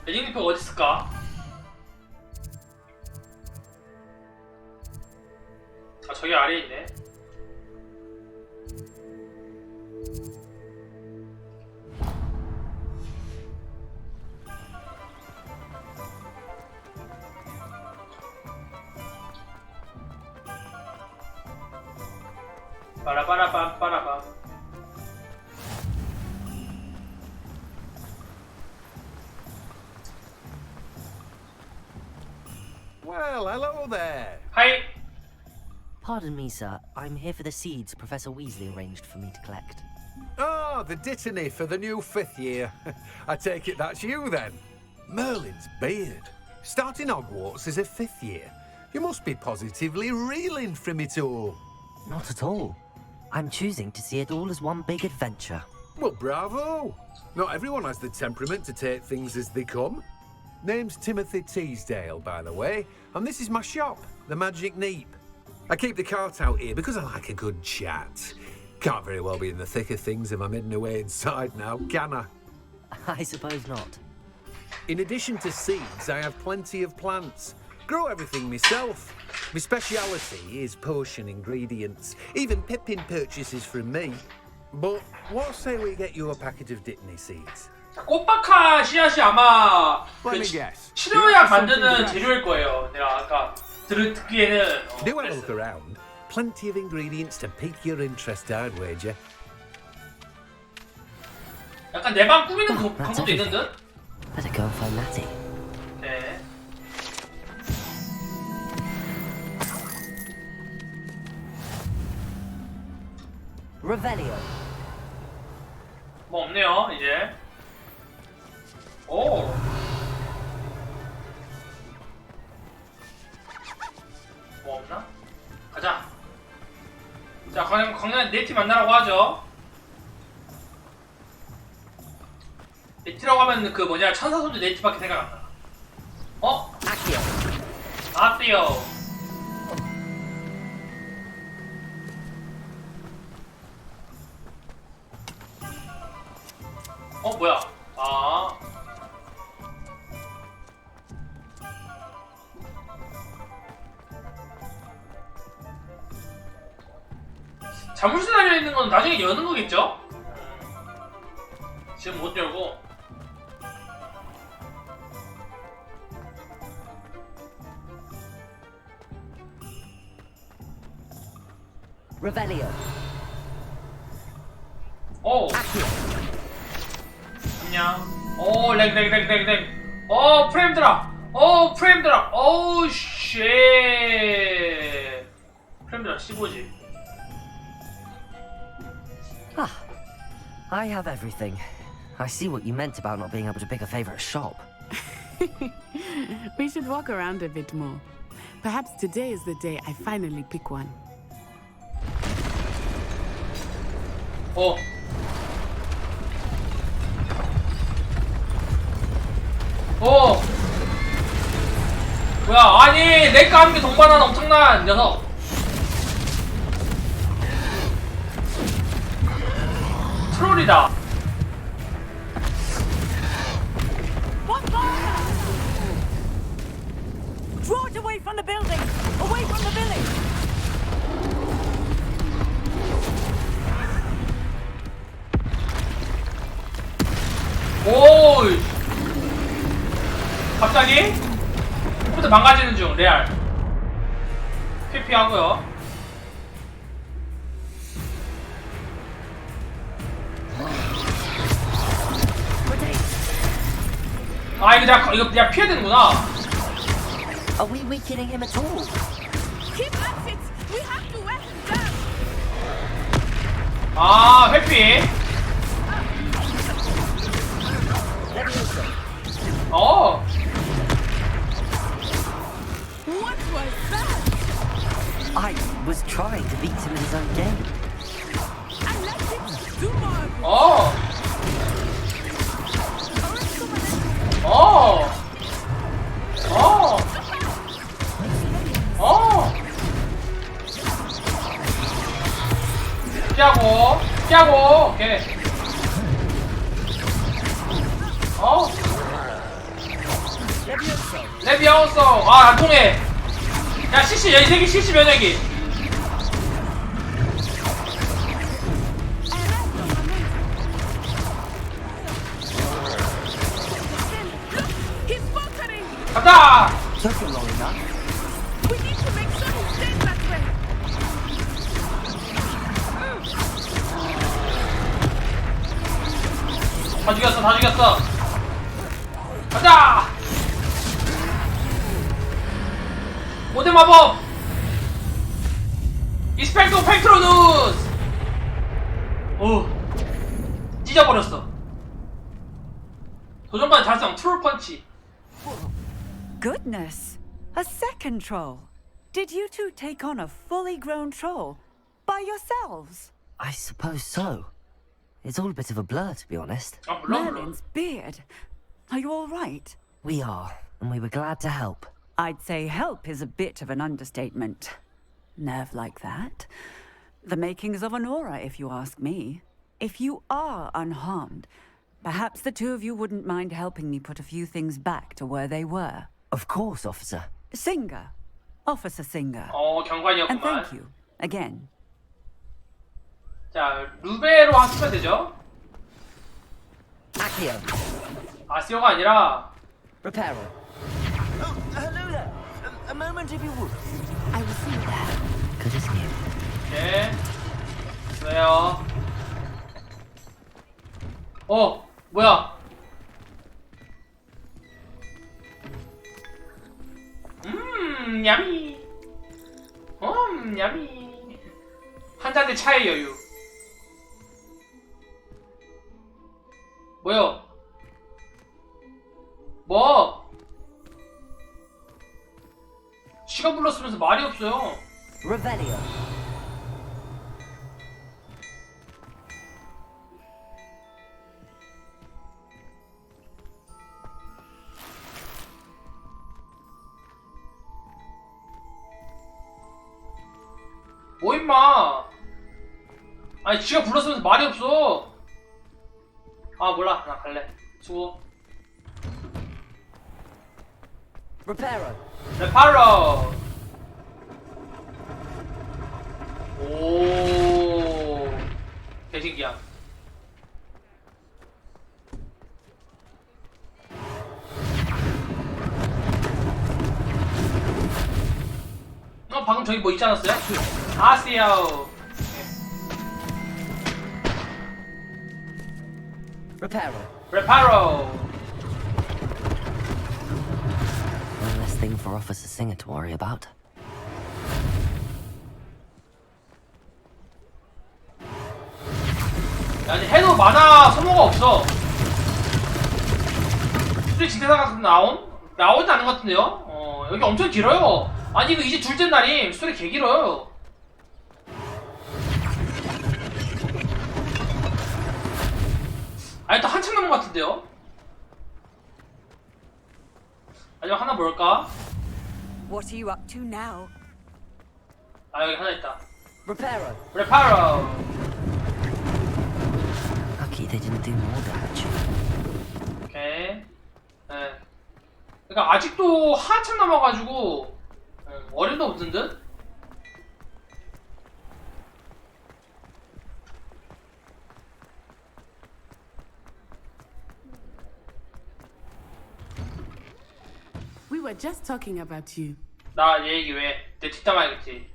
매직 리픈 어디 있을까? 아, 저기 아래에 있네. 빠라빠라빰 빠라빰. Well, hello there. Hi. Pardon me, sir. I'm here for the seeds Professor Weasley arranged for me to collect. Oh, the dittany for the new 5th year. I take it that's you then. Merlin's beard. Starting Hogwarts as a 5th year. You must be positively reeling from it all. Not at all. I'm choosing to see it all as one big adventure. Well, bravo. Not everyone has the temperament to take things as they come. Name's Timothy Teasdale, by the way, and this is my shop, the Magic Neep. I keep the cart out here because I like a good chat. Can't very well be in the thick of things if I'm hidden away inside now, can I? I suppose not. In addition to seeds, I have plenty of plants. Grow everything myself. My speciality is potion ingredients. Even Pippin purchases from me. But what say we get you a packet of Dittany seeds? 꽃박하 씨앗이 아마 Let 그 me guess. 치료약 만드는 재료일 거예요. 내가 아까 듣기에는 Do have a look around. Plenty of ingredients to pique your interest, I'd wager. 약간 내 방 꾸미는 방법도 있는 듯? Better go and find Natty. 네. Revelio. 뭐 없네요, 이제. 오. 뭐 없나? 가자. 자, 강남 네티 만나라고 하죠. 네티라고 하면 그 뭐냐 천사손주 네티밖에 생각 안 나. 어? 아티오. 아티오. 어 뭐야? 아. 자물쇠 달려 있는 건 나중에 여는 거겠죠? 지금 못 열고. Revelio. 오. 안녕. 오, 렉. 오, 프레임 드랍. 오, 프레임 드랍. 오, 쉣. 프레임 드랍 15지. Ah, I have everything. I see what you meant about not being able to pick a favorite shop. We should walk around a bit more. Perhaps today is the day I finally pick one. 어. 어. 뭐야? 아니, 내가 함께 동반한 엄청난 녀석. 트롤이다. Draw it away from the building! Away from the village! 오. 갑자기? 컴퓨터 망가지는 중, 레알. 피피하고요. 아, 이거 내가 피해야 되는구나. Are we weakening him at all? Keep at it! We have to wear him down! 아, 회피. 어. What was that? I was trying to beat him in his own game. I let him do more. 어. 어. 어. 어. 피하고. 오케이. 어. 레비아오소. 아, 안 통해. 야, CC, 이 새끼 CC 면역이. He's faltering! 갔다! Took him long enough. We need to make sure he stays that way! 다 죽였어. 가자! 모든 마법! 이스펙토 팩트로누스! 오, 찢어버렸어. 도전반 달성 트롤 펀치. Goodness! A second troll! Did you two take on a fully grown troll? By yourselves? I suppose so. It's all a bit of a blur, to be honest. Merlin's beard. Are you all right? We are, and we were glad to help. I'd say help is a bit of an understatement. Nerve like that. The makings of an aura, if you ask me. If you are unharmed, perhaps the two of you wouldn't mind helping me put a few things back to where they were. Of course, officer. Singer. Officer Singer. 경관이었구만. And thank you, again. 자, 루베로 하시면 되죠? Accio. 아시오가 아니라 Reparo. Oh, hello there. A moment if you would. I will see you there. Good as new. 네. 있어요. 뭐야? 야미. 야미. 한 잔의 차의 여유. 뭐요? 뭐? 시간 불렀으면서 말이 없어요. Revelio. 뭐 임마? 아니 지가 불렀으면서 말이 없어. 아 몰라, 나 갈래. 수고. Reparo. 레파로. 오, 개신기야. 방금 저기 뭐 있지 않았어요? 아세요. 레파로. One less thing for Officer Singer to worry about. 아니 해도 만화 소모가 없어. 수리 진대사 같은 나오지 않은 것 같은데요? 여기 엄청 길어요. 아니 이거 이제 둘째 날임. 스토리 개 길어요. 아니 또 한참 남은 것 같은데요? 마지막 하나 뭘까? What are you up to now? 아 여기 하나 있다. Reparo. Lucky they didn't do more damage. 오케이. 네. 그러니까 아직도 한참 남아가지고 어림도 없는 듯? We were just talking about you. 나 얘 얘기 왜? 내 뒷담 알겠지?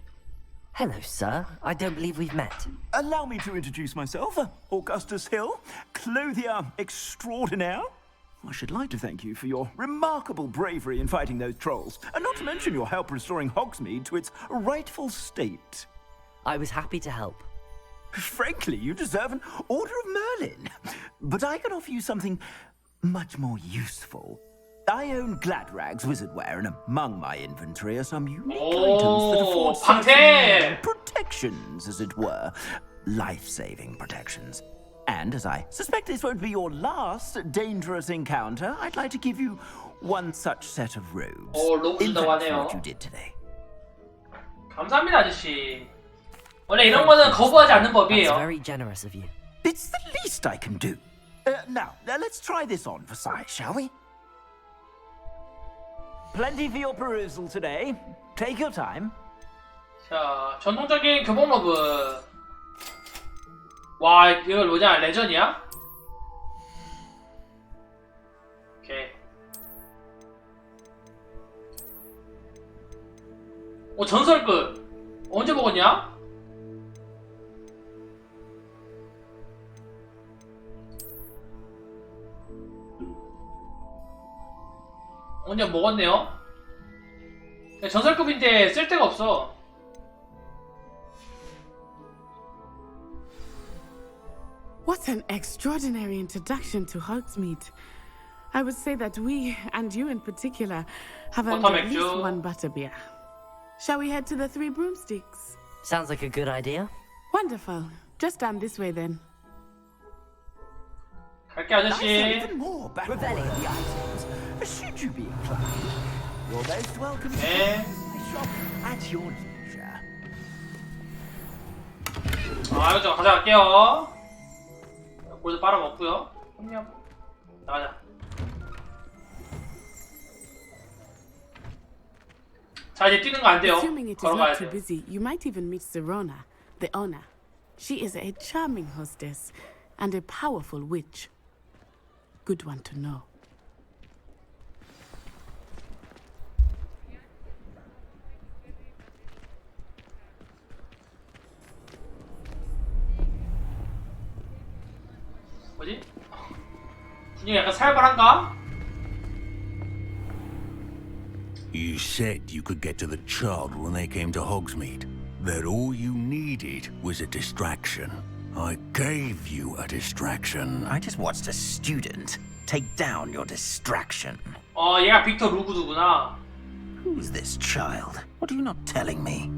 Hello, sir. I don't believe we've met. Allow me to introduce myself, Augustus Hill, clothier extraordinaire. I should like to thank you for your remarkable bravery in fighting those trolls, and not to mention your help restoring Hogsmeade to its rightful state. I was happy to help. Frankly, you deserve an Order of Merlin. But I can offer you something much more useful. I own Gladrag's wizardware, and among my inventory are some unique items that afford certain protections, as it were. Life-saving protections. And as I suspect this won't be your last dangerous encounter, I'd like to give you one such set of robes. In fact, for what you did today. 감사합니다, 아저씨. 원래 이런 거는 거부하지 않는 법이에요. That's very generous of you. It's the least I can do. Now, let's try this on for size, shall we? Plenty for your perusal today. Take your time. 자, 전통적인 교복 로브. 와, 이거 뭐냐? 레전이야? 오케이. 전설급. 언제 먹었냐? 언제 먹었네요? 전설급인데 쓸데가 없어. What an extraordinary introduction to Hogsmeade. I would say that we, and you in particular, have earned at least one butterbeer. Shall we head to the Three Broomsticks? Sounds like a good idea. Wonderful. Just down this way then. 갈게 아저씨. Even more back the items. Should you be inclined, you're most welcome to my shop at your leisure. 아, 이거 가져갈게요. 골드 빨아먹고요. 나가자. 자, 이제 뛰는 거 안 돼요. Assuming it is 걸어가야 not too 돼. busy, you might even meet Sirona, the owner. She is a charming hostess and a powerful witch. Good one to know. 뭐지? 분위기 약간 살벌한가? You said you could get to the child when they came to Hogsmeade. That all you needed was a distraction. I gave you a distraction. I just watched a student take down your distraction. 얘가 빅터 루그두구나. Who's this child? What are you not telling me?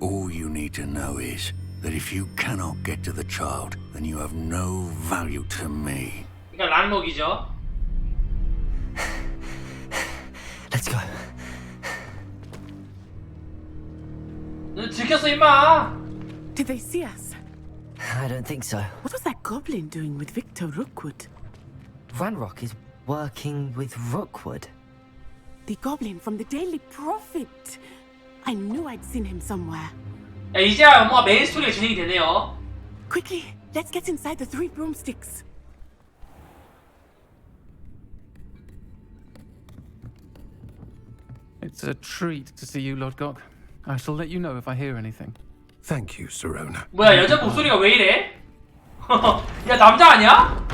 All you need to know is that if you cannot get to the child, then you have no value to me. 그러니까 란록이죠. Let's go. 너 들켰어 임마. Did they see us? I don't think so. What was that goblin doing with Victor Rookwood? Ranrock is working with Rookwood. The goblin from the Daily Prophet. I knew I'd seen him somewhere. 야, 이제야 뭔가 메인 스토리가 진행이 되네요. Quickly, let's get inside the 3 broomsticks. It's a treat to see you, Lodgok. I shall let you know if I hear anything. Thank you, Sirona. 뭐야, 여자 목소리가 왜 이래? 야, 남자 아니야?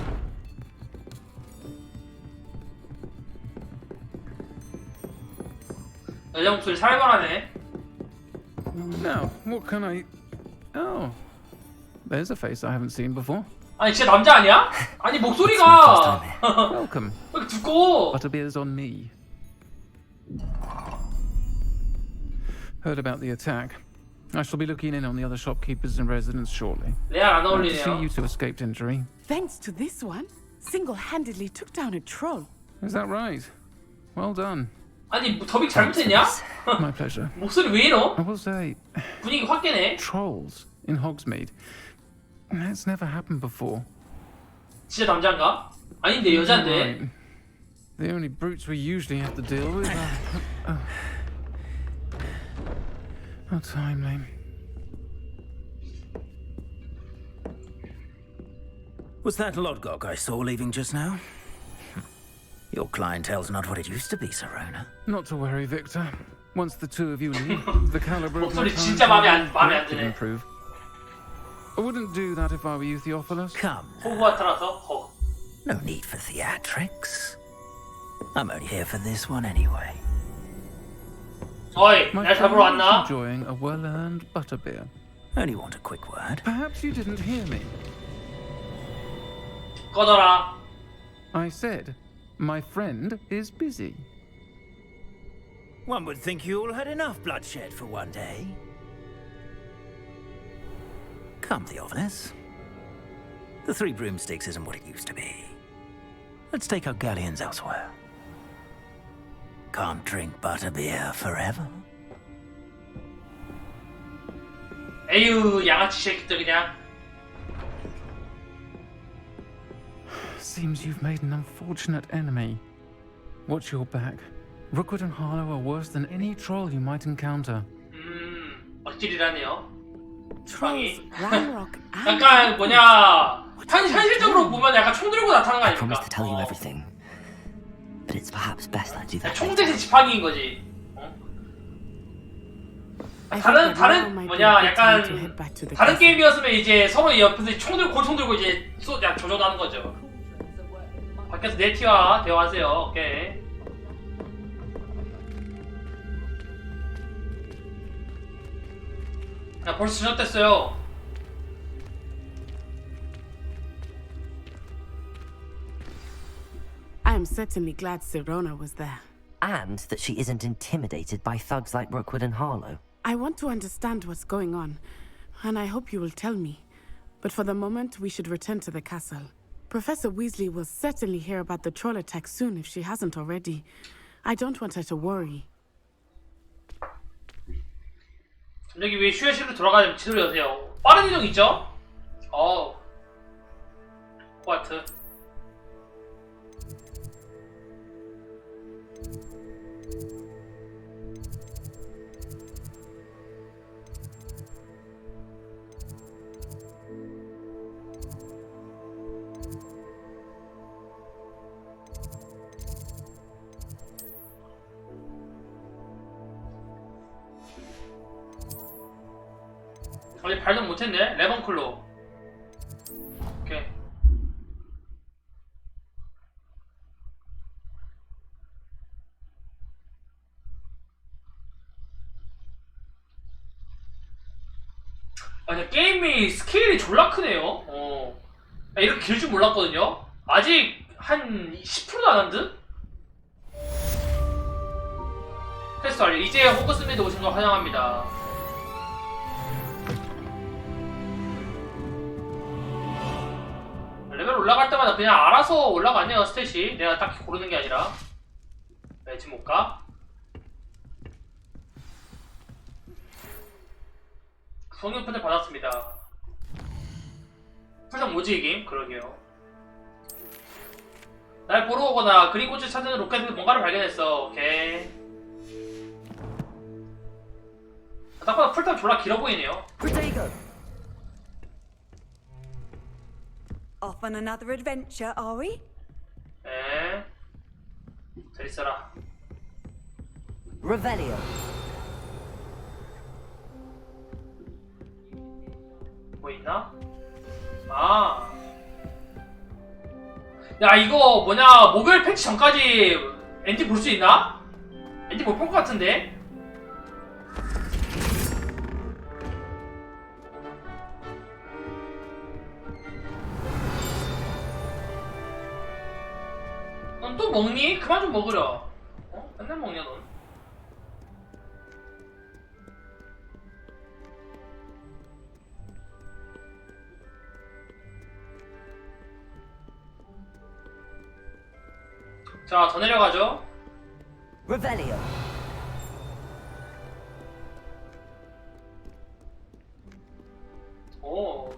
여자 목소리 살벌하네. Now, what can I... Oh, there's a face I haven't seen before. 아니, 진짜 남자 아니야? 아니, 목소리가 Welcome. 왜 이렇게 두꺼워? Butterbeer's on me. Heard about the attack. I shall be looking in on the other shopkeepers and residents shortly. 레알 안 Glad to see 어울리네요. you two escaped injury. Thanks to this one, single-handedly took down a troll. Is that right? Well done. 아니, 뭐 더빙 잘못했냐? My pleasure. 목소리 왜 이러? I will say, 분위기 확 깨네. trolls in Hogsmeade. That's never happened before. 진짜 남자인가? 아닌데, 여잔데. Right. The only brutes we usually have to deal with are... How timely. Was that Lodgok I saw leaving just now? Your clientele's not what it used to be, Sirona. Not to worry, Victor. Once the two of you leave, the caliber of my 목소리 진짜 마음에 안 will 드네. improve. I wouldn't do that if I were you, Theophilus. Come. 호그와트라서 허. No need for theatrics. I'm only here for this one anyway. 어이, My 날 잡으러 friend is 왔나? enjoying a well-earned butterbeer. Only want a quick word. Perhaps you didn't hear me. 꺼져라. I said, my friend is busy. One would think you all had enough bloodshed for one day. Come, Theophilus. The 3 broomsticks isn't what it used to be. Let's take our galleons elsewhere. Can't drink butterbeer forever. 에휴, 양아치 새끼들 그냥. Seems you've made an unfortunate enemy. Watch your back. Rookwood and Harlow are worse than any troll you might encounter. 어찌리라네요. Trolls, Ranrock, 약간 뭐냐 현실적으로 보면 약간 총 들고 나타나는 거 I 아닙니까? promise to tell you everything, but it's perhaps best I do that. 총대신 지팡이인 거지. 다른 뭐냐 약간 다른 게임이었으면 이제 서로 옆에서 총 들고 권총 들고 이제 조종하는 거죠. 밖에서 네티와 대화하세요. 오케이. 야, 벌써 시작됐어요. I am certainly glad Sirona was there. And that she isn't intimidated by thugs like Rookwood and Harlow. I want to understand what's going on, and I hope you will tell me. But for the moment, we should return to the castle. Professor Weasley will certainly hear about the troll attack soon if she hasn't already. I don't want her to worry. 여기 위에 휴게실로 돌아가면 지도를 여세요. 빠른 이동 있죠? 호그와트. 아직 발동 못했네. 레번클로. 오케이. 아니 게임이 스케일이 졸라 크네요. 이렇게 길 줄 몰랐거든요. 아직 한 10%도 안 한 듯? 테스트 완료. 이제 호그스미드 오신 거 환영합니다. 레벨 올라갈 때마다 그냥 알아서 올라가네요, 스탯이. 내가 딱히 고르는 게 아니라. 네, 지금 못 가. 성형편을 받았습니다. 풀상 뭐지, 이 게임? 그러게요. 날 보러 오거나 그린꽃을 찾는 로켓에서 뭔가를 발견했어. 오케이. 딱보다 풀탑 졸라 길어 보이네요. Off on another adventure, are we? 네. 잘 있어라. Revelio. 뭐 있나? 야, 이거 뭐냐, 목요일 패치 전까지 엔딩 볼 수 있나? 엔딩 못 본 것 같은데? 넌 또 먹니? 그만 좀 먹으려. 맨날 먹냐 넌? 자, 더 내려가죠. Revelio.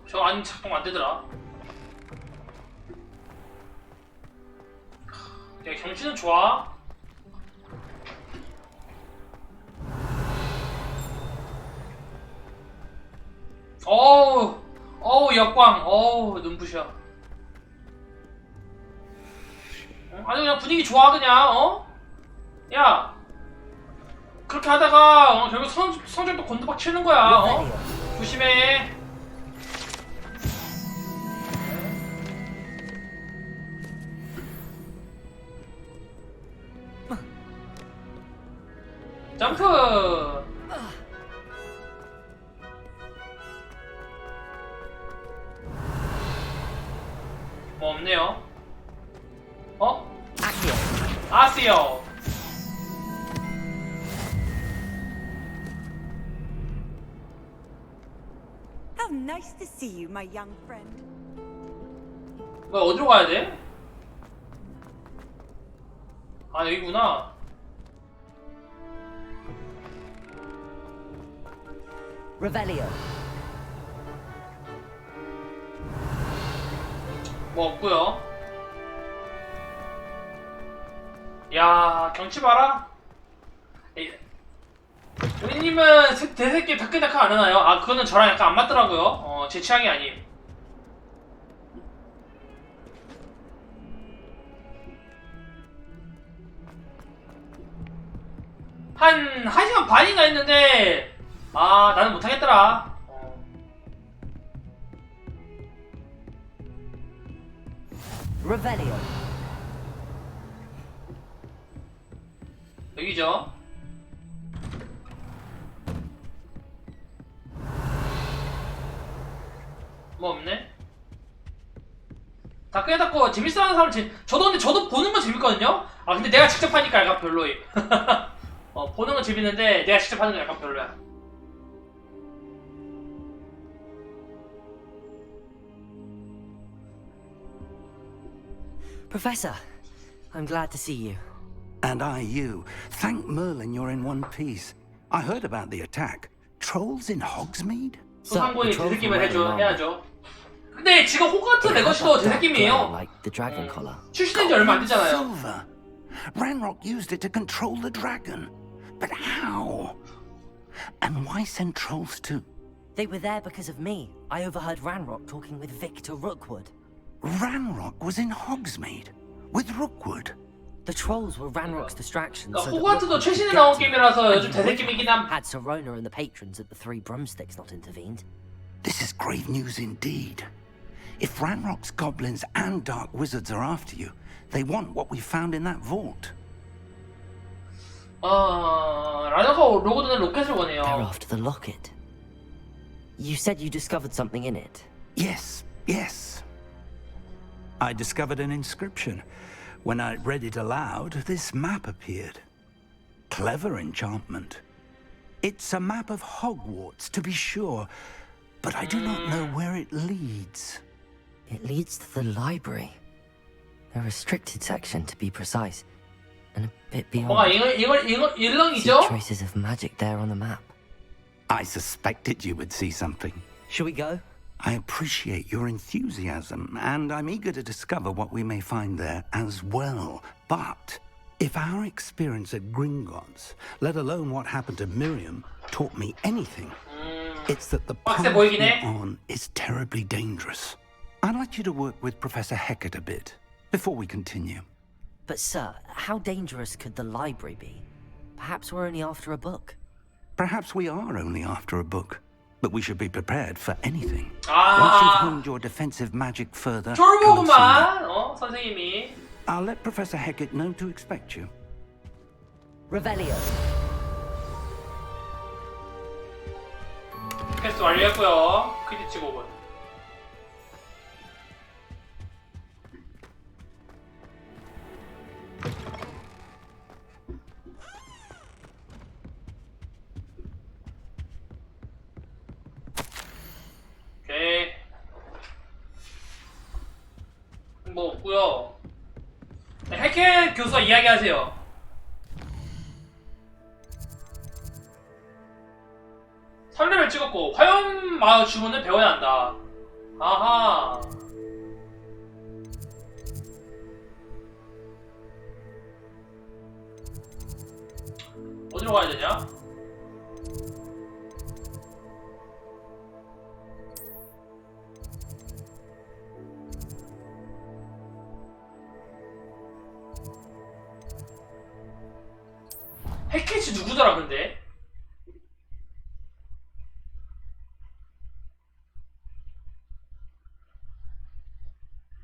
저 안 작동 안 되더라. 야, 경치는 좋아. 어우 역광. 눈부셔. 아주 그냥 분위기 좋아 그냥. 야, 그렇게 하다가 결국 성적도 곤두박 치는 거야. 조심해. 점프. 뭐 없네요. 아시오. How nice to see you, my young friend. 뭐야, 어디로 가야 돼? 아, 여기구나. Revelio. 뭐 없고요. 야, 경치 봐라. 우리님은 대새끼 다크다크 안 하나요? 아, 그거는 저랑 약간 안 맞더라고요. 제 취향이 아님. 한 1시간 반인가 했는데 나는 못하겠더라. Revelio. 여기죠. 뭐 없네. 다크다크 재밌어하는 사람 저도 보는 건 재밌거든요. 아, 근데 내가 직접 하니까 약간 별로임. 보는 건 재밌는데 내가 직접 하는 건 약간 별로야. Professor, I'm glad to see you. And I you. Thank Merlin you're in one piece. I heard about the attack. Trolls in Hogsmeade? 소상공인 재새김을 해야죠. 근데 지금 호그와트 레거시도 재새김이에요. Like the dragon collar. 출시된 지 얼마 안 됐잖아요. Silver. Ranrock used it to control the dragon. But how? And why send trolls too? They were there because of me. I overheard Ranrock talking with Victor Rookwood. Ranrock was in Hogsmeade with Rookwood. The trolls were Ranrock's distractions. 그러니까 호그와트도 최신에 나온 게임이라서 요즘 대세게임이긴 함. Had Serona and the patrons at the Three Broomsticks not intervened. This is grave news indeed. If Ranrock's goblins and dark wizards are after you, they want what we found in that vault. 라이더가 로고드는 로켓을 원해요. They're after the locket. You said you discovered something in it. Yes. I discovered an inscription. When I read it aloud, this map appeared. Clever enchantment. It's a map of Hogwarts, to be sure, but I do not know where it leads. It leads to the library. A restricted section, to be precise. And a bit beyond. 뭔가 이걸 일렁이죠? See traces of magic there on the map. I suspected you would see something. Shall we go? I appreciate your enthusiasm, and I'm eager to discover what we may find there as well. But if our experience at Gringotts, let alone what happened to Miriam, taught me anything, it's that the path we're on is terribly dangerous. I'd like you to work with Professor Hecat a bit before we continue. But sir, how dangerous could the library be? Perhaps we're only after a book. Perhaps we are only after a book. But we should be prepared for anything. Once you've honed your defensive magic further, 쫄보구만. 선생님이. I'll let Professor Hecat know to expect you. Revelio. 퀘스트 완료했고요. 퀴디치 고군. 오케이. 뭐 없고요. 해켓 교수와 이야기하세요. 설렘을 찍었고 화염마을 주문을 배워야 한다. 아하. 어디로 가야 되냐? 해켓이 누구더라 근데?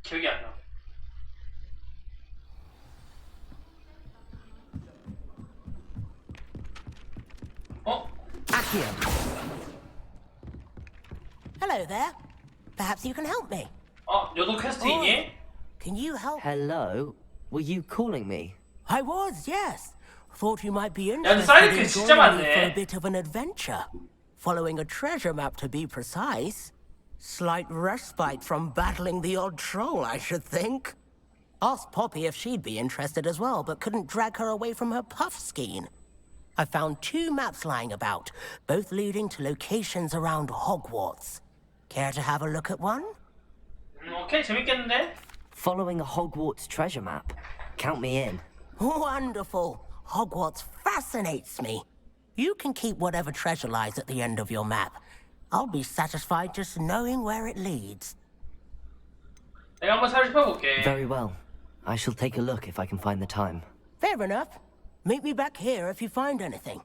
기억이 안 나. Hello there. Perhaps you can help me. 너도 퀘스트이니? Can you help? Hello? Were you calling me? I was, yes. Thought you might be 야, interested in 진짜 joining me 많네. for a bit of an adventure. Following a treasure map to be precise. Slight respite from battling the odd troll, I should think. Asked Poppy if she'd be interested as well, but couldn't drag her away from her puff skein. I found 2 maps lying about, both leading to locations around Hogwarts. Care to have a look at one? 오케이, 재밌겠는데? Following a Hogwarts treasure map. Count me in. Wonderful. Hogwarts fascinates me. You can keep whatever treasure lies at the end of your map. I'll be satisfied just knowing where it leads. 내가 한번 살펴볼게. Very well. I shall take a look if I can find the time. Fair enough. Meet me back here if you find anything.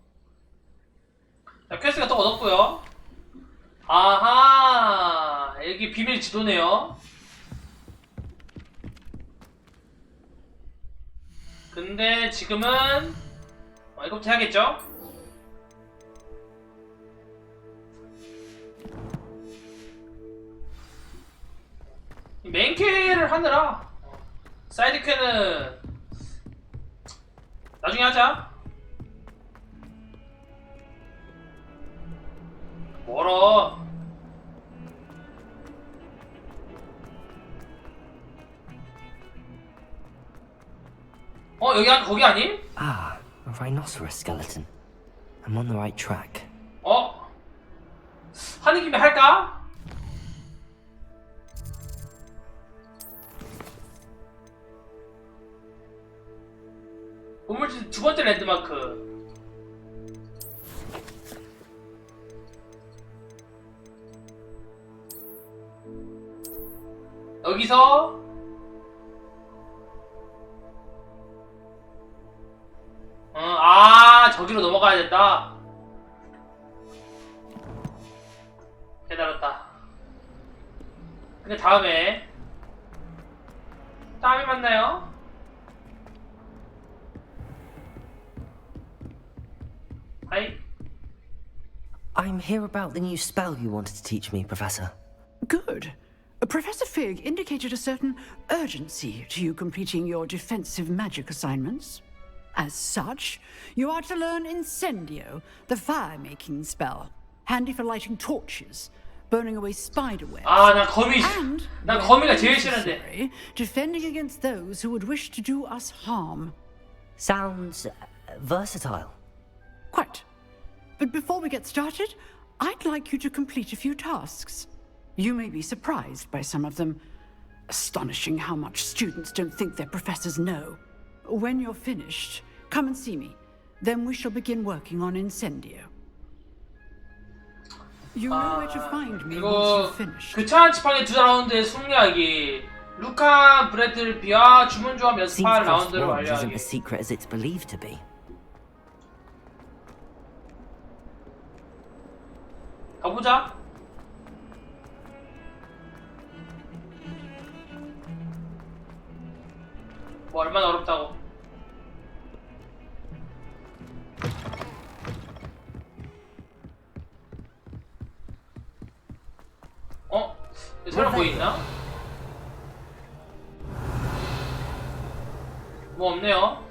자, 퀘스트가 또 얻었고요. 아하, 여기 비밀 지도네요. 근데 지금은 이거부터 해야겠죠? 메인 퀘를 하느라 사이드 퀘는 나중에 하자. 멀어. 여기 거기 아님? Ah, a rhinoceros skeleton. I'm on the right track. 하는 김에 할까? 보물지 두 번째 랜드마크. 여기서 저기로 넘어가야 된다. 깨달았다. 근데 다음에 만나요. Hi. I'm here about the new spell you wanted to teach me, Professor. Good. Professor Fig indicated a certain urgency to you completing your defensive magic assignments. As such, you are to learn Incendio, the fire-making spell, handy for lighting torches, burning away spider webs, 난 거미가 제일 싫은데. necessary, defending against those who would wish to do us harm. Sounds versatile. Quite. But before we get started, I'd like you to complete a few tasks. You may be surprised by some of them. Astonishing how much students don't think their professors know. When you're finished, come and see me. Then we shall begin working on Incendio. You know where to find me once 이거 you've finished. 교차한 지팡이 2라운드의 승리하기. 루카 브래들비와 주문조합 Seems 연습할 Cross 라운드를 Wands isn't 완료하기. as secret as it's believed to be. 가보자. 뭐 얼마나 어렵다고. 새로운 거 있나? 뭐 없네요.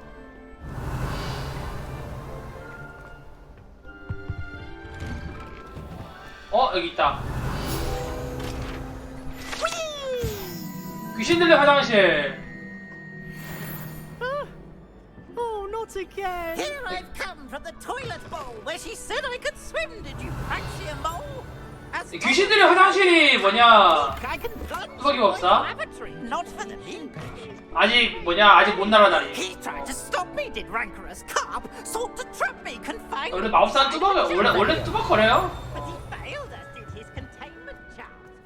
여기 있다. 귀신 들린 화장실. Oh, not again. Here I've come from the toilet bowl where she said I could swim. Did you fancy a mole? 귀신 들린 화장실이 뭐냐? 뚜벅이가 없어? Not for the limp. 아직 못 날아다니. He tried to stop me, did rancorous carp. Sought to trap me, confined. 원래 마법사는 뚜벅이 원래 뚜벅거려요? But he failed us, did his containment charms.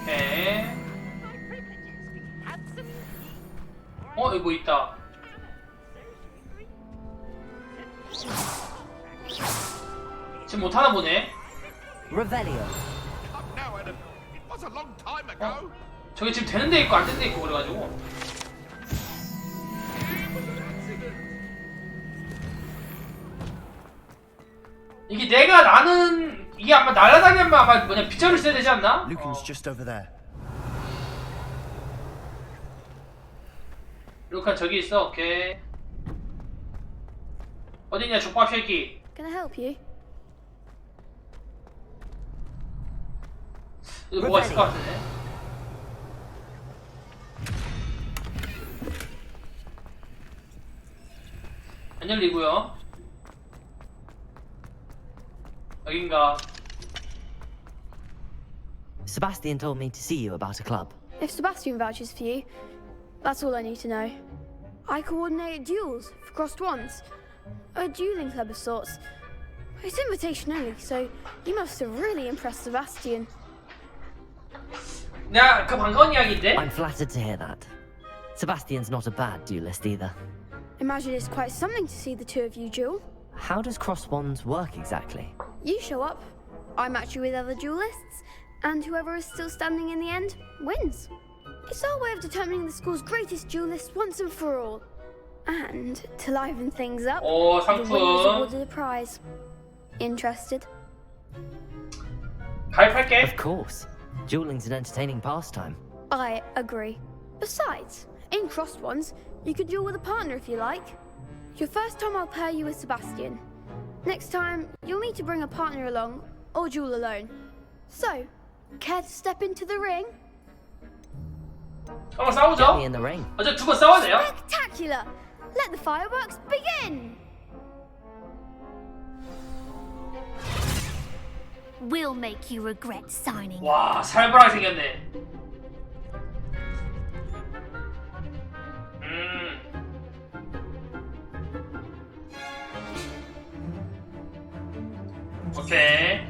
오케이. 여기 뭐 있다. 지금 못하나 보네. Revelio. 저게 지금 되는 데 있고 안 되는 데 있고 그래가지고. 이게 이게 아마 날아다니면 아마 빗자루 써야 되지 않나? Lucan's just over there. 루칸 저기 있어. 오케이. 어딨냐 족밥 새끼. Can I help you? 여기 뭐가 있을 것 같은데. 안 열리고요. 여긴가. Sebastian told me to see you about a club. If Sebastian vouches for you, that's all I need to know. I coordinate duels for crossed wands. A dueling club of sorts. It's invitation only, so you must have really impressed Sebastian. 내가 그 반가운 이야기인데? I'm flattered to hear that. Sebastian's not a bad duelist either. Imagine it's quite something to see the two of you duel. How does cross wands work exactly? You show up, I match you with other duelists, and whoever is still standing in the end wins. It's our way of determining the school's greatest duelist once and for all. And to liven things up, the 상품. winner is awarded a prize. Interested? 가입할게. Of course. Dueling's an entertaining pastime. I agree. Besides, in crossed ones, you could duel with a partner if you like. Your first time I'll pair you with Sebastian. Next time, you'll need to bring a partner along, or duel alone. So, care to step into the ring? 한번 싸우죠. Get me in the ring. 어차피 두 번 싸워야 돼요. Spectacular! Let the fireworks begin! We'll make you regret signing. 와, 살벌하게 생겼네. 오케이.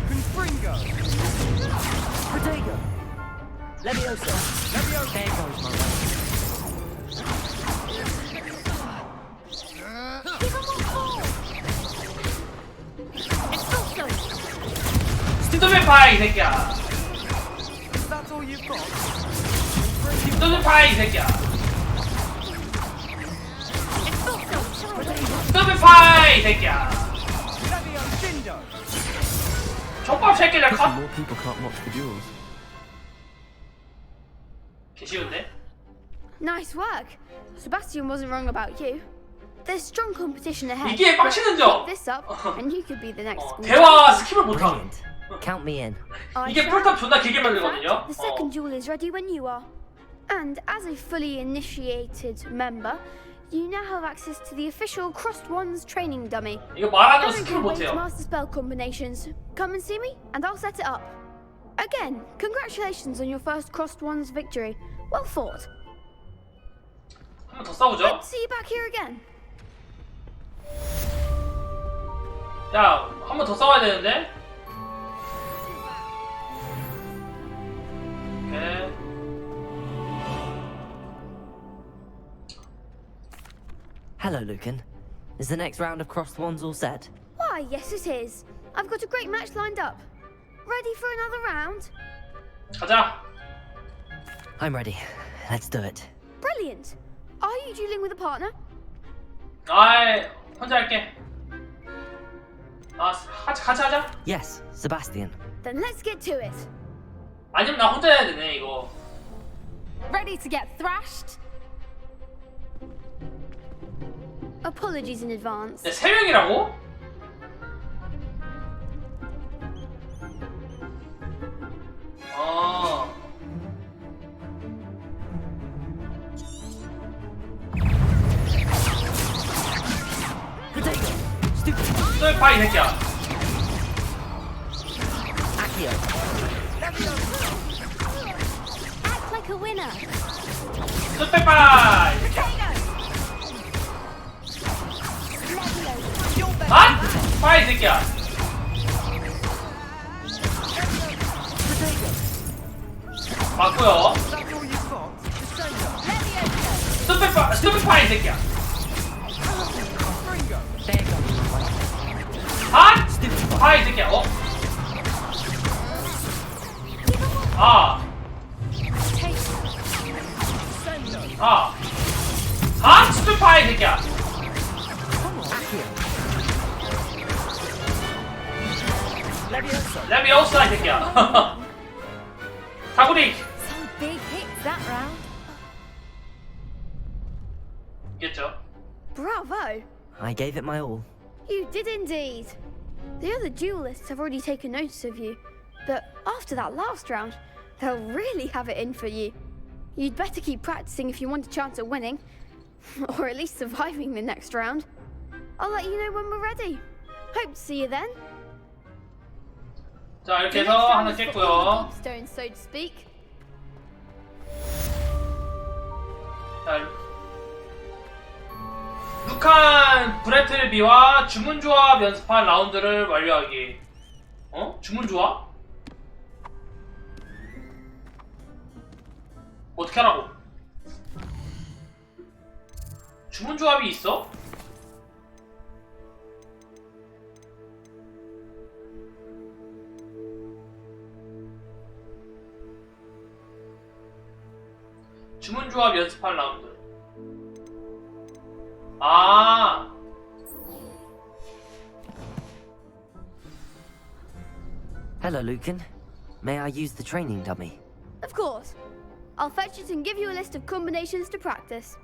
Confringo. Protego. Leviosa. Leviosa. There goes my 스톱의 파이 이 새끼야. That's all you've got? 스톱의 파이 이 새끼야. 스톱의 파이 이 새끼야. 족밥 새끼들 컷. More people can't watch the duels. 개쉬운데? Nice work. Sebastian wasn't wrong about you. There's strong competition ahead. 이게 빡치는 점. Keep this up, and you could be the next school 대화 스킵을 못함. Count me in. 이게 풀탑 존나 길게 만들거든요. The second duel is ready when you are. And as a fully initiated member, you now have access to the official Crossed Wands training dummy. 이거 말하는 Going 스킵을 to wait to 못해요. master spell combinations. Come and see me, and I'll set it up. Again, congratulations on your first Crossed Wands victory. Well fought. 한 번 더 싸우죠. Hope to see you back here again. 야, 한 번 더 싸워야 되는데. 오케이. Hello, Lucan. Is the next round of Crossed Wands all set? Why, yes it is. I've got a great match lined up. Ready for another round? 가자. I'm ready. Let's do it. Brilliant. Are you dueling with a partner? 아이, 혼자 할게. 아, 같이 하자. Yes, Sebastian. Then let's get to it. 아니면 나 혼자 해야 되네 이거. Ready to get thrashed? Apologies in advance. 야, 세 명이라고? 어. 스톱 파이 이 새끼야. Accio. Act like a winner. 스톱 파이. 아? 파이 이 새끼야. 맞고요. 스톱 파이 이 새끼야. 아? 파이 이 새끼야. 어? 아. 아. 아? 스톱 파이 이 새끼야. 레비오사 이 새끼야. 사구리. Some big hits that round. 겠죠? Bravo. I gave it my all. You did indeed. The other duelists have already taken notice of you, but after that last round, they'll really have it in for you. You'd better keep practicing if you want a chance at winning, or at least surviving the next round. I'll let you know when we're ready. Hope to see you then. 자, 이렇게 The 해서 next round 하나 is for 깼고요. all the gobstones, so to speak. 자, 루칸 브래틀비와 주문조합 연습한 라운드를 완료하기. 어? 주문조합? 어떻게 하라고? 주문조합이 있어? 주문조합 연습할 라운드. 아. Hello, Lucan. May I use the training dummy? Of course. I'll fetch it and give you a list of combinations to practice.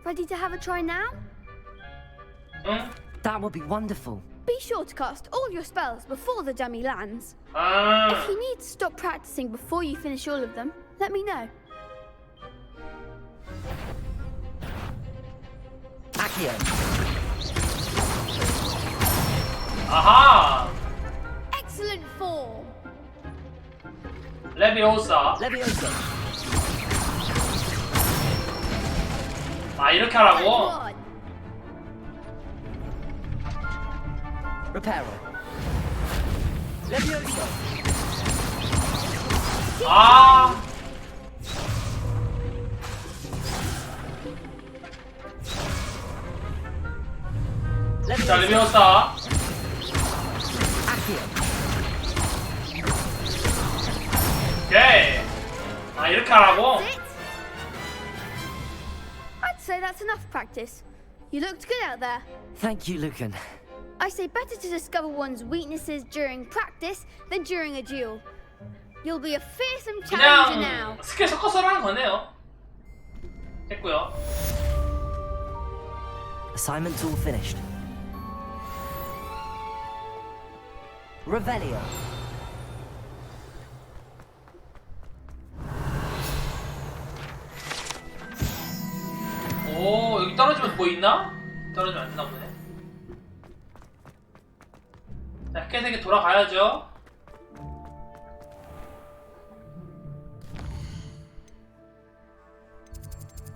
Ready to have a try now? That would be wonderful. Be sure to cast all your spells before the dummy lands. 아. If you need to stop practicing before you finish all of them, let me know. Accio. 아하. Excellent form. 레비오사. Leviosa. 아 이렇게 하라고? Reparo. Leviosa. 아. 자 레비오사. Accio. 오케이. 아 이렇게 하라고? I'd say that's enough practice. You looked good out there. Thank you, Lucan. I say better to discover one's weaknesses during practice than during a duel. You'll be a fearsome challenger now. 그냥 스킬 섞어서 하는 거네요. 됐고요. Assignment's all finished. Revelio. 오 여기 떨어지면 뭐 있나? 떨어지면 안 되나 보네. 자 흑해색에 돌아가야죠.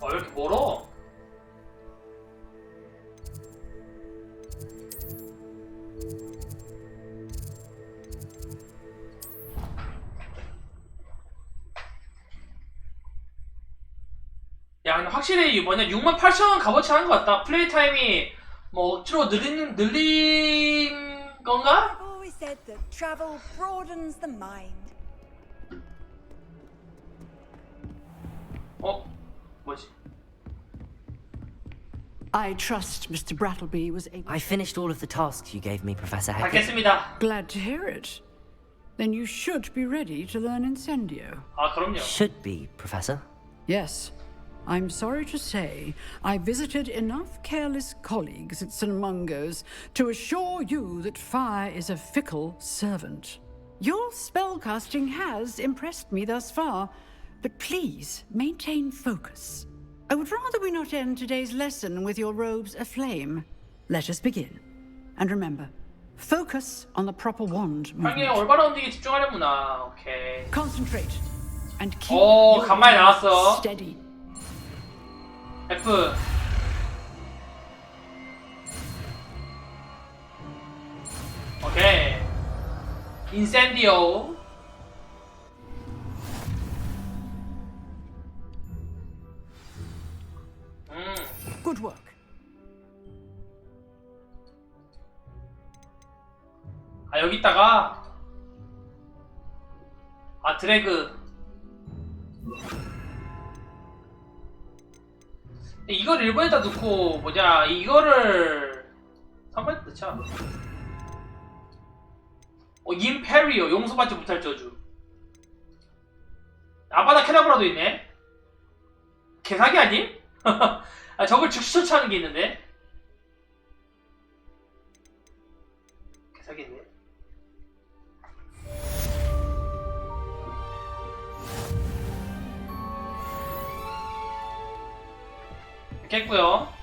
왜 이렇게 멀어? 야 근데 확실히 이번에 68,000원 값어치 하는 것 같다. 플레이 타임이 뭐 억지로 늘린 건가? I've always said that travel broadens the mind. 뭐지? I trust Mr. Brattleby was able. I finished all of the tasks you gave me, Professor Heck. 알겠습니다. Glad to hear it. Then you should be ready to learn Incendio. 아 그럼요. Should be, Professor. Yes. I'm sorry to say I visited enough careless colleagues at St. Mungo's to assure you that fire is a fickle servant. Your spellcasting has impressed me thus far, but please maintain focus. I would rather we not end today's lesson with your robes aflame. Let us begin. And remember, focus on the proper wand 향에 movement. 올바른 움직임에 집중하려구나. 오케이. Concentrate and keep 오 your 간만에 hands 나왔어. steady. F. 오케이. 인센디오. Good work. 아 여기다가 아 드래그. 이걸 1번에다 넣고 뭐냐 이거를 3번에다 넣자. 임페리오 용서받지 못할 저주. 아바다 캐나브라도 있네. 개사기 아님? 아 저걸 즉시 처치하는 게 있는데. 개사기인데. 이렇게 했고요.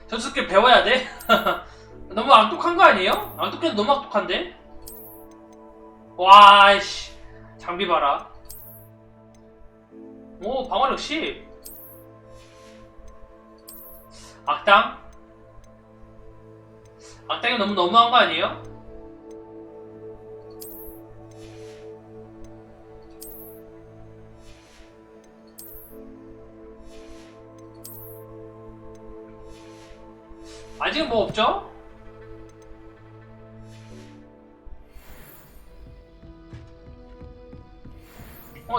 저스킬 배워야 돼? 너무 악독한 거 아니에요? 악독해도 너무 악독한데? 와이씨 장비 봐라. 오 방어력 10. 악당? 악당이 너무 너무한 거 아니에요? 아직은 뭐 없죠?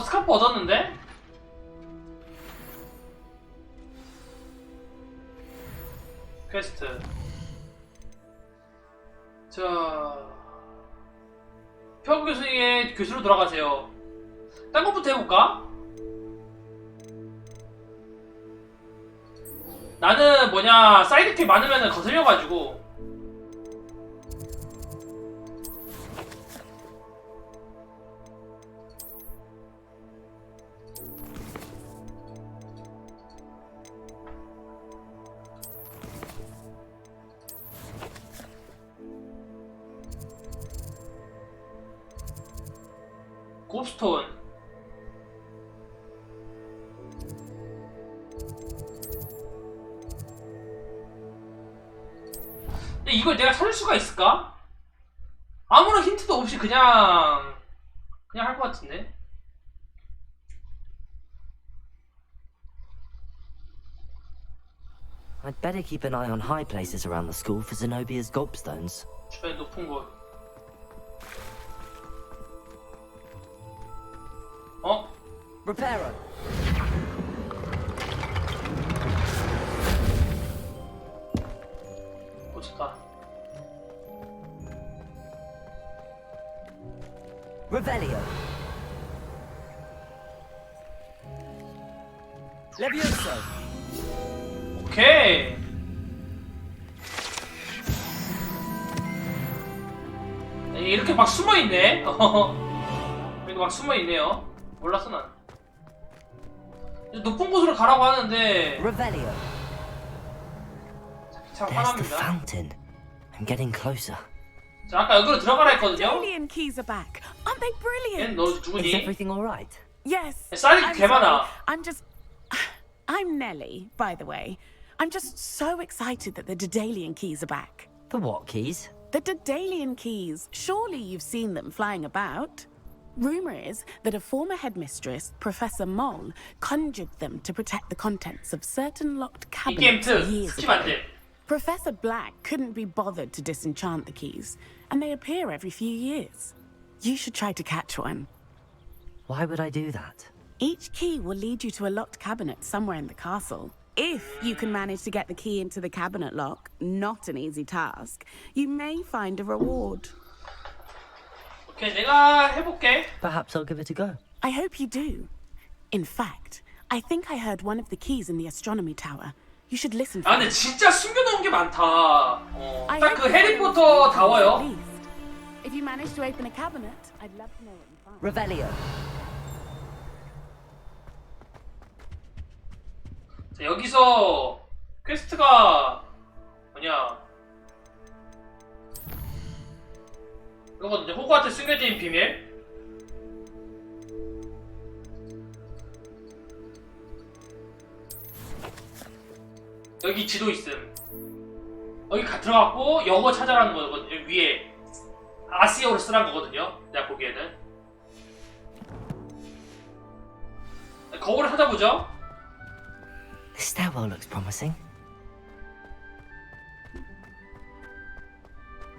스카프 얻었는데? 퀘스트. 자 표 교수의 교수로 돌아가세요. 딴 것부터 해볼까? 나는 뭐냐 사이드킥 많으면 거슬려가지고. 곱스톤. 근데 이걸 내가 찾을 수가 있을까? 아무런 힌트도 없이 그냥 할 것 같은데. I'd better keep an eye on high places around the school for Zenobia's gobstones. 주변에 높은 곳. 어? Reparo. 좋다. Revelio. Levioso. 오케이. 이렇게 막 숨어 있네. 이렇게 막 숨어 있네요. 몰랐어 난. 높은 곳으로 가라고 하는데. Revelio. 참 There's the 화납니다. fountain. I'm getting closer. 자, 아까 여기로 들어가라 했거든요. Alien keys are back. Aren't they brilliant? 너 누구니? Is everything all right? Yes. 사이드 I'm 개 많아. sorry. I'm Nelly, by the way. I'm just so excited that the Daedalian keys are back. The what keys? The Daedalian keys. Surely you've seen them flying about. Rumor is that a former headmistress, Professor Moll, conjured them to protect the contents of certain locked 이 게임 cabinets 2 years 스킵 안 ago. 돼. Professor Black couldn't be bothered to disenchant the keys, and they appear every few years. You should try to catch one. Why would I do that? Each key will lead you to a locked cabinet somewhere in the castle. If you can manage to get the key into the cabinet lock, not an easy task, you may find a reward. 오케이, 내가 해볼게. Perhaps I'll give it a go. I hope you do. In fact, I think I heard one of the keys in the astronomy tower. You should listen for 아, 근데 it. 진짜 숨겨놓은 게 많다. I 딱 hope 그 you find 해리포터 one at 다워요. least. If you manage to open a cabinet, I'd love to know what you find. Revelio. 자, 여기서 퀘스트가 뭐냐? 이거거든요. 호그와트 숨겨진 비밀. 여기 지도 있음. 여기 들어갔고 영어 찾아라는 거거든요. 위에 아시아어로 쓰라는 거거든요. 내가 보기에는. 거울을 찾아보죠. This stairwell looks promising.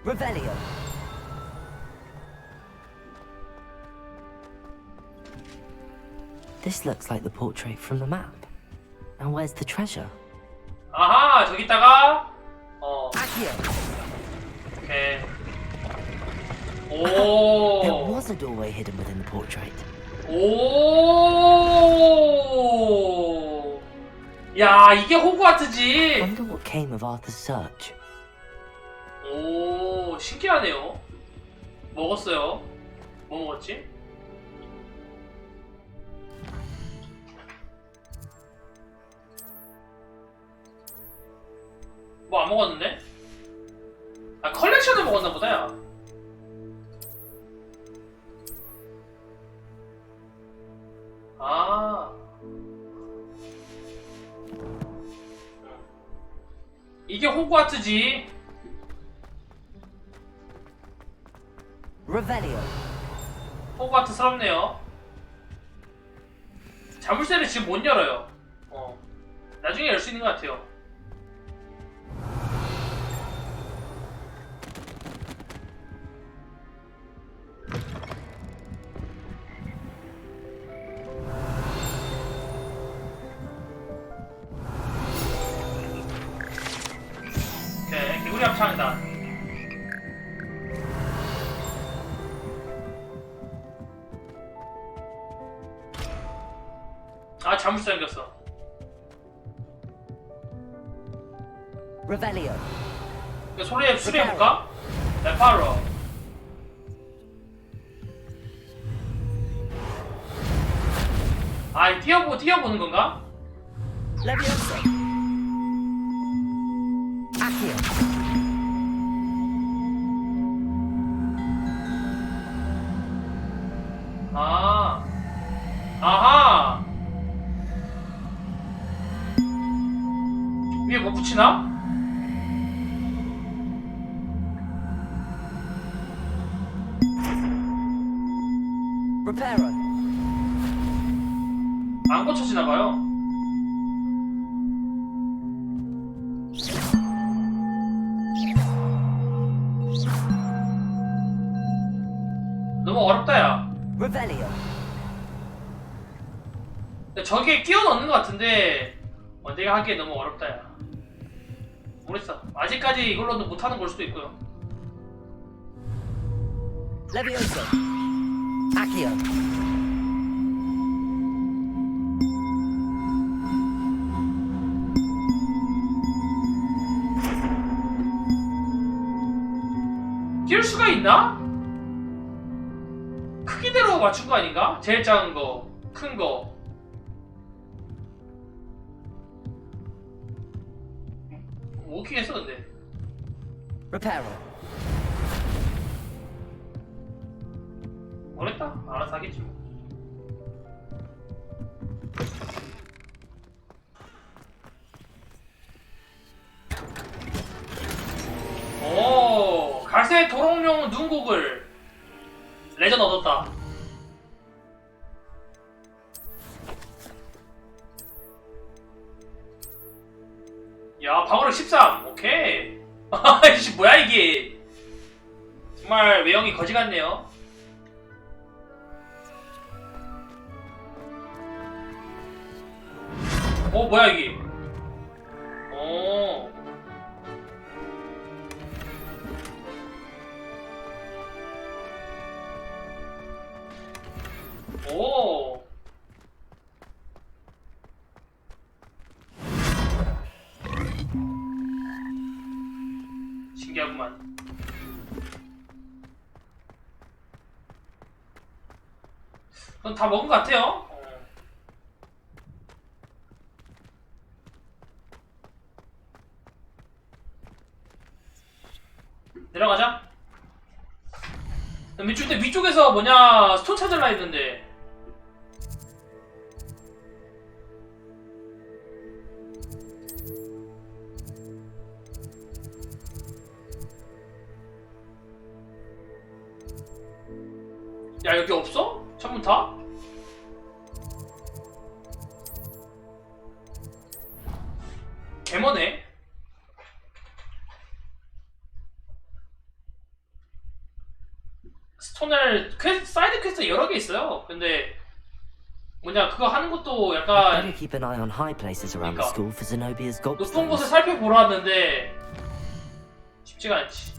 Revelio. This looks like the portrait from the map. And where's the treasure? 아하, 저기다가 Accio. 오케이. There 오. was a doorway hidden within the portrait. 오. 야, 이게 호그와트지. Wonder what came of Arthur's search. 오, 신기하네요. 먹었어요. 뭐 먹었지? 뭐 안 먹었는데? 아, 컬렉션을 먹었나 보다, 야. 아. 이게 호그와트지. Revelio. 호그와트스럽네요. 자물쇠를 지금 못 열어요. 나중에 열 수 있는 것 같아요. 오케이, 개구리 합창이다. 자물쇠 생겼어. Revelio. 소리에 수리해볼까? 레파로. 아, 뛰어보는 건가? Levioso. Accio. 아, 아하. 위에 뭐 붙이나? Reparo. 안 고쳐지나봐요. 너무 어렵다, 야. Revelio. 저기에 끼워 넣는 것 같은데 내가 하기에 너무 어렵다, 야. 모르겠어. 아직까지 이걸로도 못하는 걸 수도 있고요. Levioso. Accio. 끼울 수가 있나? 크기대로 맞춘 거 아닌가? 제일 작은 거, 큰 거. 오긴 했었는데. Reparo. 모르겠다. 알아서 하겠지. 오, 갈색 도롱뇽 눈곡을 레전 얻었다. 야, 방어력 13. 오케이. 아이씨, 뭐야 이게. 정말 외형이 거지 같네요. 오, 뭐야 이게. 오. 오. 신기하구만. 그건 다 먹은 것 같아요. 내려가자. 위쪽에서 뭐냐 스톤 찾으려 했는데. 야, 여기 없어? 천문 타? 개머네. 스톤을 사이드 퀘스트 여러 개 있어요. 근데 뭐냐 그거 하는 것도 Better 약간 keep an eye on high places around the school for Zenobia's 높은 곳을 gobstones. 살펴보러 왔는데 쉽지가 않지.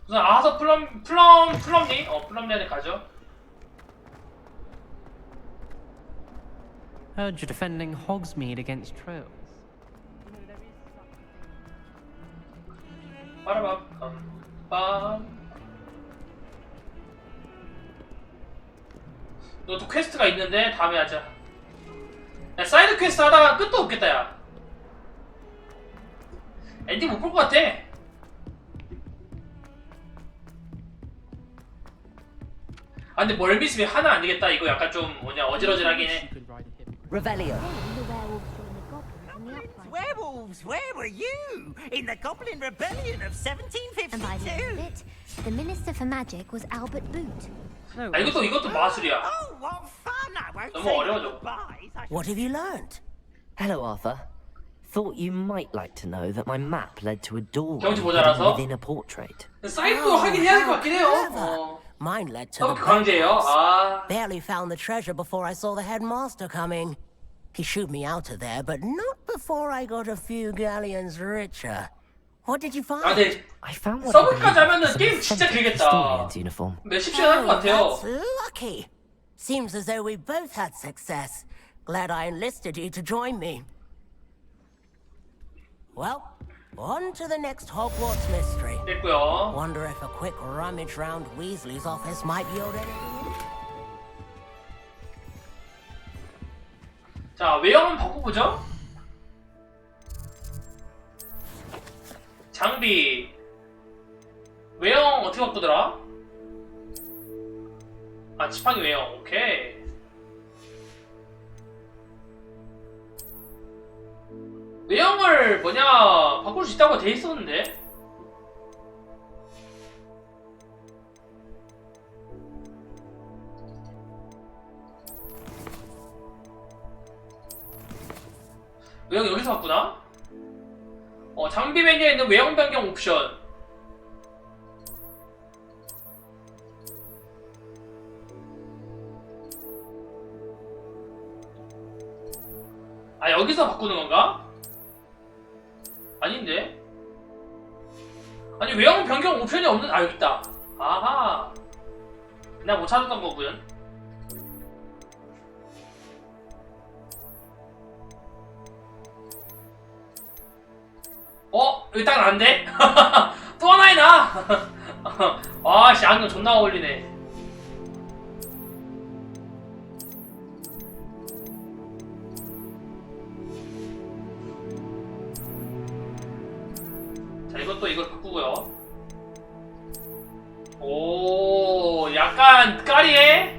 우선 아서 플럼리? 플럼리한테 가죠. Heard you're defending Hogsmeade against trolls. 빠라밤. 너도 퀘스트가 있는데 다음에 하자. 야, 사이드 퀘스트 하다가 끝도 없겠다, 야. 엔딩 못 볼 것 같아. 아, 근데 멀미스비 하나 안 되겠다. 이거 약간 좀 뭐냐 어질어질하긴 해. Revelio. Werewolves, where were you? In the Goblin Rebellion of 1752? And by the end of it, the Minister for Magic was Albert Boot. 아, 이것도 마술이야. Oh, what fun! I won't 너무 say 어려워져. goodbyes. What have you learnt? Hello, Arthur. Thought you might like to know that my map led to a doorway 경치 모자라서? within a portrait. 사이드도 하긴 해야 될 것 같긴 해요. Mine led to the 강제예요. 아. Barely found the treasure before I saw the headmaster coming. He shooed me out of there, but not before I got a few galleons richer. What did you find? 아, 네. I found what 서브까지 하면은 some 게임 진짜 authentic 길겠다. historian's uniform. 몇십 시간 한 것 같아요. That's lucky. Seems as though we both had success. Glad I enlisted you to join me. Well, on to the next Hogwarts mystery. 됐고요. Wonder if a quick rummage round Weasley's office might yield anything. 자, 외형은 바꿔보죠. 장비. 외형 어떻게 바꾸더라? 아, 지팡이 외형. 오케이. 외형을 뭐냐 바꿀 수 있다고 돼 있었는데. 외형 여기서 바꾸나? 장비 메뉴에 있는 외형 변경 옵션. 아, 여기서 바꾸는 건가? 아닌데? 아니, 외형 변경 옵션이 없는, 아, 여기 있다. 아하. 내가 못 찾았던 거군. 여기 딱 나는데? 또 하나에 나! 와, 씨, 안경 존나 어울리네. 자, 이것도 이걸 바꾸고요. 오, 약간 까리해?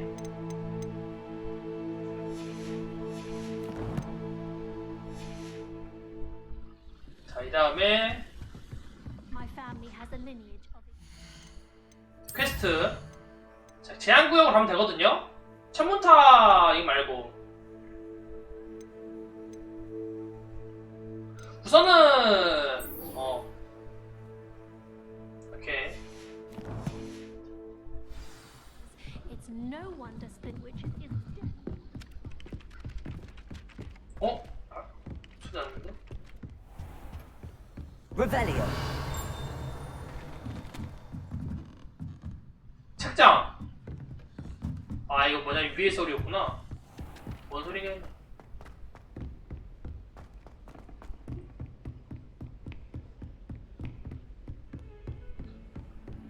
자, 이 다음에 퀘스트. 자, 제한구역으로 가면 되거든요? 천문타 이거 말고 우선은 오케이. 소리 나는데? Revelio. 책장! 아, 이거 뭐냐, 위에 소리였구나. 뭔 소리냐?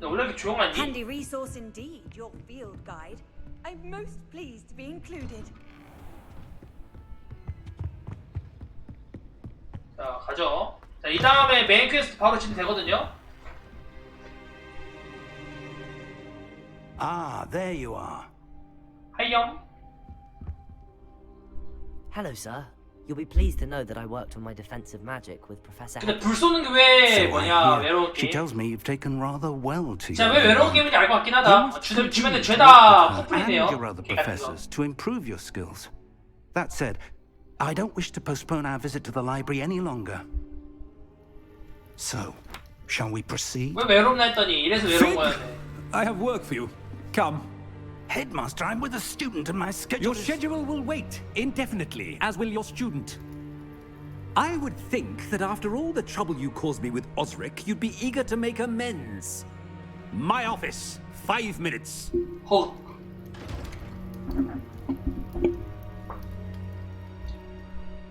원래 이렇게 조용하니? Handy resource indeed, your field guide. I'm most pleased to be included. 자, 가죠. 자, 이 다음에 메인 퀘스트 바로 치면 되거든요? Ah, there you are. 하이염. Hello, sir. You'll be pleased to know that I worked on my defensive magic with Professor. 근데 불 쏘는 게 왜 뭐냐, 외로운 She 게임? tells me you've taken rather well to 자, your 왜 외로운 게임인지 알 것 같긴 하다. You must 주변에 continue to 죄다 work with her 커플이네요. and your other 개 같은 거. professors to improve your skills. That said, I don't wish to postpone our visit to the library any longer. So, shall we proceed? 왜 외롭나 했더니 이래서 외로운 거였네. I have work for you. Come. Headmaster, I'm with a student and my schedule Your schedule will wait indefinitely, as will your student. I would think that after all the trouble you caused me with Osric, you'd be eager to make amends. My office, 5 minutes.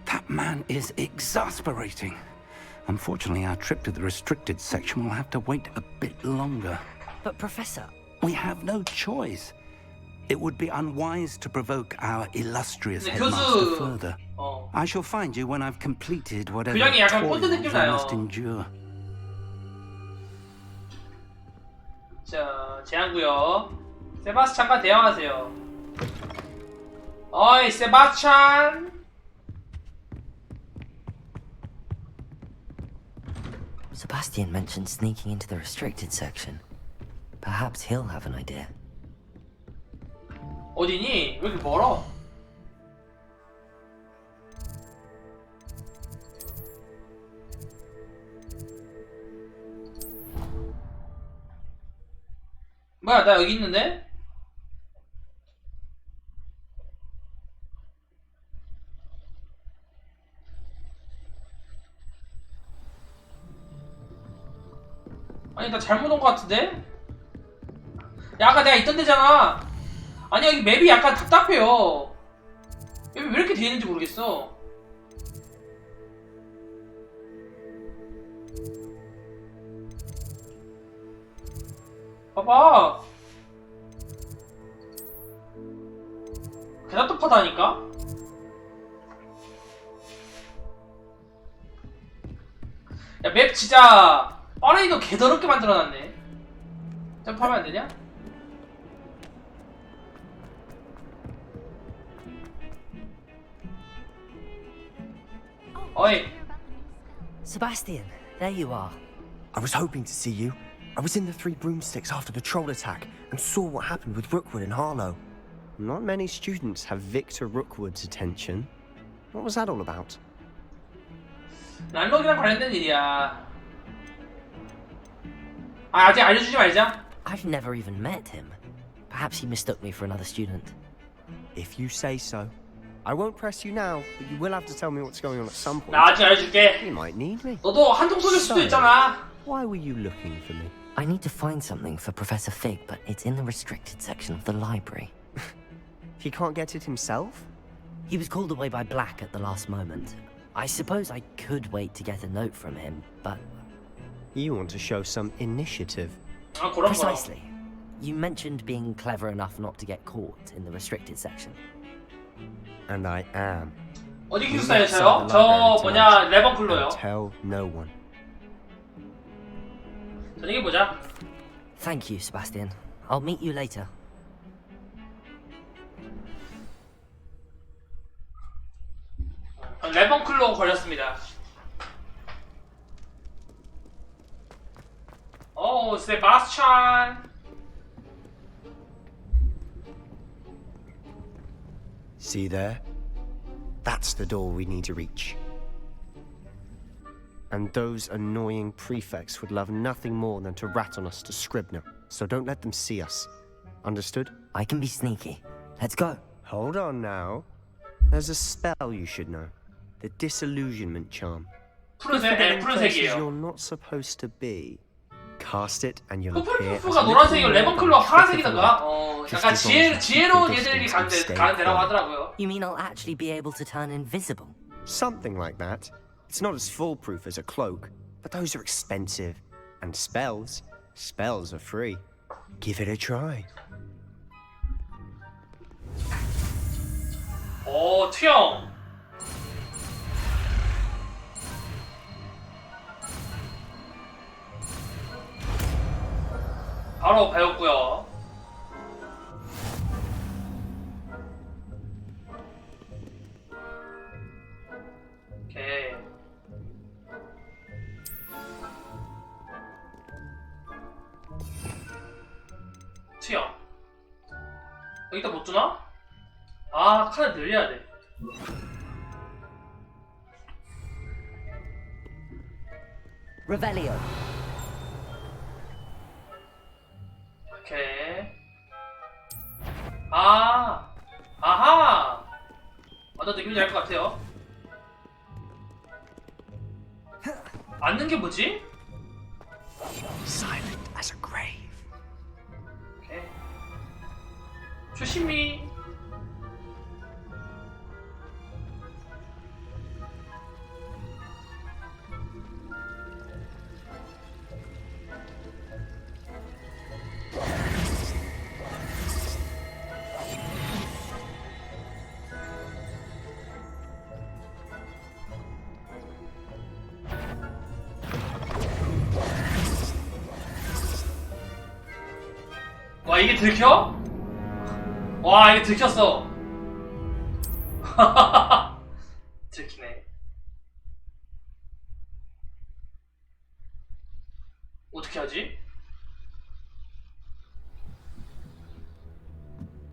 That man is exasperating. Unfortunately, our trip to the restricted section will have to wait a bit longer. But Professor... We have no choice. It would be unwise to provoke our illustrious headmaster further. I shall find you when I've completed whatever 그냥이 약간 toils 꼰대 느낌 I 나요. must endure. 자, 제한구요. 세바스찬과 대화하세요. 어이, 세바스찬. Sebastian mentioned sneaking into the restricted section. Perhaps he'll have an idea. 어디니? 왜 이렇게 멀어? 뭐야, 나 여기 있는데? 아니 나 잘못 온 것 같은데? 야 아까 내가 있던 데잖아. 아니 여기 맵이 약간 답답해요. 맵이 왜 이렇게 돼 있는지 모르겠어. 봐봐. 개나 똑하다니까? 야 맵 진짜 빠르이도 개더럽게 만들어놨네. 점프하면 안되냐? 어이. Sebastian, there you are. I was hoping to see you. I was in the Three Broomsticks after the troll attack and saw what happened with Rookwood and Harlow. Not many students have Victor Rookwood's attention. What was that all about? 란록이랑 관련된 일이야. 아, 아직 알려주지 말자. I've never even met him. Perhaps he mistook me for another student. If you say so. I won't press you now, but you will have to tell me what's going on at some point. 나 아직 알려줄게. You might need me. 너도 한통 쏘질 수도 있잖아. Why were you looking for me? I need to find something for Professor Fig, but it's in the restricted section of the library. He can't get it himself? He was called away by Black at the last moment. I suppose I could wait to get a note from him, but... You want to show some initiative. Precisely. You mentioned being clever enough not to get caught in the restricted section. And I am. 어디 기숙사였어요? 저 뭐냐 레버클로요. Tell no one. 저녁에 보자. Thank you, Sebastian. I'll meet you later. 레버클로 걸렸습니다. 오, 세바스찬. See there? That's the door we need to reach. And those annoying prefects would love nothing more than to rat on us to Scribner, so don't let them see us. Understood? I can be sneaky. Let's go. Hold on now. There's a spell you should know. The Disillusionment Charm. 푸른색이에요. You're not supposed to be. Cast it and you'll appear as 푸른색가 노란색이고 레몬클로가 파란색이던가? 약간 지혜로운 애들이 가는 데라고 하더라고요. You mean I'll actually be able to turn invisible? Something like that. It's not as foolproof as a cloak, but those are expensive. And spells are free. Give it a try. 오, 투영. 바로 배웠고요. 오케이. 투영. 여기다 못 주나? 아, 카드 늘려야 돼. Revelio. 오케이. 아, 아하. 맞아, 느낌이 날 것 같아요. 앉는 게 뭐지? Silent as a grave. 오케이. 조심히. 와, 이게 들켜? 와, 이게 들켰어. 들키네. 어떻게 하지?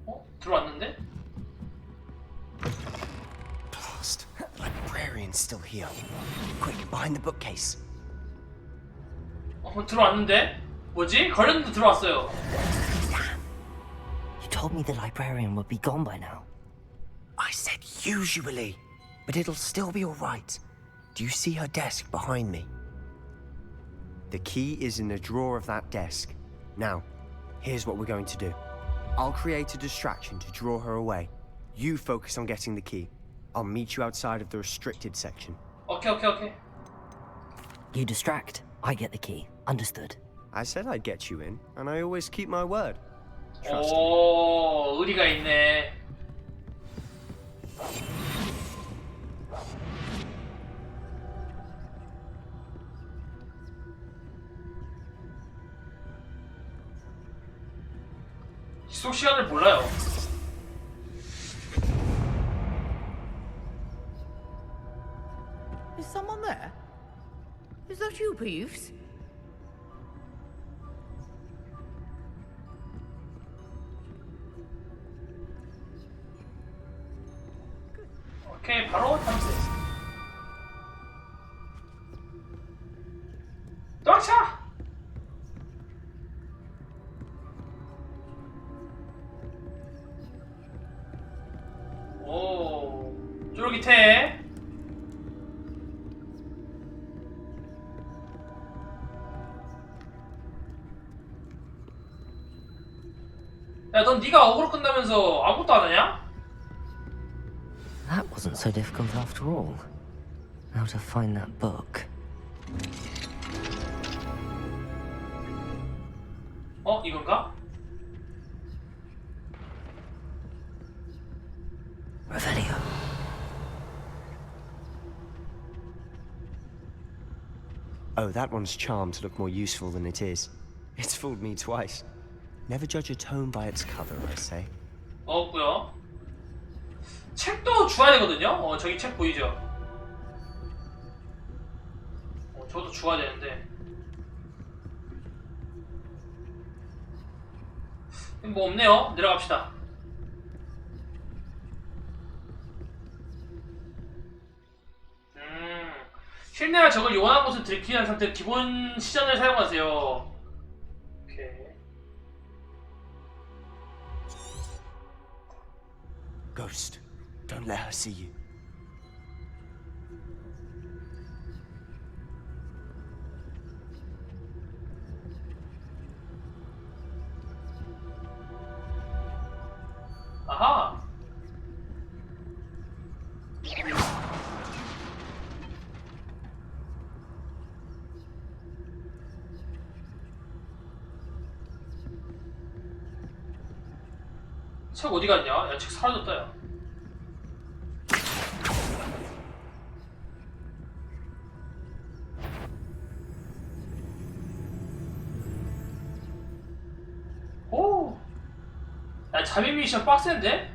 어? 들어왔는데? Blast. The librarian's still here. Quick, behind the bookcase. 들어왔는데? 뭐지? 걸렸는데 들어왔어요. You told me the librarian would be gone by now. I said usually, but it'll still be all right. Do you see her desk behind me? The key is in the drawer of that desk. Now, here's what we're going to do. I'll create a distraction to draw her away. You focus on getting the key. I'll meet you outside of the restricted section. 오케이. You distract, I get the key. Understood. I said I'd get you in, and I always keep my word. Trust me. 오, 의리가 있네. 지속 시간을 몰라요. Is someone there? Is that you, Peeves? 오케이, 바로 탐색. 도망쳐! 오, 쫄깃해. 야, 넌 네가 어그로 끝나면서 아무것도 안 하냐? That wasn't so difficult after all. How to find that book. 이건가? Revelio. Oh, that one's charmed to look more useful than it is. It's fooled me twice. Never judge a tome by its cover, I say. 없고요. 책도 주워야 되거든요. 저기 책 보이죠? 저것도 주워야 되는데. 뭐 없네요. 내려갑시다. 실내와 적을 요원한 곳을 들키는 상태 기본 시전을 사용하세요. 오케이. Ghost, don't let her see you. 아하. 책 어디 갔냐? 야, 책 사라졌다, 야. 오! 야, 잠입 미션 빡센데?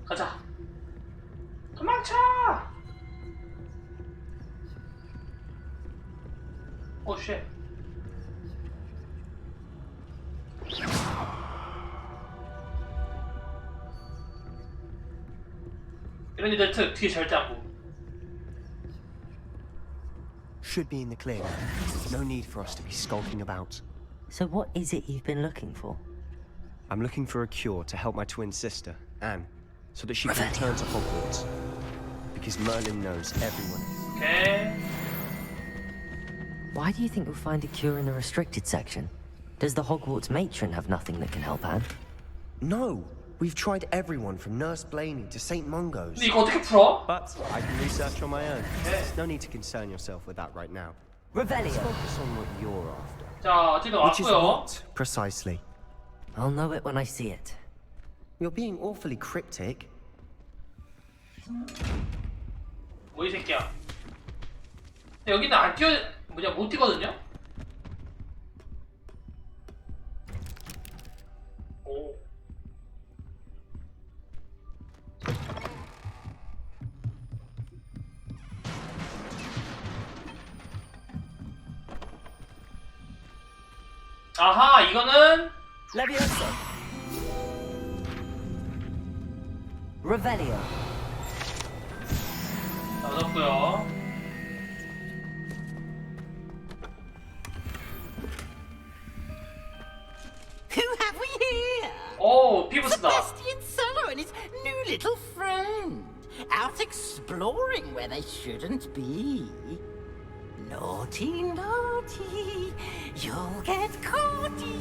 가자. 도망쳐! 오, 쉣. 이런 애들 특 뒤에 절대 안 보고. Should be in the clear. No need for us to be skulking about. So what is it you've been looking for? I'm looking for a cure to help my twin sister, Anne, so that she can return to Hogwarts. Because Merlin knows everyone. Okay. Why do you think you'll find a cure in the restricted section? Does the Hogwarts matron have nothing that can help Anne? No! We've tried everyone from Nurse Blaney to St. Mungo's. 근데 이거 어떻게 풀어? But I can research on my own. There's no need to concern yourself with that right now. Revelio. Let's focus on what you're after. 자, 어쨌든 Which is 왔고요. what, precisely? I'll know it when I see it. You're being awfully cryptic. 뭐 이 새끼야? 근데 여기는 안 뛰어, 못 뛰거든요? 오. 아하, 이거는 Leviosa. Revelio. 나섰고요. Who have we here? 오, 피부스다. Sebastian Solo and his new little friend. Out exploring where they shouldn't be. Naughty, naughty. You'll get caughty.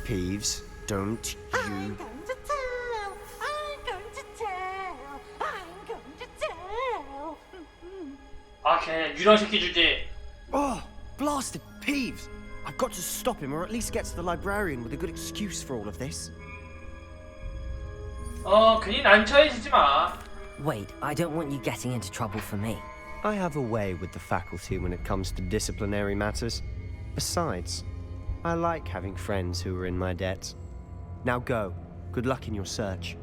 Peeves, don't you... I'm going to tell. I'm going to tell. I'm going to tell. 아, 걔 유령시키 주제. Oh, blasted Peeves! I've got to stop him, or at least get to the librarian with a good excuse for all of this. 괜히 난처해지지 마. Wait, I don't want you getting into trouble for me. I have a way with the faculty when it comes to disciplinary matters. Besides, I like having friends who are in my debt. Now go. Good luck in your search.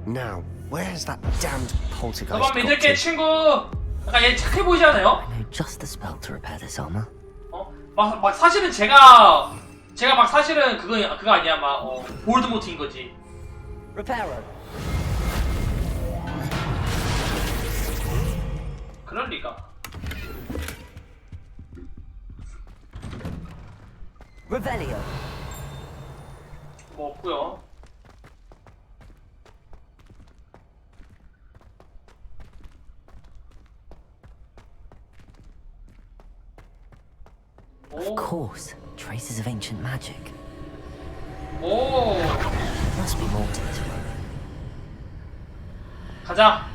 Now, where's that damned poltergeist 너만 got 믿을게, to? 친구. 약간 얘 착해 보이지 않아요? I know just the spell to repair this armor. 막 사실은 제가 막 사실은 그거 아니야. 막 볼드모트인 거지. Reparo. 그럴 리가. Revelio. 뭐 없고요. Of course, traces of ancient magic. 오, There must be more to this room. 가자.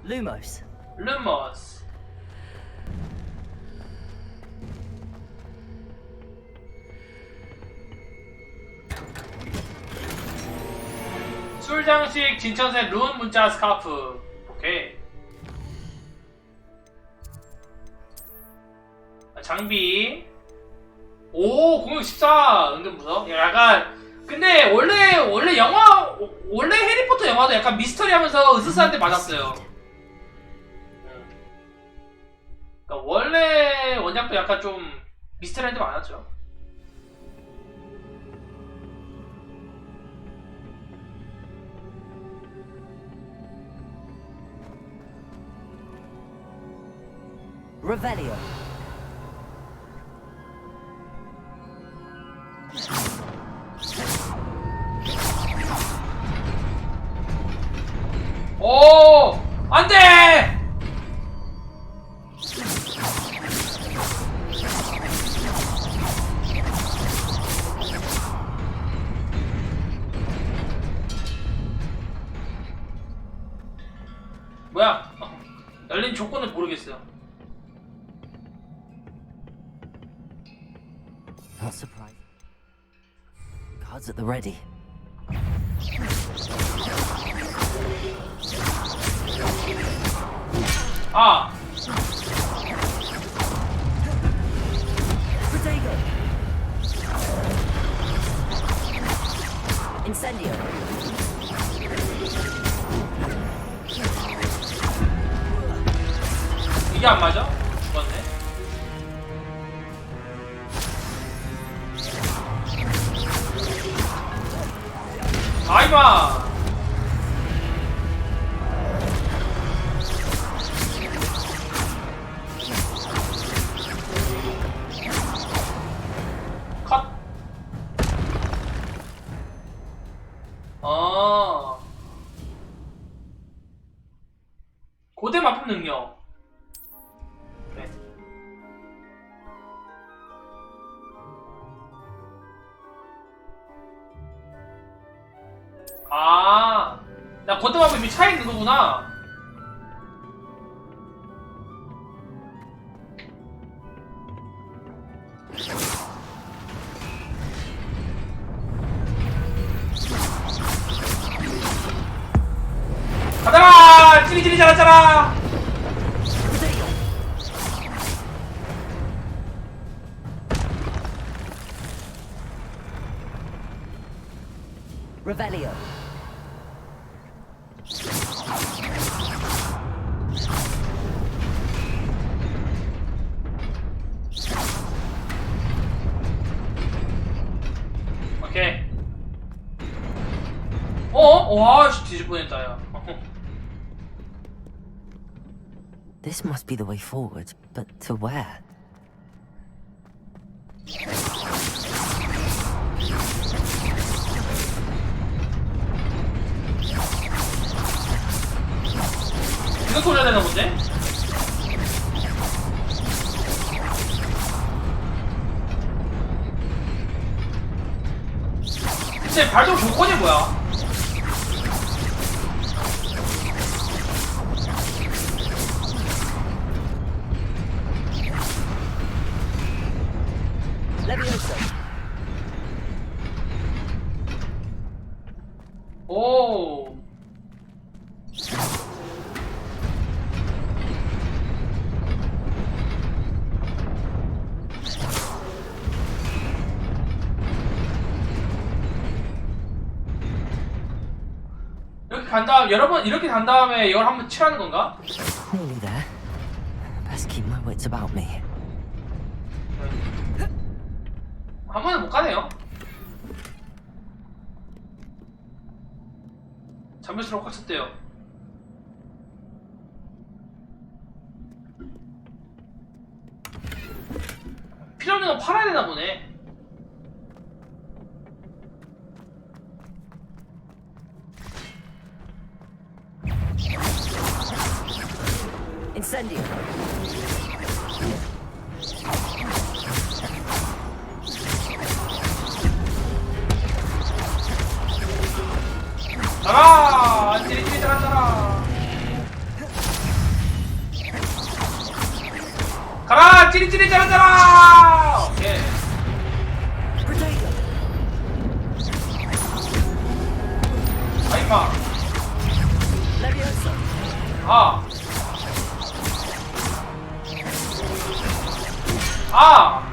Lumos. 루머스. 술장식 진천색 룬 문자 스카프. 오케이. 장비. 오, 공격 14. 은근 무서워. 약간 근데 원래 해리포터 영화도 약간 미스터리 하면서 으스스한데 맞았어요. 그러니까 원래 원작도 약간 좀 미스터리한데 많았죠. Revelio. 오! 안 돼! 뭐야? 열린 조건을 모르겠어요. Not surprised. Cards at the ready. 아! Protego. Incendio. 이게 안 맞아? 죽었네. 아이마! 컷! 고대 마법 능력. 그래. 아, 나 고대 마법 이미 차에 있는 거구나. 가자라! 찌리찌리 잘하잖아! Revelio. 와, 뒤질 뻔했다, 야. This must be the way forward, but to where? 이거 돌려야 되나 본데? 근데 발동 조건이 뭐야? 오. 이렇게 간 다음 여러분 이렇게 간 다음에 이걸 한번 칠하는 건가? Nearly there. Best keep my wits about me. 한 번에 못 가네요. 잠실수록 꽉 찼대요. 필요 없는 거 팔아야 되나 보네. Incendio. 나가! 찌릿찌릿 잘한다. 가라! 찌릿찌릿 잘한다. 오케이. 아이파. 아. 아.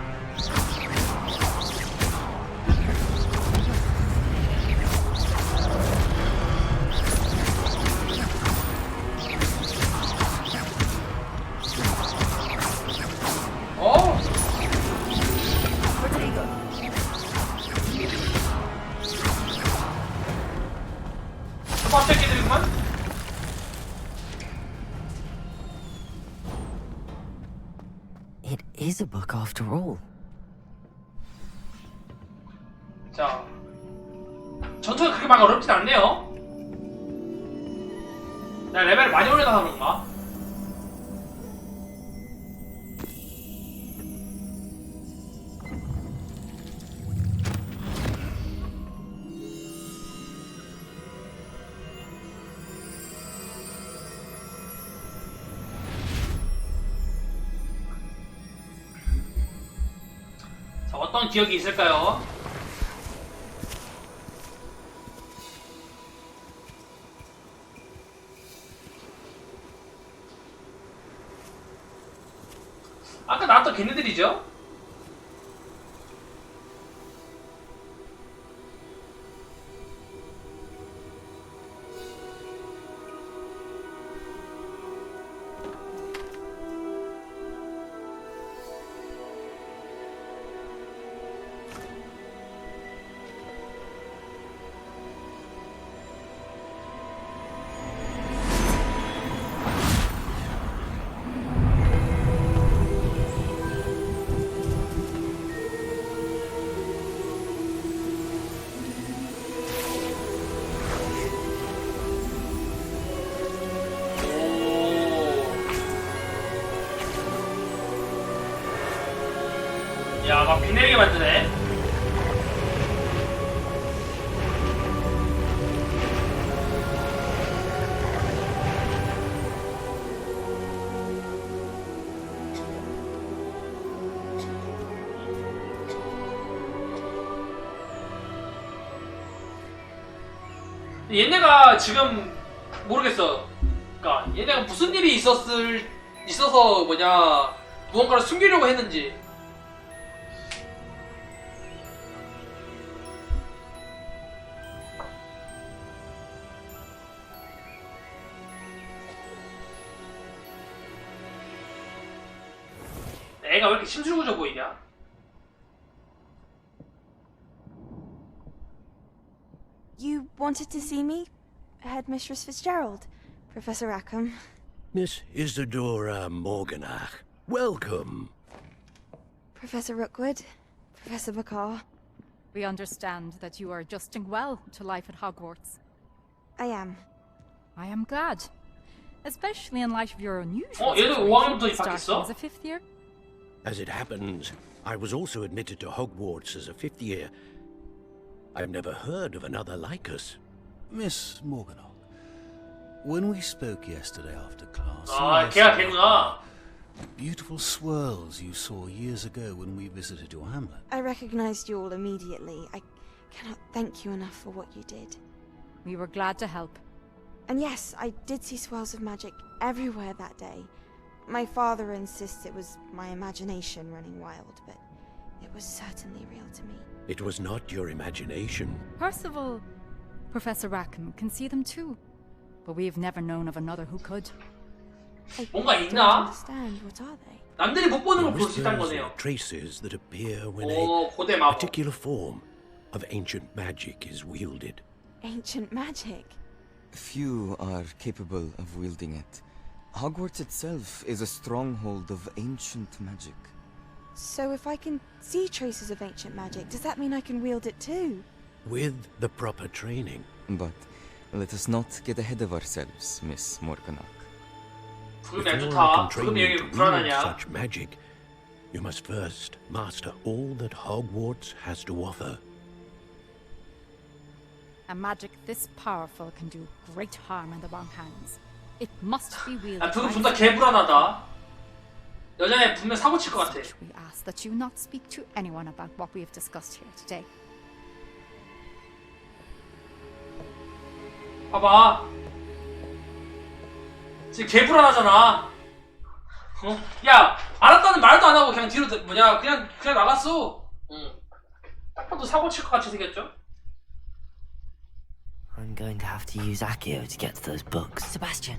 어? 초밥 새끼들이구만? It is a book after all. 자, 전투가 그렇게 막 어렵진 않네요. 내가 레벨을 많이 올려놔서 그런가? 자, 어떤 기억이 있을까요? 아까 나왔던 걔네들이죠? 야, 막 비 내리게 만드네. 얘네가 지금 모르겠어. 그러니까 얘네가 무슨 일이 있어서 뭐냐 무언가를 숨기려고 했는지. 애가 왜 이렇게 심술구져 보이냐? You wanted to see me? Headmistress Fitzgerald, Professor Rackham. Miss Isadora Morganach, welcome. Professor Rookwood, Professor Bakar. We understand that you are adjusting well to life at Hogwarts. I am. I am glad. Especially in light of your unusual 얘도 situation 5학년부터 starting 입학했어? as a 5th year. As it happens, I was also admitted to Hogwarts as a 5th year. I've never heard of another like us. Miss Morganach, when we spoke yesterday after class, 아, 걔가 걔구나. beautiful swirls you saw years ago when we visited your hamlet. I recognized you all immediately. I cannot thank you enough for what you did. We were glad to help. And yes, I did see swirls of magic everywhere that day. My father insists it was my imagination running wild, but it was certainly real to me. It was not your imagination. Percival, Professor Rackham can see them too. But we have never known of another who could. 뭔가 Don't 있나? understand. What are they? 남들이 못 보는 걸 볼 수 Whispers 있다는 or 거네요. traces that appear when 오, a 고대 마법. particular form of ancient magic is wielded. Ancient magic. Few are capable of wielding it. Hogwarts itself is a stronghold of ancient magic. So if I can see traces of ancient magic, does that mean I can wield it too? With the proper training. But let us not get ahead of ourselves, Miss Morganach. 부금이 안 Before I 좋다. can train 부금이 you 여기 to wield 불안하냐? such magic, you must first master all that Hogwarts has to offer. A magic this powerful can do great harm in the wrong hands. It must be wielded. 아, 부금 존나 개불안하다. 여전히 분명 사고 칠 것 같아. We ask that you not speak to anyone about what we have discussed here today. 봐봐. 지금 개불안하잖아. 어? 야, 알았다는 말도 안 하고 그냥 뒤로 그냥 나갔어. 응. 딱 봐도 사고 칠 것 같이 생겼죠? I'm going to have to use Accio to get to those books. Sebastian.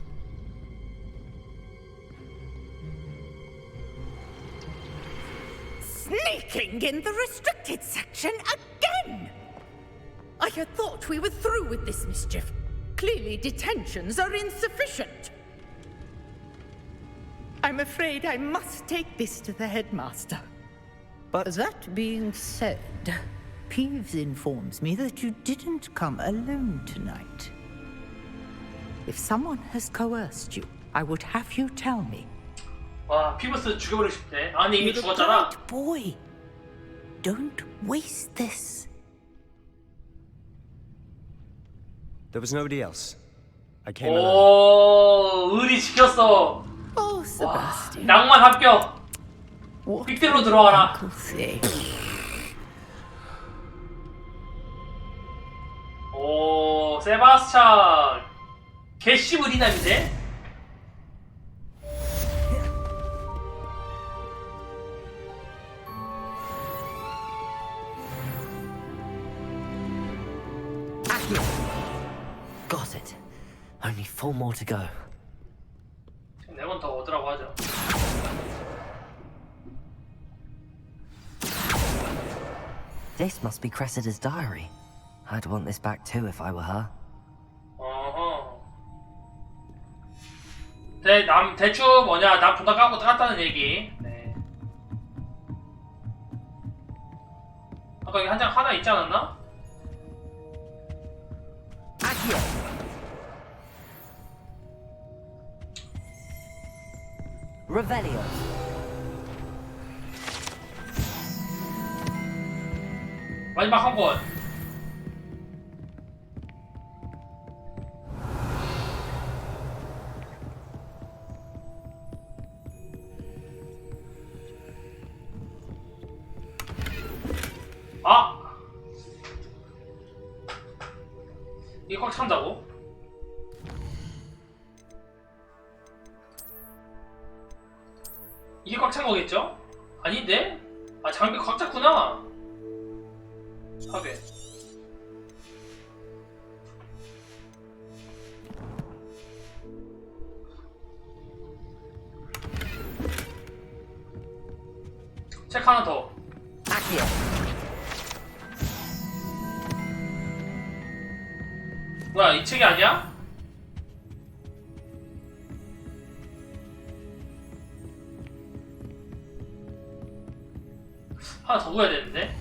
Sneaking in the restricted section again! I had thought we were through with this mischief. Clearly detentions are insufficient. I'm afraid I must take this to the headmaster. But that being said, Peeves informs me that you didn't come alone tonight. If someone has coerced you, I would have you tell me. 와, 피버스 죽여버리고 싶네. 아니 이미 You're a 죽었잖아. bright boy. Don't waste this. There was nobody else. I came alone. 오, 의리 지켰어. Oh, Sebastian. 낭만 합격. 빅딜로 들어와라. 오, 세바스찬. 개씨 의리남인데? Got it. Only 4 more to go. 4번 더 오더라고 하죠. This must be Cressida's diary. I'd want this back too if I were her. 어허. 대충 뭐냐, 남 존나 까고 깠다는 얘기. 네. 아까 여기 한 장 하나 있지 않았나? Revelio. 마지막 한 권. 아! 이게 꽉 찬다고? 이게 꽉 찬 거겠죠? 아닌데? 아, 장비 꽉 찼구나. 하게. 책 하나 더. 뭐야, 이 책이 아니야? 하나 더 보야 되는데?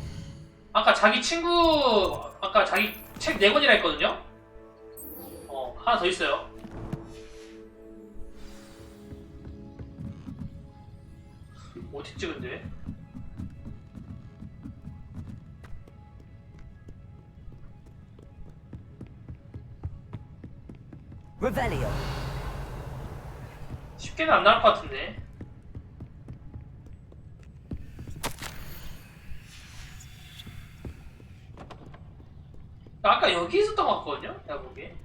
아까 자기 책 4권이라 했거든요? 하나 더 있어요. 어디 찍은데? Revelio. 쉽게는 안 나올 것 같은데. 아까 여기 있었던 것 같거든요? 내가 보기에.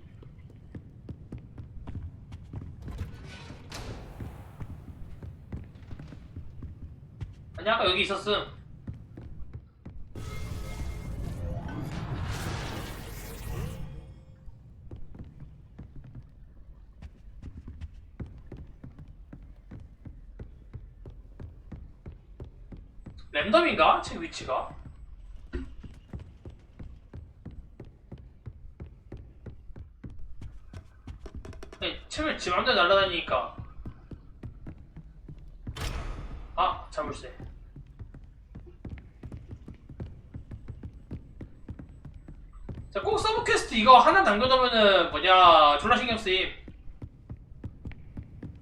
아니, 아까 여기 있었음. 랜덤인가? 책 위치가? 책을 지 맘대로 날아다니니까. 아, 자물쇠. 자, 꼭 서브 퀘스트 이거 하나 남겨놓으면은 뭐냐 졸라 신경 쓰임.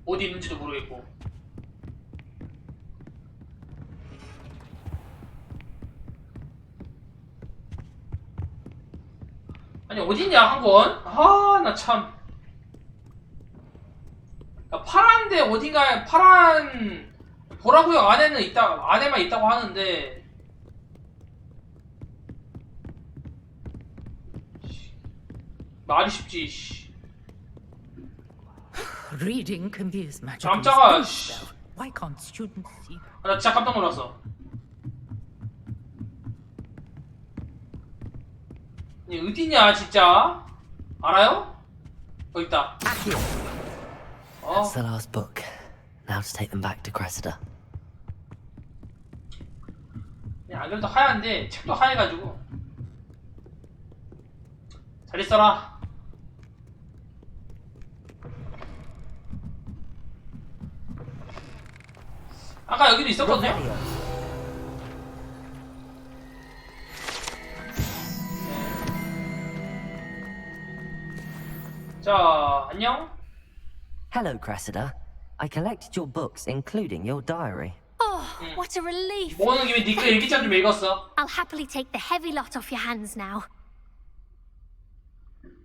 어디 있는지도 모르겠고. 아니 어딨냐 한 권? 아, 나 참. 파란데 어딘가에 파란 보라구역 안에는 있다, 안에만 있다고 하는데. 말이 쉽지. 씨. Reading can be as magical 깜짝아. as food, though. Why can't students see? 나 진짜 깜짝 놀랐어. 이 어디냐 진짜? 알아요? 여기 있다. That's the last book. Now to take them back to Cressida. 안경도 하얀데 책도 하얘가지고. 잘 있어라. 아까 여기도 있었거든요? 자, 안녕. Hello, Cressida. I collected your books, including your diary. Oh, what a relief. 모으는 김에 니꺼 일기장 좀 읽었어. I'll happily take the heavy lot off your hands now.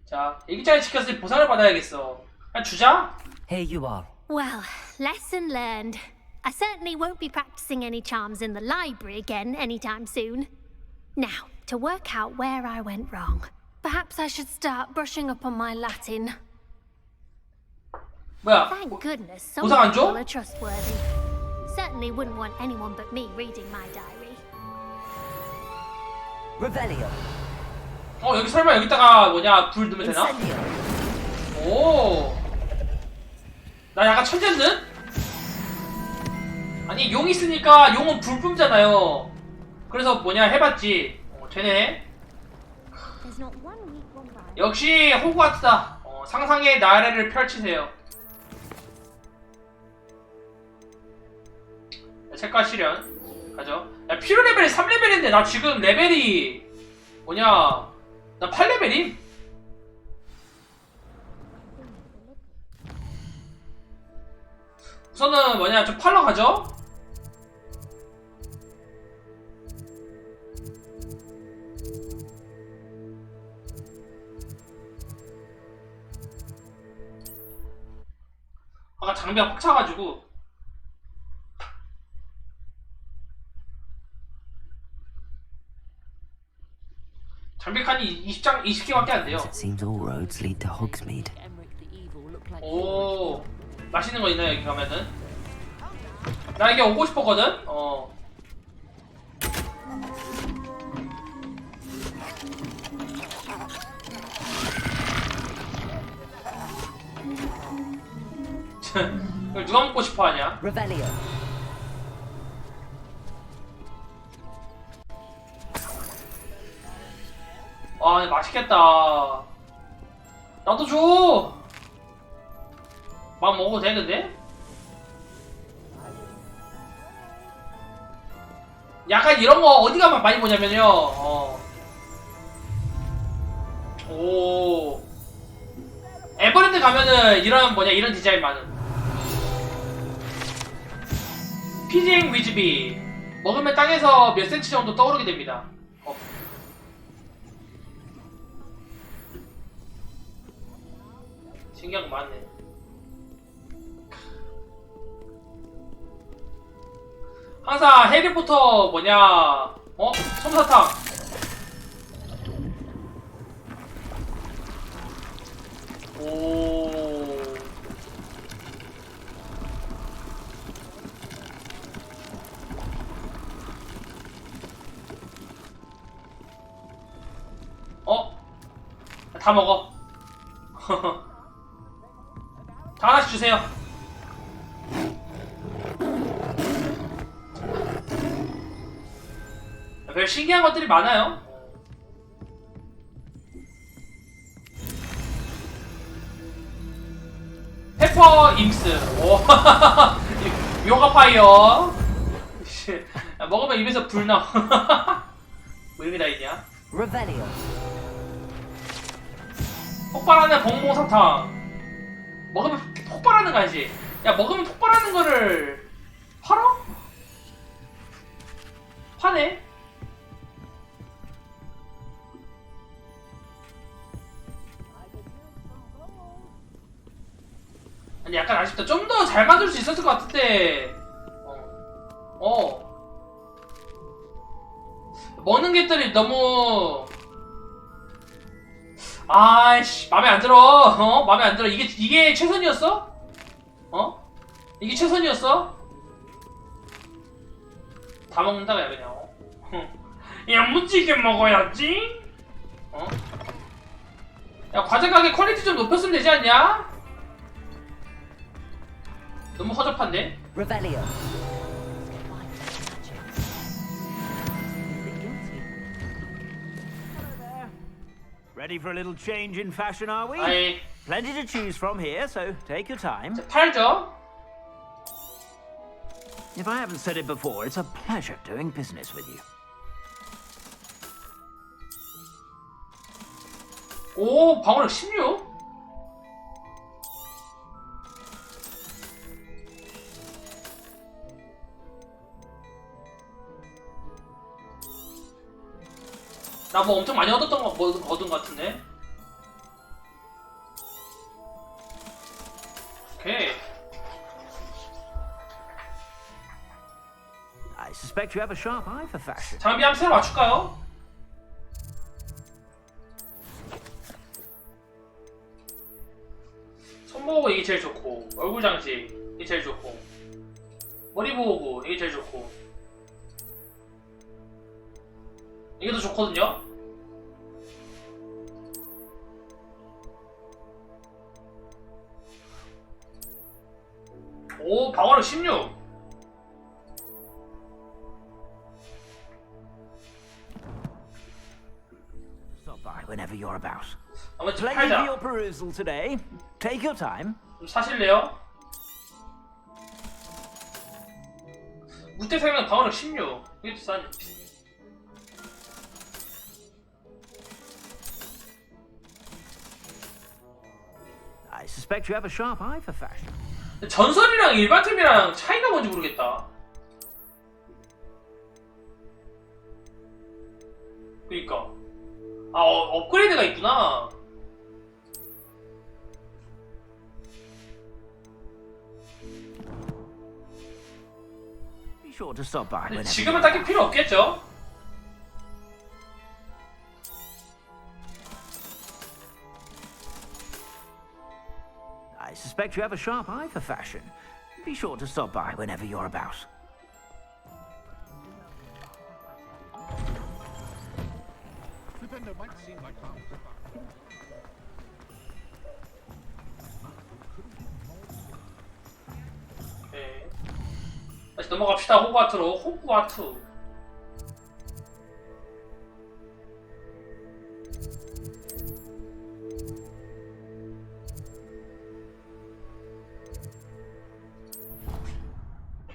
자, 일기장에 지켰으니 보상을 받아야겠어. 그냥 주자. Here you are. Well, lesson learned. I certainly won't be practicing any charms in the library again anytime soon. Now, to work out where I went wrong. Perhaps I should start brushing up on my Latin. 뭐야? Thank goodness some 보상 안 줘? people are trustworthy. Certainly wouldn't want anyone but me reading my diary. Revelio. 여기 설마 여기다가 뭐냐 불 넣으면 되나? 오. 나 약간 천재는? 아니 용 있으니까 용은 불 뿜잖아요. 그래서 뭐냐 해봤지. 되네. 역시 호그와트다. 상상의 나래를 펼치세요. 책과 실현 가죠. 야, 필요 레벨이 3레벨인데 나 지금 레벨이 뭐냐 나 8레벨임? 우선은 뭐냐 좀 팔러 가죠. 아까 장비가 꽉 차가지고. 장비칸이 20개밖에 안 돼요. It seems all roads lead to Hogsmeade. 오, 맛있는 거 있나요 여기 가면은? 나 여기 오고 싶었거든. 이걸 누가 먹고 싶어 하냐? Revelio. 와, 맛있겠다. 나도 줘. 막 먹어도 되는데? 약간 이런 거 어디 가면 많이 보냐면요. 오. 에버랜드 가면은 이런 이런 디자인 많은. 피징 위즈비. 먹으면 땅에서 몇 센치 정도 떠오르게 됩니다. 신기한 거 많네. 항상 해리포터 솜사탕. 오. 다 먹어. 다 하나씩 주세요. 별 신기한 것들이 많아요. 페퍼 임스. 오. 요가 파이어. 먹으면 입에서 불 나. 뭐 이런 게 다 있냐? 폭발하는 봉봉 사탕. 먹으면 폭발하는 거 알지? 야, 먹으면 폭발하는 거를 팔아? 파네? 아니, 약간 아쉽다. 좀 더 잘 만들 수 있었을 것 같은데. 먹는 것들이 너무. 아이씨, 맘에 안 들어. 맘에 안 들어. 이게 최선이었어? 이게 최선이었어? 다 먹는다가 야 그냥. 야무지게 먹어야지. 야, 과자 가게 퀄리티 좀 높였으면 되지 않냐? 너무 허접한데? Ready for a little change in fashion, are we? 아이. Plenty to choose from here, so take your time. 팔죠? If I haven't said it before, it's a pleasure doing business with you. 오, 방어력 16? 나 뭐 엄청 많이 얻은 것 같은데? 오케이. I suspect you have a sharp eye for fashion. 장비 한번 새로 맞출까요? 손보호구 이게 제일 좋고, 얼굴 장식 이게 제일 좋고, 머리 보호구 이게 제일 좋고, 이게 더 좋거든요? 오, 방어력 16! Stop by whenever you're about. 한번 좀 Plenty for 팔자. your perusal today. Take your time. 좀 사실래요? 무대생명 방어력 16. 이게 더 싸네. I suspect you have a sharp eye for fashion. 전설이랑 일반 템이랑 차이가 뭔지 모르겠다. 그니까. 아, 업그레이드가 있구나. Be sure to stop by whenever. 지금은 딱히 필요 없겠죠? I suspect you have a sharp eye for fashion. Be sure to stop by whenever you're about. 네. 다시 넘어갑시다. 호그와트로. 호그와트.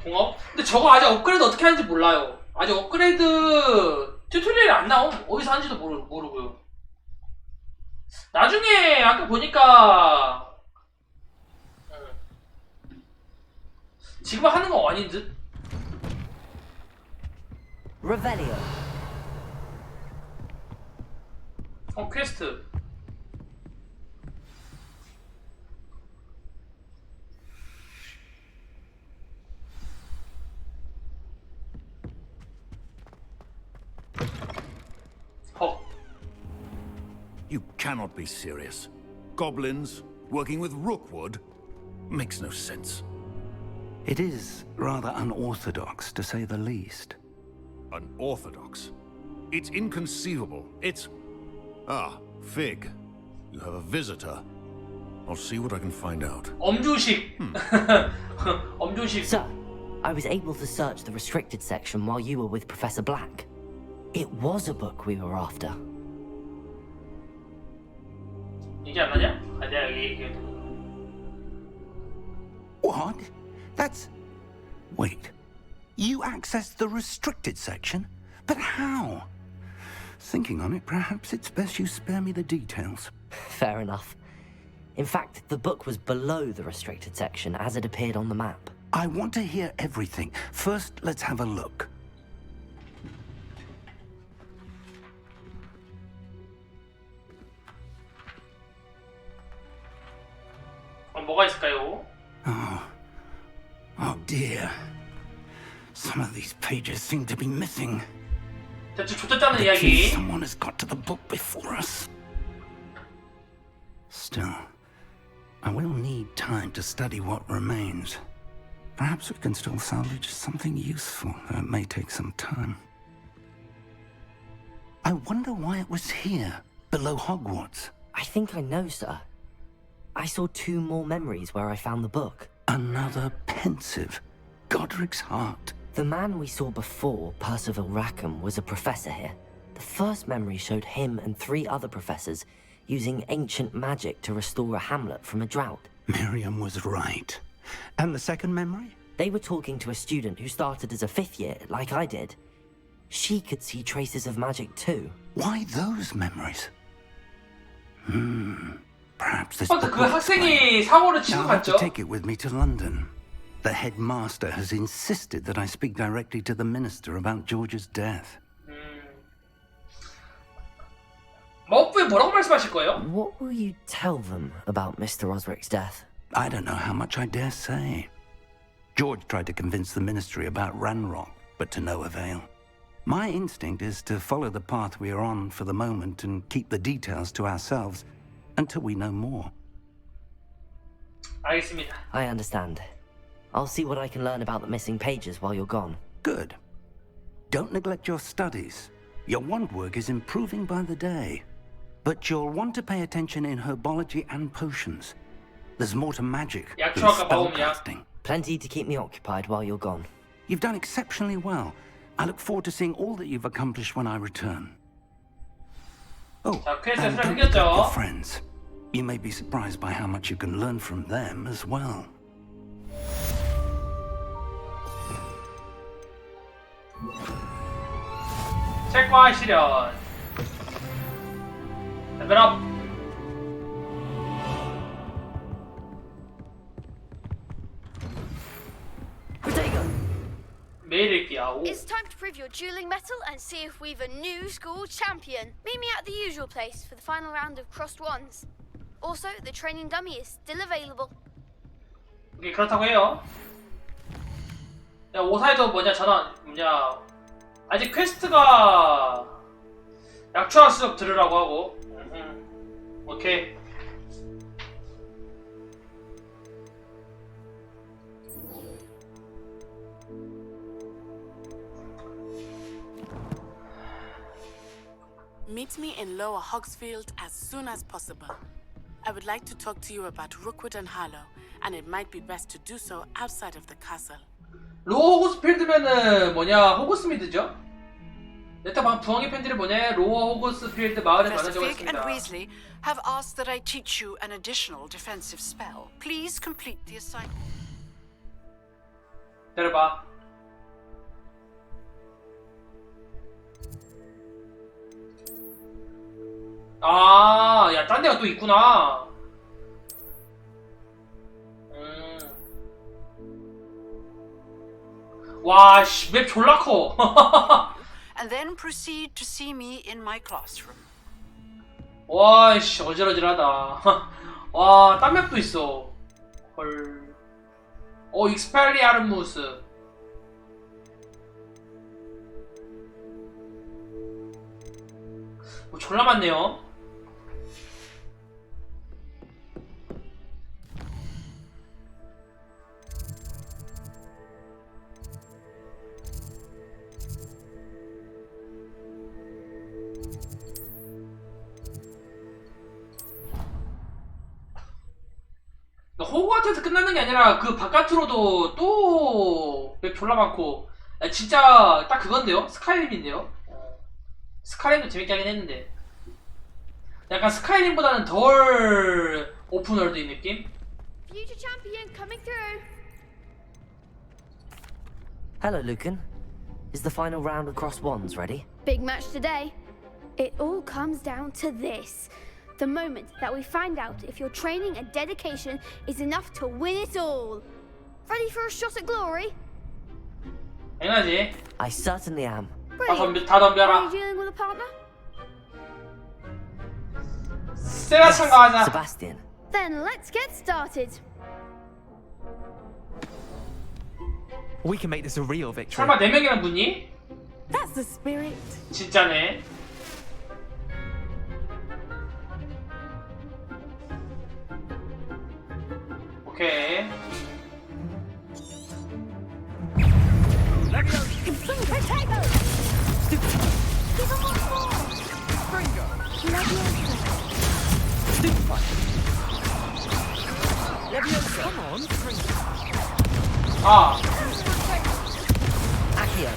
공업? 근데 저거 아직 업그레이드 어떻게 하는지 몰라요. 아직 업그레이드 튜토리얼이 안 나옴. 어디서 하는지도 모르고요. 나중에 아까 보니까 지금 하는 거 아닌 듯? Revelio. 퀘스트. You cannot be serious. Goblins working with Rookwood makes no sense. It is rather unorthodox, to say the least. Unorthodox? It's inconceivable. It's... Ah, Fig. You have a visitor. I'll see what I can find out. 엄조식. 엄조식. Sir, I was able to search the restricted section while you were with Professor Black. It was a book we were after. 얘기 안 하냐? 내가 얘기해. What? That's... Wait. You accessed the restricted section? But how? Thinking on it, perhaps it's best you spare me the details. Fair enough. In fact, the book was below the restricted section as it appeared on the map. I want to hear everything. First, let's have a look. 뭐가 있을까요? Oh dear. Some of these pages seem to be missing. 대체 좆됐다는 The 이야기. key someone has got to the book before us. Still, I will need time to study what remains. Perhaps we can still salvage something useful, though it may take some time. I wonder why it was here, below Hogwarts. I think I know, sir. I saw 2 more memories where I found the book. Another pensive. Godric's heart. The man we saw before, Percival Rackham, was a professor here. The first memory showed him and 3 other professors using ancient magic to restore a hamlet from a drought. Miriam was right. And the second memory? They were talking to a student who started as a 5th year, like I did. She could see traces of magic too. Why those memories? Perhaps this 그 book will 학생이 사고를 치고 Now I have to 갔죠? take it with me to London. The headmaster has insisted that I speak directly to the minister about George's death. 머프에 뭐라고 말씀하실 거예요? What will you tell them about Mr. Osric's death? I don't know how much I dare say. George tried to convince the ministry about Ranrock, but to no avail. My instinct is to follow the path we are on for the moment and keep the details to ourselves until we know more. 알겠습니다. I understand. I'll see what I can learn about the missing pages while you're gone. Good. Don't neglect your studies. Your wand work is improving by the day. But you'll want to pay attention in herbology and potions. There's more to magic than spellcasting. Plenty to keep me occupied while you're gone. You've done exceptionally well. I look forward to seeing all that you've accomplished when I return. Oh, 자, 퀘스트 and don't 생겼죠? neglect your friends. You may be surprised by how much you can learn from them as well. 책과 실현. 레벨업. 매일 읽기야. 오. It's time to prove your dueling mettle and see if we've a new school champion. Meet me at the usual place for the final round of crossed wands. Also, the training dummy is still available. 이게 그렇다고 해요. 야, 오사이도 아직 퀘스트가 약초화 수업 들으라고 하고. 오케이. Meet me in Lower Hogsfield as soon as possible. I would like to talk to you about Rookwood and Harlow, and it might be best to do so outside of the castle. 로어 호그스필드면은 호그스미드죠? 일단 방 부엉이 팬들이 로어 호그스필드 마을에 Professor 만나자고 Fig and 했습니다. Weasley have asked that I teach you an additional defensive spell. Please complete the assignment. 기다려봐. 아, 야, 딴 데가 또 있구나. 와, 씨, 맵 졸라 커. And then proceed to see me in my classroom. 와, 씨, 어질어질하다. 와, 딴 맵도 있어. 헐. 익스펠리아르무스. 뭐 졸라 많네요. 호그와트에서 끝나는 게 아니라 그 바깥으로도 또 맵 졸라 많고 진짜 딱 그건데요? 스카이림인데요? 스카이림도 재밌게 하긴 했는데 약간 스카이림보다는 덜 오픈월드인 느낌? Future champion coming through. Hello, Lucan. Is the final round of Cross Wands ready? Big match today. It all comes down to this. The moment that we find out if your training and dedication is enough to win it all. Ready for a shot at glory? 당연하지. I certainly am. Brilliant. 다 덤벼라. Are you dealing with a partner? 세바스찬 가자. Sebastian. Then let's get started. We can make this a real victory. 설마 4명이랑 붙니? That's the spirit. 진짜네. 오케이. 아. Accio.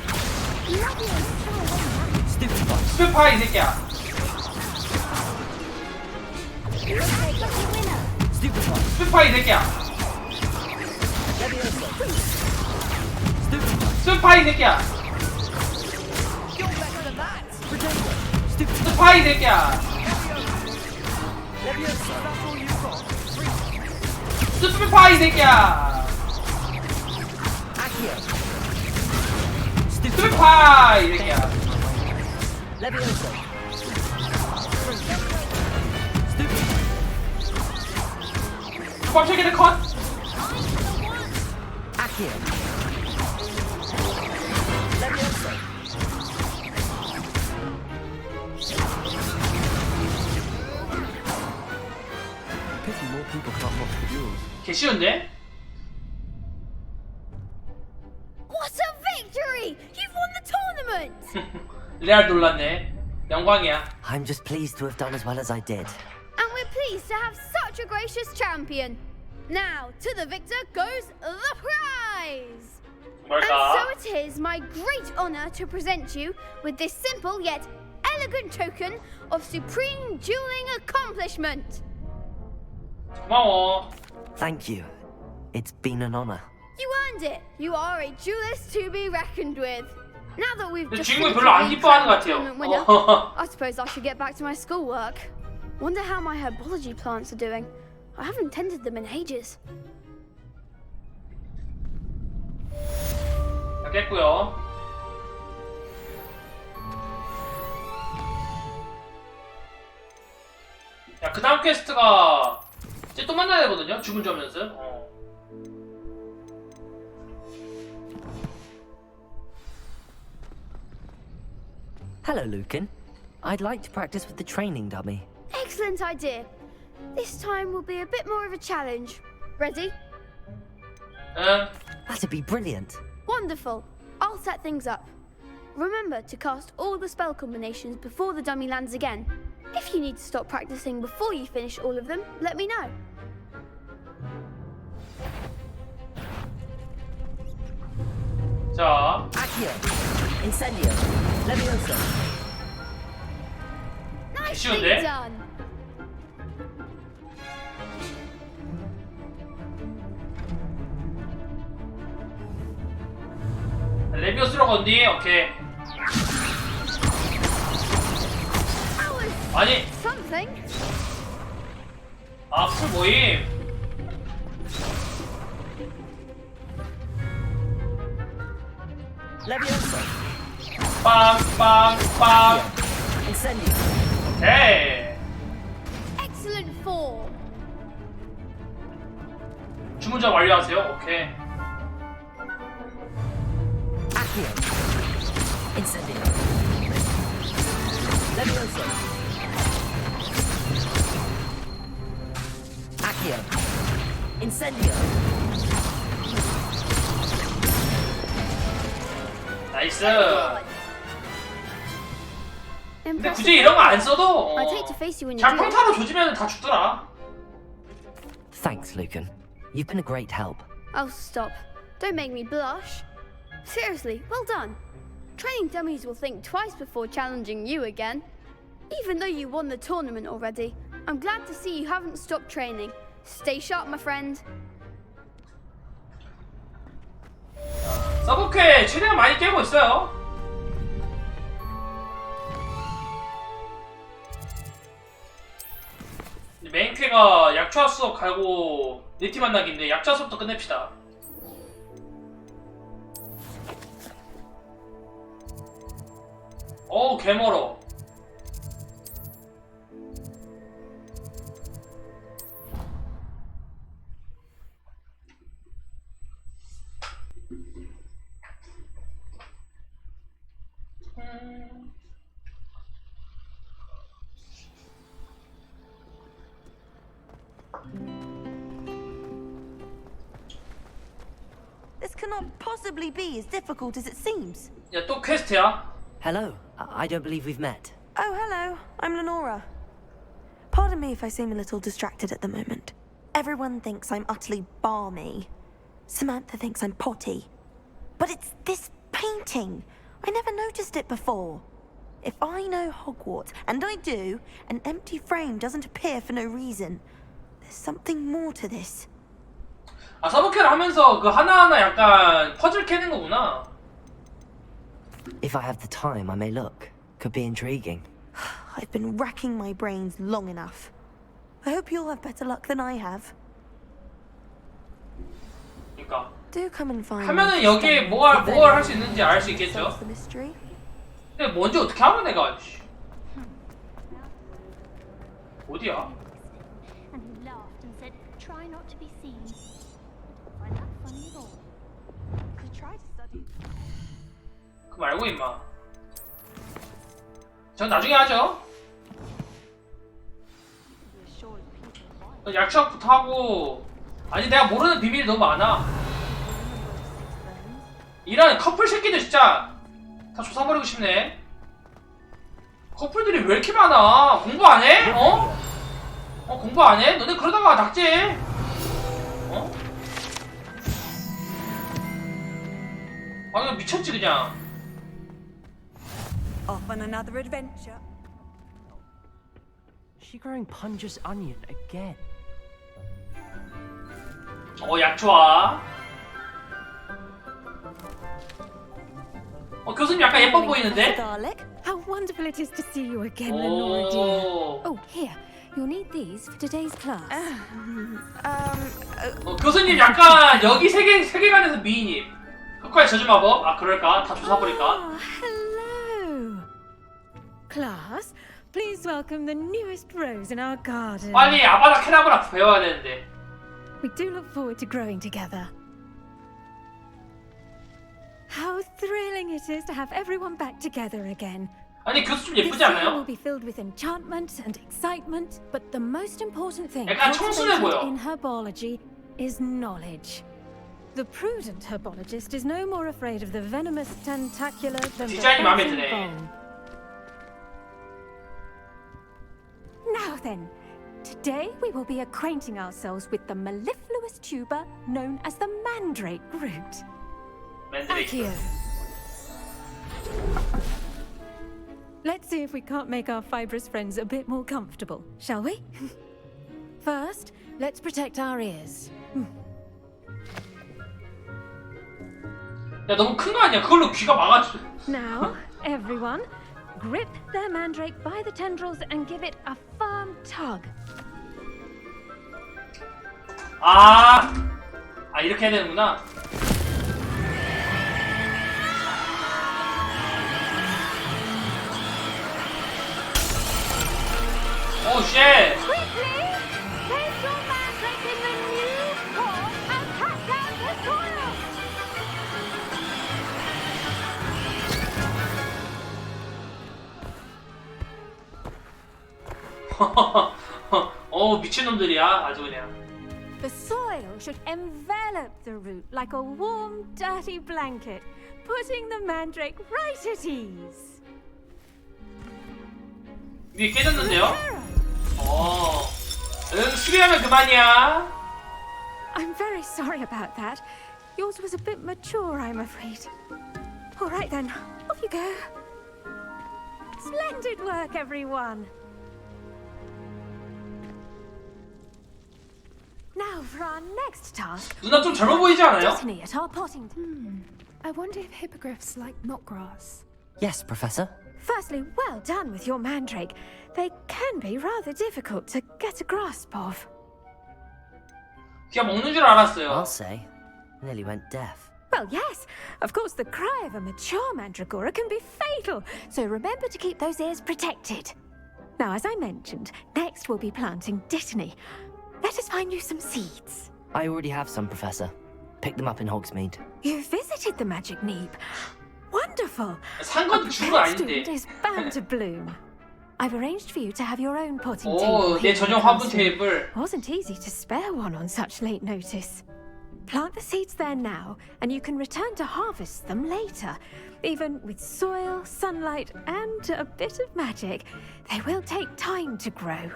스피파 이 새끼야. 스피파 이 새끼야. 스피파 이 새끼야. 스피파 이 새끼야. 스피파 이 새끼야. 스피파 이 새끼야. 주방 체계는 컷. Pity more people can't watch the duels. 개 쉬운데? What a victory! You've won the tournament! 레알 놀랐네. 영광이야. I'm just pleased to have done as well as I did. And we're pleased to have such a gracious champion. Now, to the victor goes the prize! 뭘까? And so it is my great honor to present you with this simple yet elegant token of supreme dueling accomplishment. 고마워. Thank you. It's been an honor. You earned it. You are a duelist to be reckoned with. Now that we've 근데 just 주인공이 finished 별로 안 the 기뻐하는 것 tournament 같아요. winner, I suppose I should get back to my schoolwork. Wonder how my herbology plants are doing. I haven't tended them in ages. 다 깼고요. 야, 그 다음 퀘스트가 이제 또 만나야 되거든요. 주문 점 연습. Hello, Lucan. I'd like to practice with the training dummy. Excellent idea. This time will be a bit more of a challenge. Ready? That'd be brilliant. Wonderful. I'll set things up. Remember to cast all the spell combinations before the dummy lands again. If you need to stop practicing before you finish all of them, let me know. 자. Accio. Incendio. Levioso. 쉬운데? Done. 레비오스로 건디. 오케이. 아니. Something. 아, 풀 모임. Levioso. 빵빵빵. Incendio. 오케이. Excellent form. 주문자 완료하세요. 오케이. Accio. Incendio. Levioso. Accio. Incendio. 나이스. 근데 굳이 이런 거 안 써도 I'd hate to face you when you 잘 do. 평타로 조지면 다 죽더라. Thanks, Lucan. You've been a great help. Oh, stop. Don't make me blush. Seriously, well done. Training dummies will think twice before challenging you again. Even though you won the tournament already, I'm glad to see you haven't stopped training. Stay sharp, my friend. 서브퀘 최대한 많이 깨고 있어요. 메인퀘가 약초화 수업 가고 네티 만나기인데 약초화 수업도 끝냅시다. 어우 개멀어. This cannot possibly be as difficult as it seems. 야, 또 퀘스트야? Hello. I don't believe we've met. Oh, hello. I'm Lenora. Pardon me if I seem a little distracted at the moment. Everyone thinks I'm utterly balmy. Samantha thinks I'm potty. But it's this painting. I never noticed it before. If I know Hogwarts, and I do, an empty frame doesn't appear for no reason. There's something more to this. 아, 서브캐를 하면서 그 하나하나 약간 퍼즐 캐는 거구나. If I have the time, I may look. Could be intriguing. I've been racking my brains long enough. I hope you'll have better luck than I have. 그러니까 Do come and find 하면은 me. 여기에 뭘 할 수 있는지 알 수 있겠죠? The mystery. 근데 뭔지 어떻게 하면 내가 어디야? And he laughed and said, "Try not to be seen." Find that funny at all? Could try to study. 그 말고 임마. 전 나중에 하죠. 약초부터 하고. 아니 내가 모르는 비밀이 너무 많아. 이런 커플 새끼들 진짜 다 조사버리고 싶네. 커플들이 왜 이렇게 많아? 공부 안 해? 어? 공부 안 해? 너네 그러다가 낙제. 어? 아 이거 미쳤지 그냥. Off on another adventure. She growing Punja's onion again. 약초아. 교수님 약간 예뻐 보이는데? How wonderful it is to see you again, Lenora dear. Oh, here. You'll need these for today's class. 교수님 약간 여기 세계관에서 미인임. 흑화의 저주 마법? 아 그럴까? 다 조사버릴까? Hello. Class, please welcome the newest rose in our garden. 빨리 아바다 케다브라 배워야 되는데. We do look forward to growing together. How thrilling it is to have everyone back together again. 아니 교수 좀 예쁘지 않아요? will be filled with enchantment and excitement, but the most important thing 약간 청순해 보여. in herbology is knowledge. The prudent herbologist is no more afraid of the venomous tentacula than the 디자인이 마음에 poison 드네. bone. Now then, today we will be acquainting ourselves with the mellifluous tuber known as the mandrake root. Accio. Let's see if we can't make our fibrous friends a bit more comfortable, shall we? First, let's protect our ears. 야 너무 큰 거 아니야? 그걸로 귀가 막아줘. Now, everyone, grip their mandrake by the tendrils and give it a firm tug. 아 이렇게 해야 되는구나. 오 쉣. Quickly, place your mandrake in the new core and cut down the soil. 미친놈들이야 아주 그냥. The soil should envelop the root like a warm, dirty blanket, putting the mandrake right at ease. 위에 깨졌는데요? 수리하면 그만이야. I'm very sorry about that. Yours was a bit mature, I'm afraid. All right then, off you go. Splendid work, everyone. Now for our next task. 누나 좀 젊어 보이지 않아요? Destiny at our potting. I wonder if hippogriffs like knotgrass. Yes, Professor. Firstly, well done with your mandrake. They can be rather difficult to get a grasp of. 그냥 먹는 줄 알았어요. I'll say. Nearly went deaf. Well, yes. Of course, the cry of a mature mandragora can be fatal, so remember to keep those ears protected. Now, as I mentioned, next we'll be planting dittany. Let us find you some seeds. I already have some, Professor. Picked them up in Hogsmeade. You visited the magic neep. Wonderful. 산 것도 준 거 A 아닌데. student is bound to bloom. I've arranged for you to have your own potting 오, table. 내 here 전용 in 화분 classroom. 테이블. Wasn't easy to spare one on such late notice. Plant the seeds there now, and you can return to harvest them later. Even with soil, sunlight, and a bit of magic, they will take time to grow.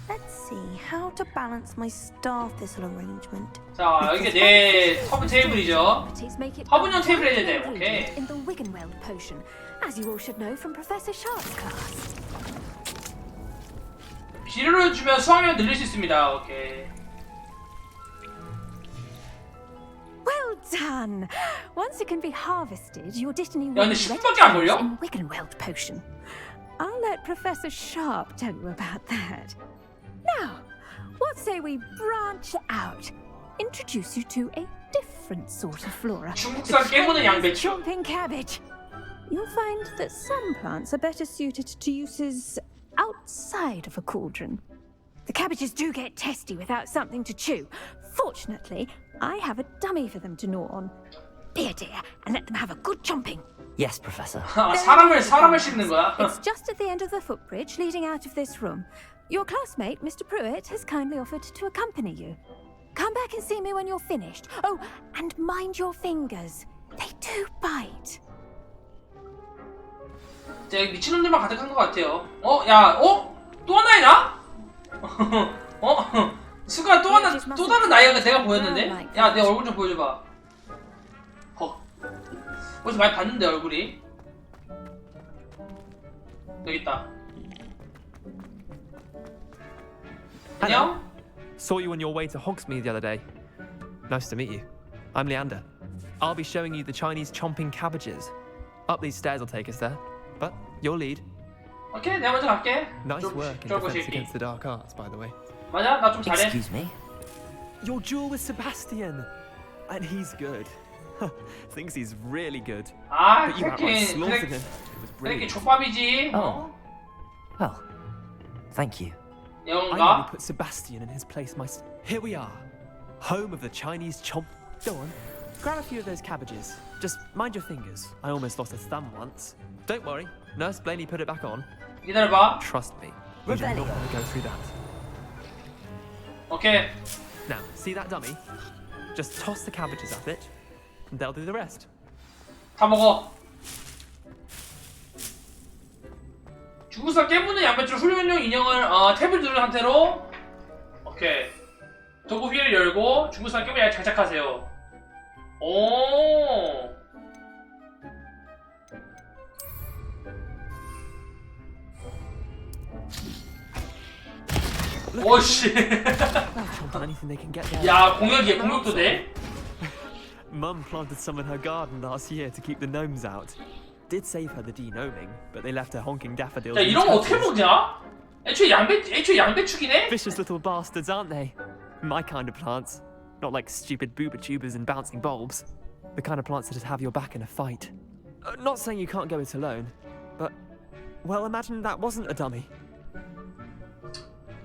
Let's see how to balance my star thistle arrangement. 자, 여기 내 화분 테이블이죠. 화분형 테이블 해야 돼. 오케이. In the Wiggenweld potion, as you all should know from Professor Sharp's class. 비료를 주면 수확량을 늘릴 수 있습니다. 오케이. Well done! Once it can be harvested, your dittany 야, will 근데 be ready 10분밖에 to 안 use 걸려? in Wiggenweld potion. I'll let Professor Sharp tell you about that. Now, what say we branch out? Introduce you to a different sort of flora. 중국산 깨무는 양배추. Chomping cabbage. You'll find that some plants are better suited to uses outside of a cauldron. The cabbages do get testy without something to chew. Fortunately, I have a dummy for them to gnaw on. Be a dear and let them have a good chomping. Yes, Professor. 사람을 씹는 거야? It's just at the end of the footbridge leading out of this room. Your classmate, Mr. Pruitt, has kindly offered to accompany you. Come back and see me when you're finished. Oh, and mind your fingers. They do bite. 여기 미친놈들만 가득한 것 같아요. 또 하나의 나? 수가 또 다른 나이가 내가 보였는데? 야, 내 얼굴 좀 보여줘봐. 어디서 많이 봤는데 얼굴이? 여기 있다. 안녕? Saw you on your way to Hogsmeade the other day. Nice to meet you. I'm Leander. I'll be showing you the Chinese chomping cabbages. Up these stairs will take us there, but you'll lead. 오케이, 내가 먼저 갈게. Nice work in defense against the dark arts, by the way. 맞아, 나 좀 잘해. Excuse me? Your duel with Sebastian, and he's good. Thinks he's really good. But you outright slaughtered him. It was 그렇게 brilliant. 족밥이지. Well, thank you. I nearly put Sebastian in his place myself. Here we are, home of the Chinese chomp. Go on, grab a few of those cabbages. Just mind your fingers. I almost lost a thumb once. Don't worry, Nurse Blaney put it back on. 기다려봐. Trust me, you do not want to go through that. Okay. Now, see that dummy? Just toss the cabbages at it, and they'll do the rest. 다 먹어. 중국산 깨무는 양배추 훈련용 인형을 탭을 누른 상태로 오케이 도구 휠을 열고 중국산 깨무를 장착하세요. 오. 오씨. 야 공격이야 공격도 돼? Mum planted some in her garden last year to keep the gnomes out. Did save her the denoming, but they left her honking daffodils. 야, 이런 거 어떻게 먹냐? 애초에 양배추기네? Vicious little bastards, aren't they? My kind of plants. Not like stupid booba tubers and bouncing bulbs. The kind of plants that just have your back in a fight. Not saying you can't go it alone, but, well, imagine that wasn't a dummy.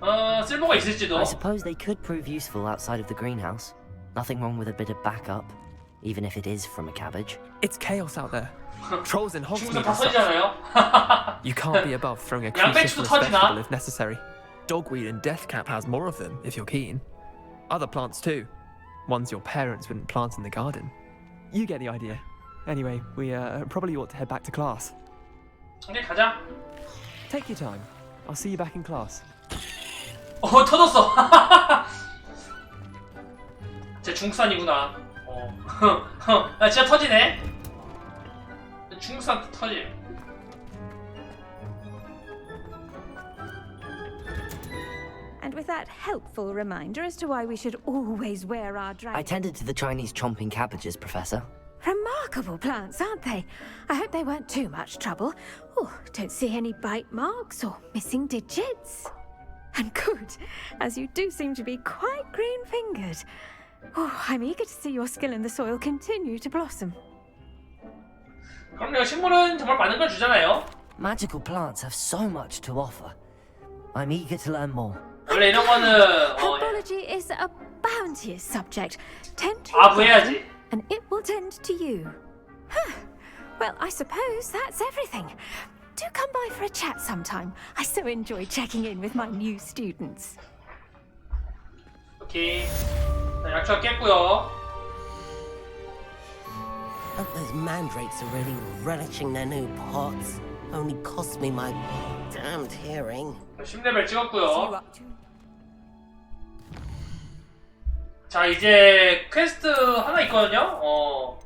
쓸모가 있을지도. I suppose they could prove useful outside of the greenhouse. Nothing wrong with a bit of backup, even if it is from a cabbage. It's chaos out there. Trolls and hogsmeade 다 and such. 터지잖아요. You can't be above throwing a cruciferous vegetable if necessary. Dogweed and deathcap has more of them, if you're keen. Other plants too. Ones your parents wouldn't plant in the garden. You get the idea. Anyway, we probably ought to head back to class. 오케이, 가자. Take your time. I'll see you back in class. 터졌어. 쟤 중산이구나. 야, 진짜 터지네. 중산 터짐. And with that helpful reminder as to why we should always wear our I tended to the Chinese chomping cabbages, Professor. Remarkable plants, aren't they? I hope they weren't too much trouble. Oh, don't see any bite marks or missing digits. And good, as you do seem to be quite green-fingered. Oh, I'm eager to see your skill in the soil continue to blossom. 그럼요, 식물은 정말 많은 걸 주잖아요. Magical plants have so much to offer. I'm eager to learn more. 원래 이런 거는 Herbology is a bounteous subject. Tend to 아부해야지. and it will tend to you. Huh. Well, I suppose that's everything. Do come by for a chat sometime. I so enjoy checking in with my new students. 오케이. 약초가 깼고요. Hope those mandrakes are really relishing their new pots. Only cost me my damned hearing. 10레벨 찍었고요. 자, 이제 퀘스트 하나 있거든요.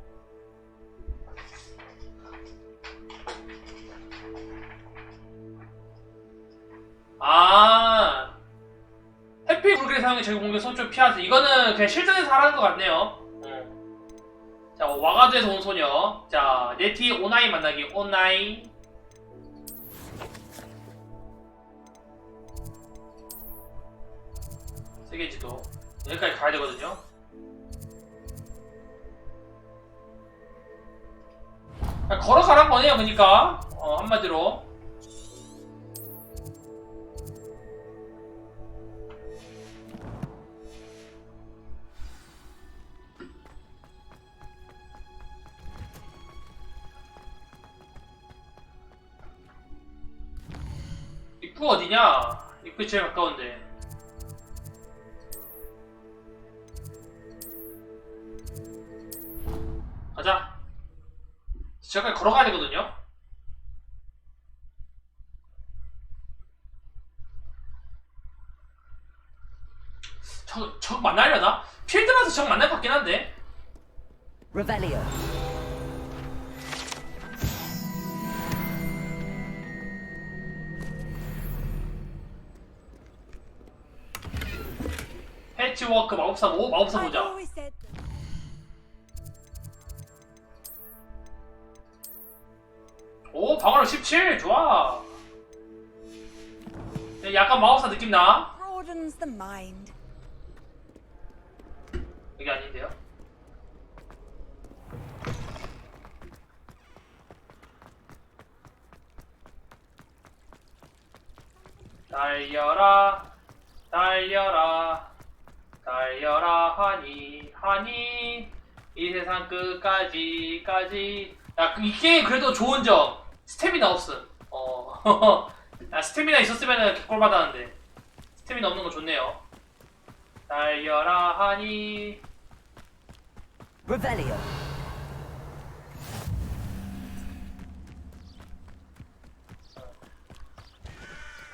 해피 불길의 사용에 적용 공격 소출 피하세요. 이거는 그냥 실전에서 하라는 것 같네요. 자, 와가드에서 온 소녀. 자, 네티 오나이 만나기. 오나이. 세계지도. 여기까지 가야 되거든요. 걸어가란 거네요, 그니까. 한마디로. 입구 어디냐? 입구 제일 가까운데. 가자. 저까지 걸어가야 되거든요. 적 만나려나? 필드라서 적 만날 것 같긴 한데. Revelio. 패치워크 마법사 마법사 보자. 오, 방어력 17 좋아. 약간 마법사 느낌 나. Broadens the mind. 여기 아닌데요? 달려라, 달려라, 달려라 하니 하니 이 세상 끝까지. 야, 이 게임 그래도 좋은 점 스태미나 없음. 야, 스태미나 있었으면 개꿀 받았는데 스태미나 없는 거 좋네요. 달려라 하니. Revelio.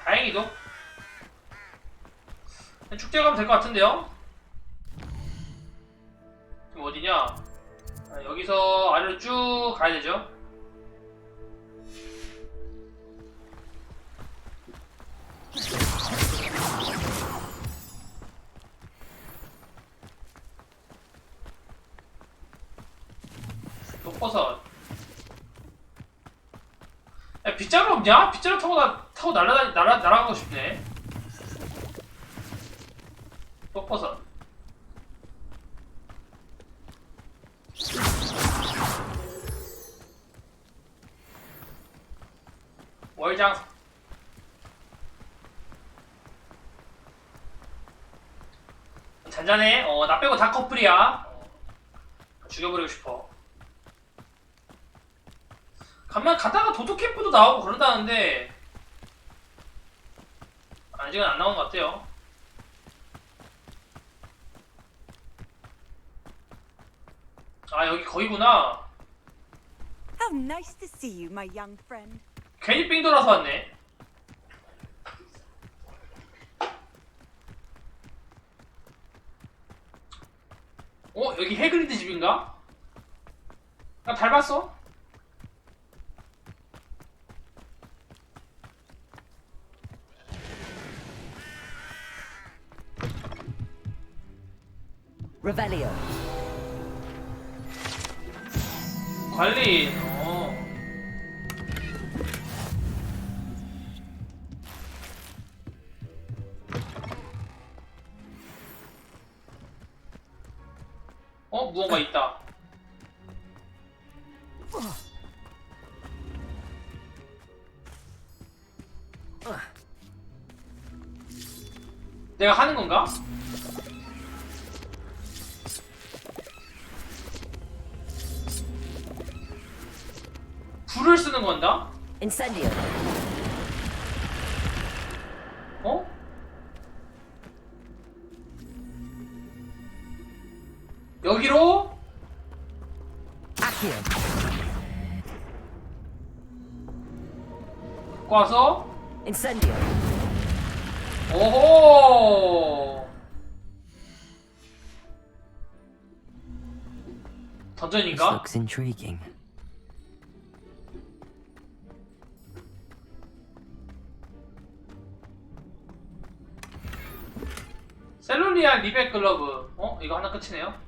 다행히도 축제 가면 될 것 같은데요? 지금 어디냐? 여기서 아래로 쭉 가야 되죠? 폭버섯. 야, 빗자루 없냐? 빗자루 타고 날아가고 싶네. 폭버섯. 월장. 잔잔해. 나 빼고 다 커플이야. 죽여버리고 싶어. 가만 가다가 도둑 캠프도 나오고 그런다는데 아직은 안 나온 것 같아요. 아, 여기 거기구나. How nice to see you, my young friend. 괜히 삥 돌아서 왔네. 여기 해그리드 집인가? 나 닮았어? Revelio. 관리. 무언가 있다. 내가 하는 건가? 불을 쓰는 건가? Incendio. 여기로? Accio. 와서? Incendio. 오호! 던전인가? This looks intriguing. 셀룰리아 리백 글러브. 이거 하나 끝이네요.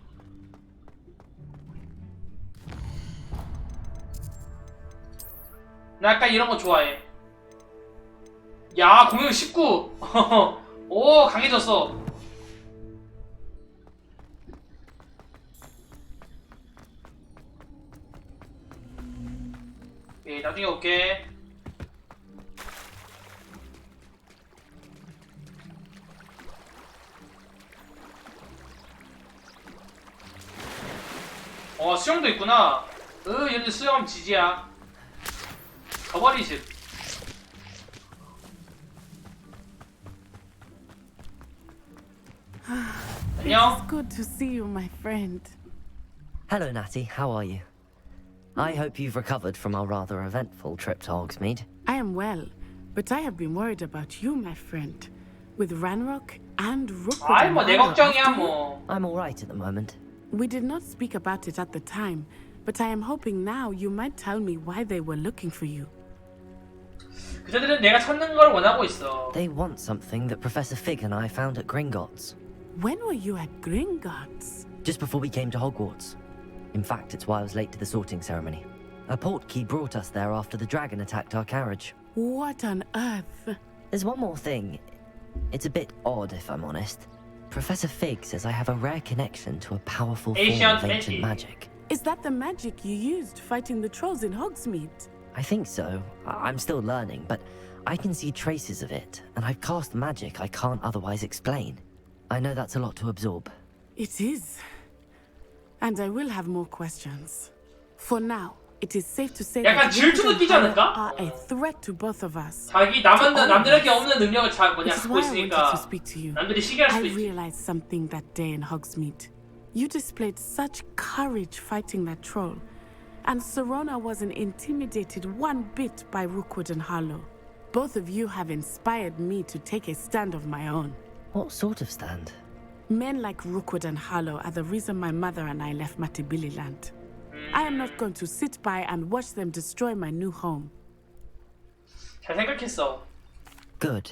나 약간 이런 거 좋아해. 야, 공격 19. 오, 강해졌어. 오케이, 나중에 올게. 수영도 있구나. 얘네 수영하면 지지야. 저버리지. It's good to see you, my friend. Hello, Natty. How are you? I hope you've recovered from our rather eventful trip to Hogsmeade. I am well, but I have been worried about you, my friend. With Ranrock and Rookwood. 아이, 뭐 내 걱정이야, 뭐. I'm all right at the moment. We did not speak about it at the time, but I am hoping now you might tell me why they were looking for you. 그자들은 내가 찾는 걸 원하고 있어. They want something that Professor Fig and I found at Gringotts. When were you at Gringotts? Just before we came to Hogwarts. In fact, it's why I was late to the sorting ceremony. A portkey brought us there after the dragon attacked our carriage. What on earth? There's one more thing. It's a bit odd, if I'm honest. Professor Fig says I have a rare connection to a powerful form of ancient magic. Is that the magic you used fighting the trolls in Hogsmeade? I think so. I'm still learning, but I can see traces of it, and I've cast magic I can't otherwise explain. I know that's a lot to absorb. It is. And I will have more questions. For now, it is safe to say 약간 that 질투 느끼지 않을까? are a threat to both of us. 자기 남들에게 없는 능력을 갖고 This is 있으니까 why I wanted to speak to you. 남들이 시기할 I 수도 있지. realized something that day in Hogsmeade. You displayed such courage fighting that troll, and Serona wasn't intimidated one bit by Rookwood and Harlow. Both of you have inspired me to take a stand of my own. What sort of stand? Men like Rookwood and Harlow are the reason my mother and I left Matabeleland. I am not going to sit by and watch them destroy my new home. 잘 생각했어. Good.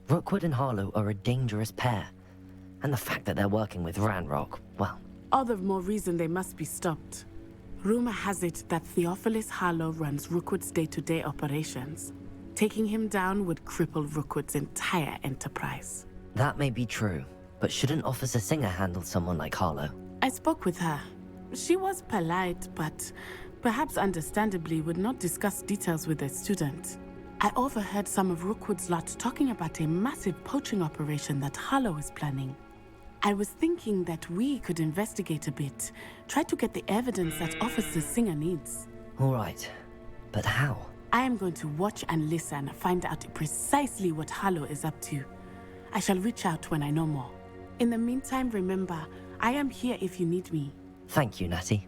Rookwood and Harlow are a dangerous pair. And the fact that they're working with Ranrock, well... All the more reason they must be stopped. Rumor has it that Theophilus Harlow runs Rookwood's day-to-day operations. Taking him down would cripple Rookwood's entire enterprise. That may be true, but shouldn't Officer Singer handle someone like Harlow? I spoke with her. She was polite, but perhaps understandably would not discuss details with a student. I overheard some of Rookwood's lot talking about a massive poaching operation that Harlow is planning. I was thinking that we could investigate a bit, try to get the evidence that Officer Singer needs. All right, but how? I am going to watch and listen, find out precisely what Harlow is up to. I shall reach out when I know more. In the meantime, remember, I am here if you need me. Thank you, Natty.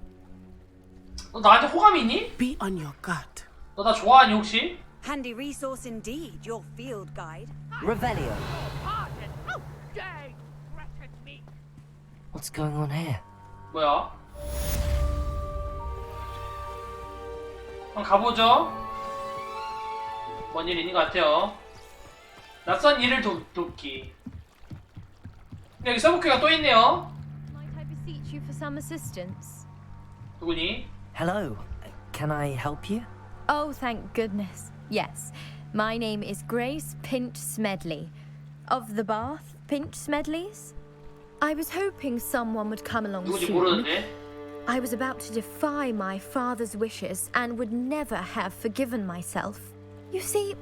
너 나한테 호감이 있니? Be on your guard. 너 나 좋아하니 혹시? Handy resource indeed, your field guide. Revelio. What's going on here? 뭐야? 한번 가보죠. 뭔 일 있는 것 같아요. 낯선 일을 돕기. 근데 여기 서브퀘가 또 있네요. Might I beseech you for some assistance? 누구니? Hello. Can I help you? Oh, thank goodness. Yes. My name is Grace Pinch Smedley. Of the Bath Pinch Smedleys? I was hoping someone would come along 누군지 soon. 모르는데. I was about to defy my father's wishes and would never have forgiven myself. You see,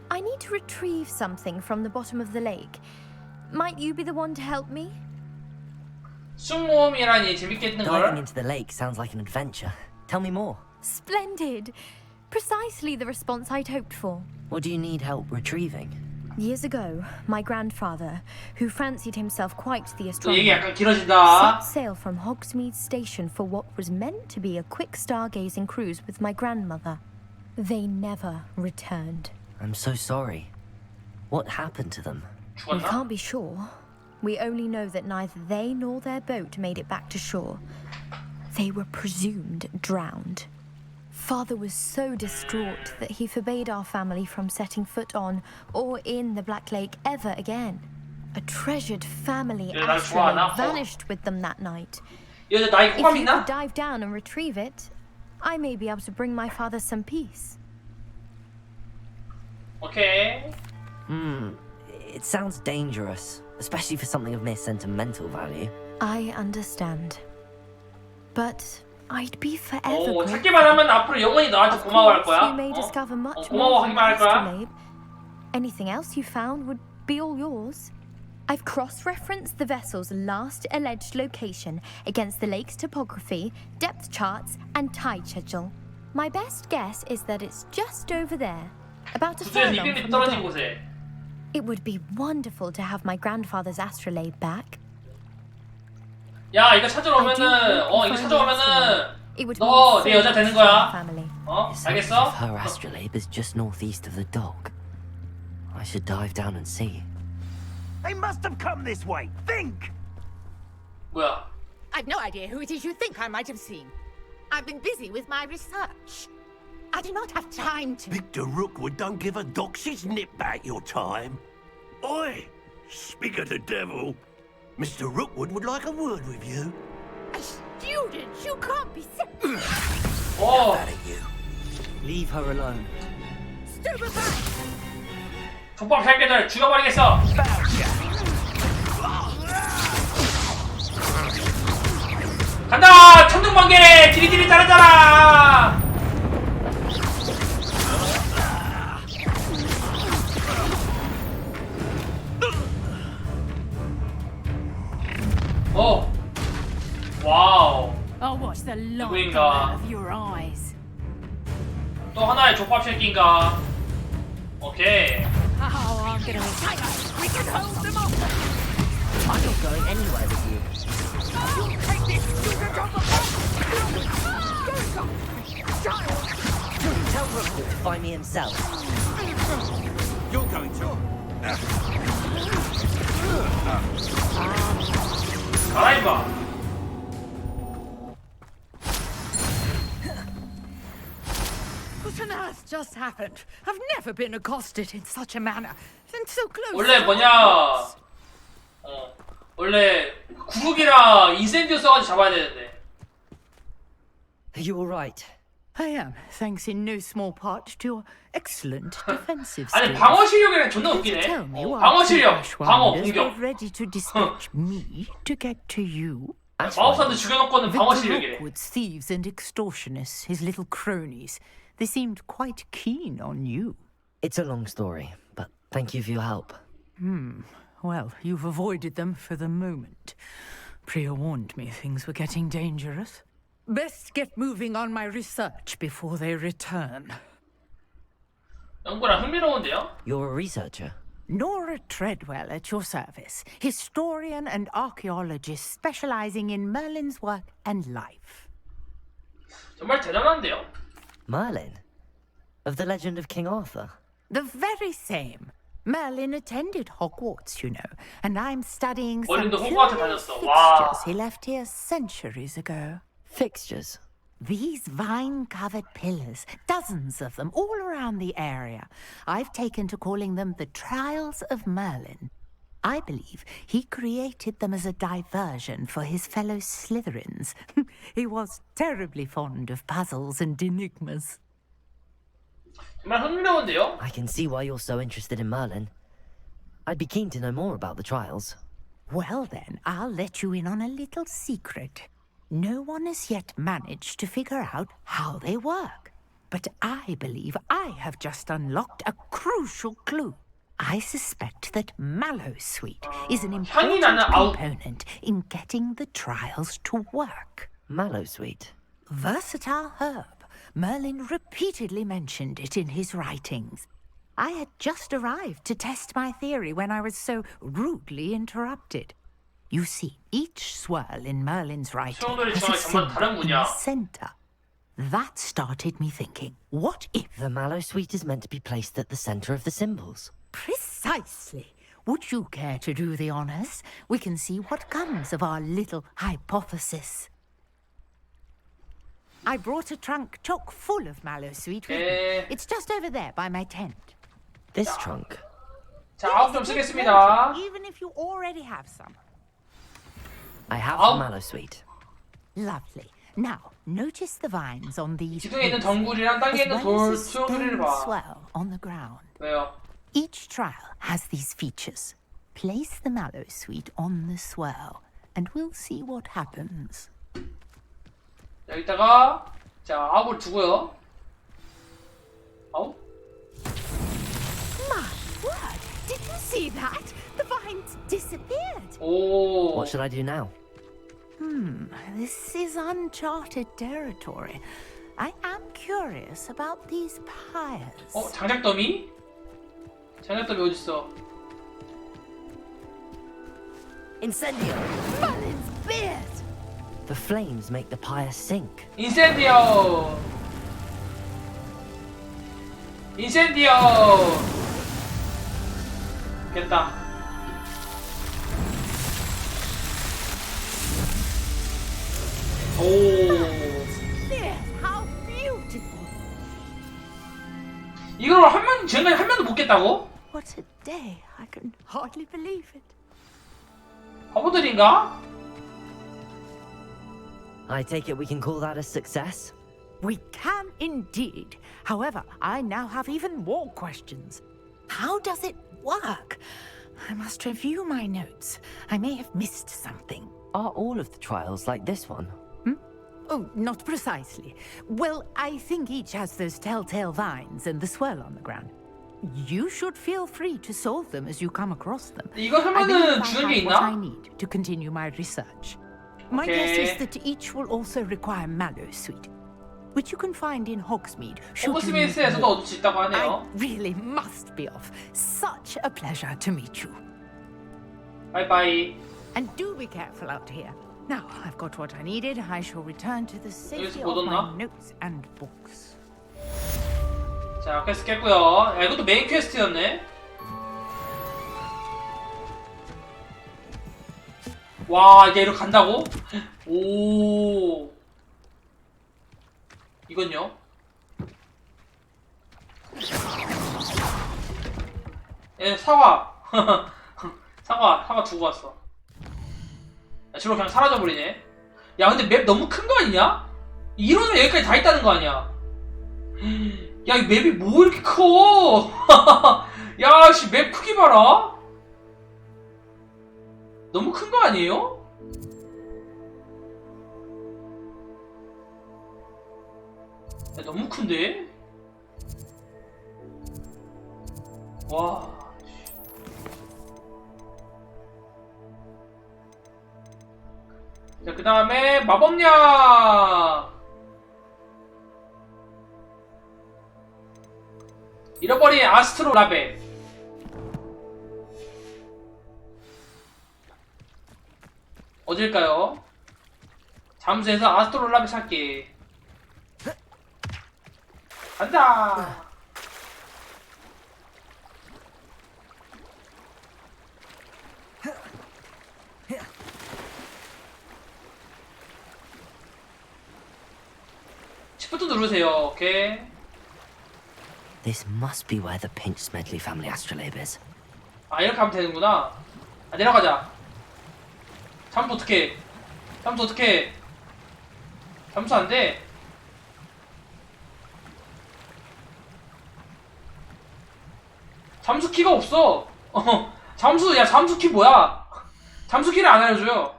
I need to retrieve something from the bottom of the lake. Might you be the one to help me? 쑥모음이라니 재밌겠는 Diving 걸. into the lake sounds like an adventure. Tell me more. Splendid! Precisely the response I'd hoped for. What do you need help retrieving? Years ago, my grandfather, who fancied himself quite the 또 얘기 astronomer, 약간 길어진다. set sail from Hogsmeade Station for what was meant to be a quick stargazing cruise with my grandmother. They never returned. I'm so sorry. What happened to them? We can't be sure. We only know that neither they nor their boat made it back to shore. They were presumed drowned. Father was so distraught that he forbade our family from setting foot on or in the Black Lake ever again. A treasured family asteroid vanished with them that night. If you could dive down and retrieve it, I may be able to bring my father some peace. Okay. It sounds dangerous, especially for something of mere sentimental value. I understand. But I'd be forever 오, grateful. 찾기만 하면 앞으로 영원히 너한테 고마워할 거야. You may discover much more 고마워하기만 할 from 거야. astrolabe. Anything else you found would be all yours. I've cross-referenced the vessel's last alleged location against the lake's topography, depth charts, and tide schedule. My best guess is that it's just over there, about a 구조에서 furlong 이름이 from the 떨어진 dock. 곳에. It would be wonderful to have my grandfather's astrolabe back. 야, 이거 찾으러 오면은 이거 찾아오면은 너 내 여자 되는 거야. 알겠어? Her astrolabe is just northeast of the dock. I should dive down and see. They must have come this way. Think! 뭐야? I've no idea who it is you think I might have seen. I've been busy with my research. I do not have time to... Victor Rookwood don't give a doxy's nip back your time. Oi! Speak of the devil. Mr. Rookwood would like a word with you. A student? You can't be... Oh! Out of you. Leave her alone. Stupefy! 족밥 살게들 죽여버리겠어. 간다! 천둥번개! 지리지리 따라따라! 어! 와우. Oh, what's the light 누구인가? of your eyes? 또 하나의 족밥 새끼인가? 오케이. Oh, I'm gonna... We can hold them off! I'm not going anywhere with you. You'll take this! You can drop a bomb! Tell Rookwood to find me himself. You're going to... 갈아입어. What on earth just happened? I've never been accosted in such a manner. And so close. 원래 뭐냐? 원래 구르기랑 인센디오 써가지고 잡아야 되는데. You're right. I am, thanks in no small part to your excellent defensive 아니 skills. 방어 실력이랑 존나 웃기네. Tell me why 방어 실력, two 방어, Ashwinders 공격. were ready to dispatch me to get to you. 마법사도 죽여놓고는 방어 Victor 실력이래. Rookwood's thieves and extortionists, his little cronies, they seemed quite keen on you. It's a long story, but thank you for your help. Well, you've avoided them for the moment. Priya warned me things were getting dangerous. Best get moving on my research before they return. 연구랑 흥미로운데요? You're a researcher. Nora Treadwell at your service, historian and archaeologist specializing in Merlin's work and life. 정말 대단한데요? Merlin? Of the legend of King Arthur? The very same. Merlin attended Hogwarts, you know, and I'm studying some 멀린도 호그와트 curious 다녔어. 와. fixtures he left here centuries ago. Fixtures? These vine-covered pillars, dozens of them, all around the area. I've taken to calling them the Trials of Merlin. I believe he created them as a diversion for his fellow Slytherins. He was terribly fond of puzzles and enigmas. 정말 흥미로운데요? I can see why you're so interested in Merlin. I'd be keen to know more about the trials. Well then, I'll let you in on a little secret. No one has yet managed to figure out how they work. But I believe I have just unlocked a crucial clue. I suspect that Mallowsweet is an important component in getting the trials to work. Mallowsweet? Versatile herb. Merlin repeatedly mentioned it in his writings. I had just arrived to test my theory when I was so rudely interrupted. You see, each swirl in Merlin's writing has a symbol in the center. That started me thinking, what if... The Mallowsweet is meant to be placed at the center of the symbols. Precisely. Would you care to do the honors? We can see what comes of our little hypothesis. I brought a trunk chock full of Mallowsweet with me. It's just over there by my tent. This trunk? 자, 아홉 좀 쓰겠습니다. Even if you already have some. I have the Mallowsweet. Lovely. Now, notice the vines on these 기둥에 있는 덩굴이랑 땅에 있는 돌 수영들을 봐. swell on the ground. 왜요? Each trial has these features. Place the Mallowsweet on the swirl, and we'll see what happens. 여기다가 자 아홉을 두고요. 아홉? My word! Did you see that? The vines disappeared. 오. What should I do now? This is uncharted territory. I am curious about these pyres. 장작 더미? 장작 더미 어디 있어? Incendio! Merlin's beard! The flames make the pyre sink. 인센디오! 인센디오! 됐다. 오. How beautiful! 이걸 한 명, 지금까지 한 명도 못 깼다고? What a day! I can hardly believe it. 바보들인가? I take it we can call that a success? We can indeed. However, I now have even more questions. How does it work? I must review my notes. I may have missed something. Are all of the trials like this one? Oh, not precisely. Well, I think each has those telltale vines and the swirl on the ground. You should feel free to solve them as you come across them. 이거 I 하면은 believe I 주는 게 have what I 있나? need to continue my research. My Okay. guess is that each will also require Mallowsweet, which you can find in Hogsmeade. should you need 호그스미스에서도 more. 얻을 수 있다고 하네요. I really must be off. Such a pleasure to meet you. 바이바이. And do be careful out here. Now I've got what I needed. I shall return to the safety 여기서 of 못 my 얻나? notes and books. 자, 퀘스트 깼고요. 야, 이것도 메인 퀘스트였네. 와, 이게 이렇게 간다고? 오. 이건요? 예, 사과. 사과 두고 왔어. 야, 저로 그냥 사라져버리네. 야, 근데 맵 너무 큰 거 아니냐? 이론은 여기까지 다 있다는 거 아니야. 야, 이 맵이 뭐 이렇게 커? 야, 씨, 맵 크기 봐라. 너무 큰 거 아니에요? 야, 너무 큰데? 와. 자, 그 다음에 마법약. 잃어버린 아스트로 라벨. 어딜까요? 잠수해서 아스트로 라벨 찾기. 간다. 시프트 누르세요. 오케이. This must be where the Pinch Smedley family astrolabe is. 아, 이렇게 하면 되는구나. 아, 내려가자. 잠수 어떡해. 잠수 어떡해. 잠수 안 돼. 잠수 키가 없어. 잠수, 야, 잠수 키 뭐야? 잠수 키를 안 알려줘요.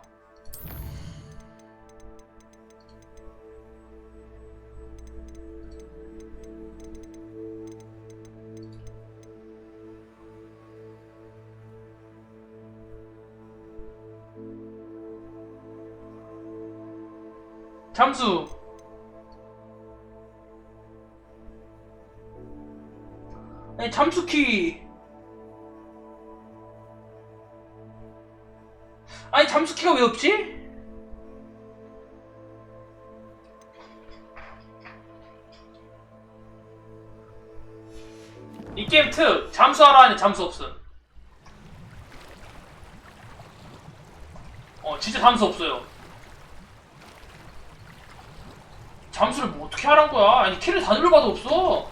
잠수. 아니, 잠수키. 아니, 잠수키가 왜 없지? 이 게임 특 잠수하라 하는 잠수 없음. 진짜 잠수 없어요. 잠수를 뭐 어떻게 하란 거야? 아니, 키를 다 눌러봐도 없어.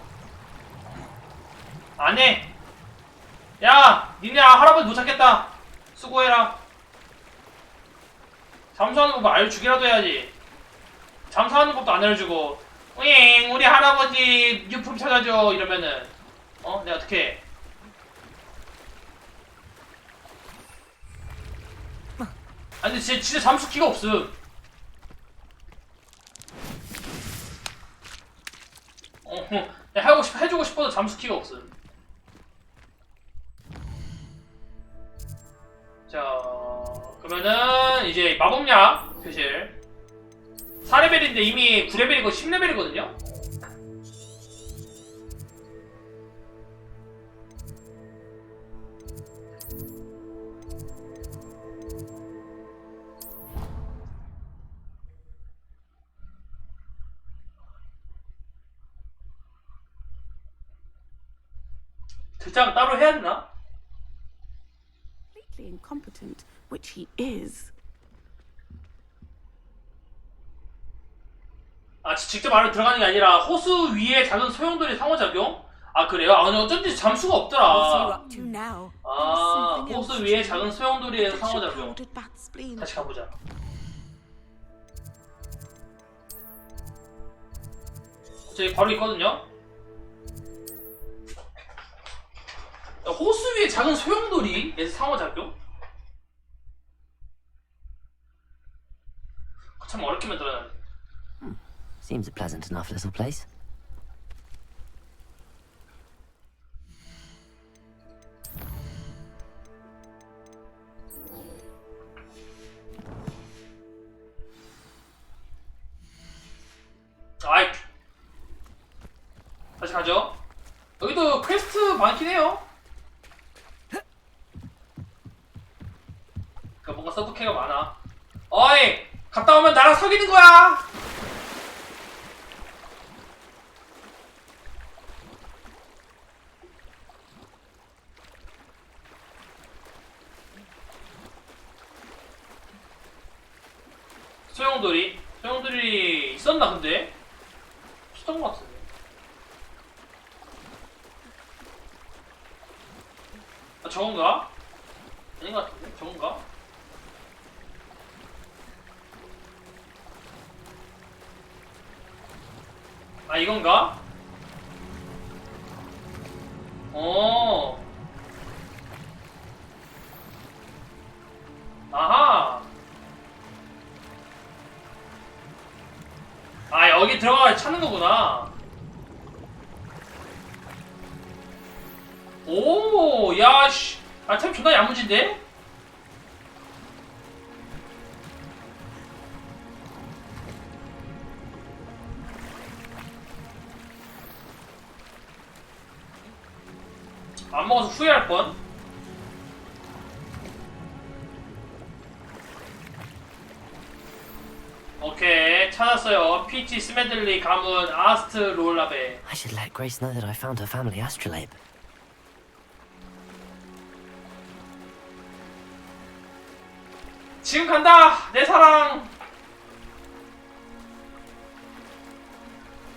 안 해. 야, 니네 할아버지 못 찾겠다. 수고해라. 잠수하는 법 알려주기라도 해야지. 잠수하는 법도 안 알려주고, 윙, 우리 할아버지 유품 찾아줘. 이러면은, 내가 어떻게 해? 아니, 근데 진짜 잠수 키가 없음. 해주고 싶어도 잠수 키가 없음. 자, 그러면은 이제 마법약 교실 4레벨인데 이미 9레벨이고 10레벨이거든요? 등장 따로 해야 되나? Completely incompetent, which he is. 아, 직접 안에 들어가는 게 아니라 호수 위에 작은 소용돌이 상호작용? 아, 그래요? 아, 근데 어쩐지 잠수가 없더라. 아, 호수 위에 작은 소용돌이에서 상호작용. 다시 가보자. 저기 바로 있거든요? 호수 위에 작은 소용돌이에서 상호작용? 참 어렵게 만들어놨네. Seems a pleasant enough little place. 아이, 다시 가죠. 여기도 퀘스트 많긴 해요. 그러니까 뭔가 서브캐가 많아. 어이, 갔다 오면 나랑 사귀는 거야. 소용돌이 있었나 근데? 없었던 것 같은데. 아, 저건가? 아닌 것 같은데? 저건가? 아 이건가? 아하. 아 여기 들어가 찾는 거구나. 오, 야, 씨. 아, 템 존나 야무진데? 안 먹어서 후회할 뻔. 오케이, 찾았어요. 피치 스메들리 가문 아스트 롤라베. I should let Grace know that I found her family astrolabe. 지금 간다! 내 사랑!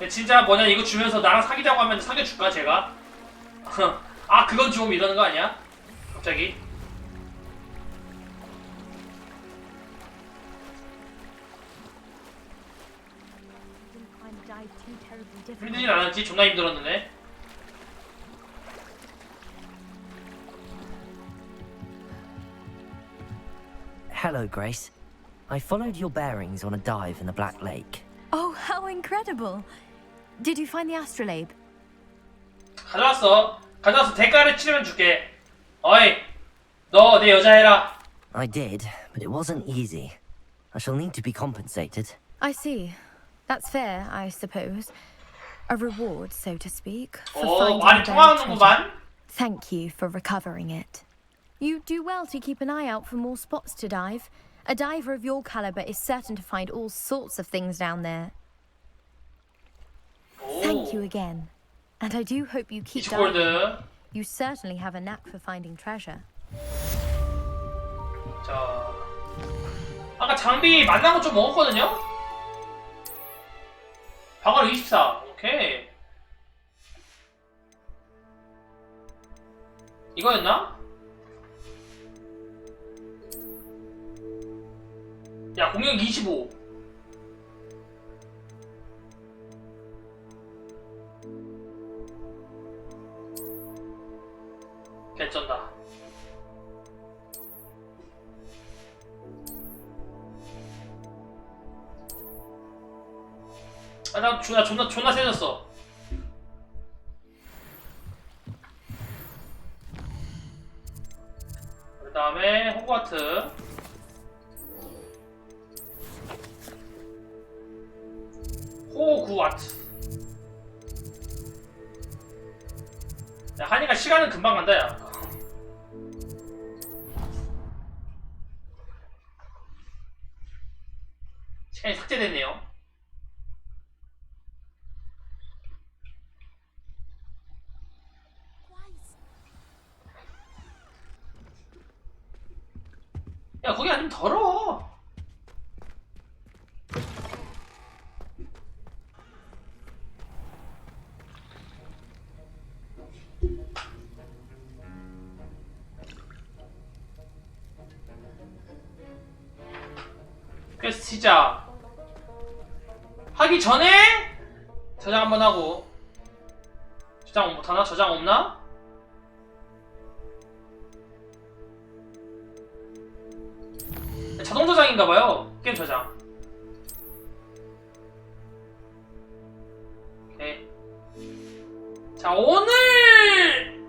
진짜 뭐냐 이거 주면서 나랑 사귀자고 하면 사귀어줄까 제가? 아 그건 좀 이러는 거 아니야? 갑자기? 힘들진 않았지? 존나 힘들었는데? Hello, Grace. I followed your bearings on a dive in the Black Lake. Oh, how incredible! Did you find the astrolabe? 가져왔어. 가져와서 대가를 치르면 줄게. 어이, 너 내 여자 해라. I did, but it wasn't easy. I shall need to be compensated. I see. That's fair, I suppose. A reward, so to speak, for 오, finding 말이 the 통하는구만. treasure. Thank you for recovering it. You do well to keep an eye out for more spots to dive. A diver of your caliber is certain to find all sorts of things down there. Thank you again. And I do hope you keep diving. 골드. You certainly have a knack for finding treasure. 자, 아까 장비 만난 거 좀 먹었거든요? 방어력 24. 오케이. 이거였나? 야, 공격 25. 개쩐다. 아, 나 존나 세졌어. 그 다음에 호그와트. 호그와트. 야, 하니까 시간은 금방 간다, 야. 시간이 삭제됐네요. 야, 거기 아니면 더러워. 퀘스트 시작. 하기 전에 저장 한번 하고. 저장 못하나? 저장 없나? 자동 저장인가봐요. 게임 저장. 오케이. 자, 오늘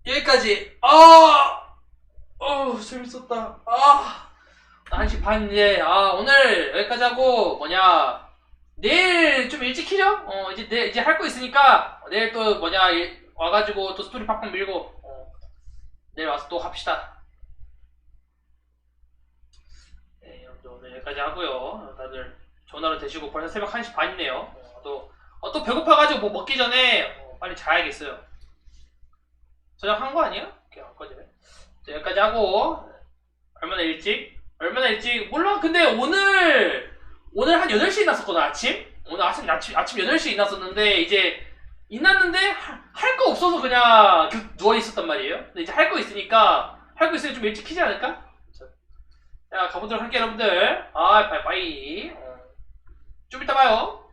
여기까지. 재밌었다. 1시 반 이제. 오늘 여기까지 하고 뭐냐, 내일 좀 일찍 키죠? 이제 할 거 있으니까 내일 또 뭐냐 와가지고 또 스토리 팍팍 밀고 내일 와서 또 합시다. 네, 여러분들 오늘 여기까지 하고요. 다들 좋은 하루 되시고. 벌써 새벽 1시 반이네요. 또 배고파가지고 뭐 먹기 전에 빨리 자야겠어요. 저장한 거 아니야? 오케이, 안 꺼지네. 자, 여기까지 하고. 얼마나 일찍 몰라. 근데 오늘 한 8시에 났었거든. 아침? 오늘 아침 8시에 났었는데 이제 일났는데 할 거 없어서 그냥 계속 누워있었단 말이에요. 근데 이제 할 거 있으니까 좀 일찍 키지 않을까? 자, 가보도록 할게요, 여러분들. 빠이빠이. 좀 이따 봐요.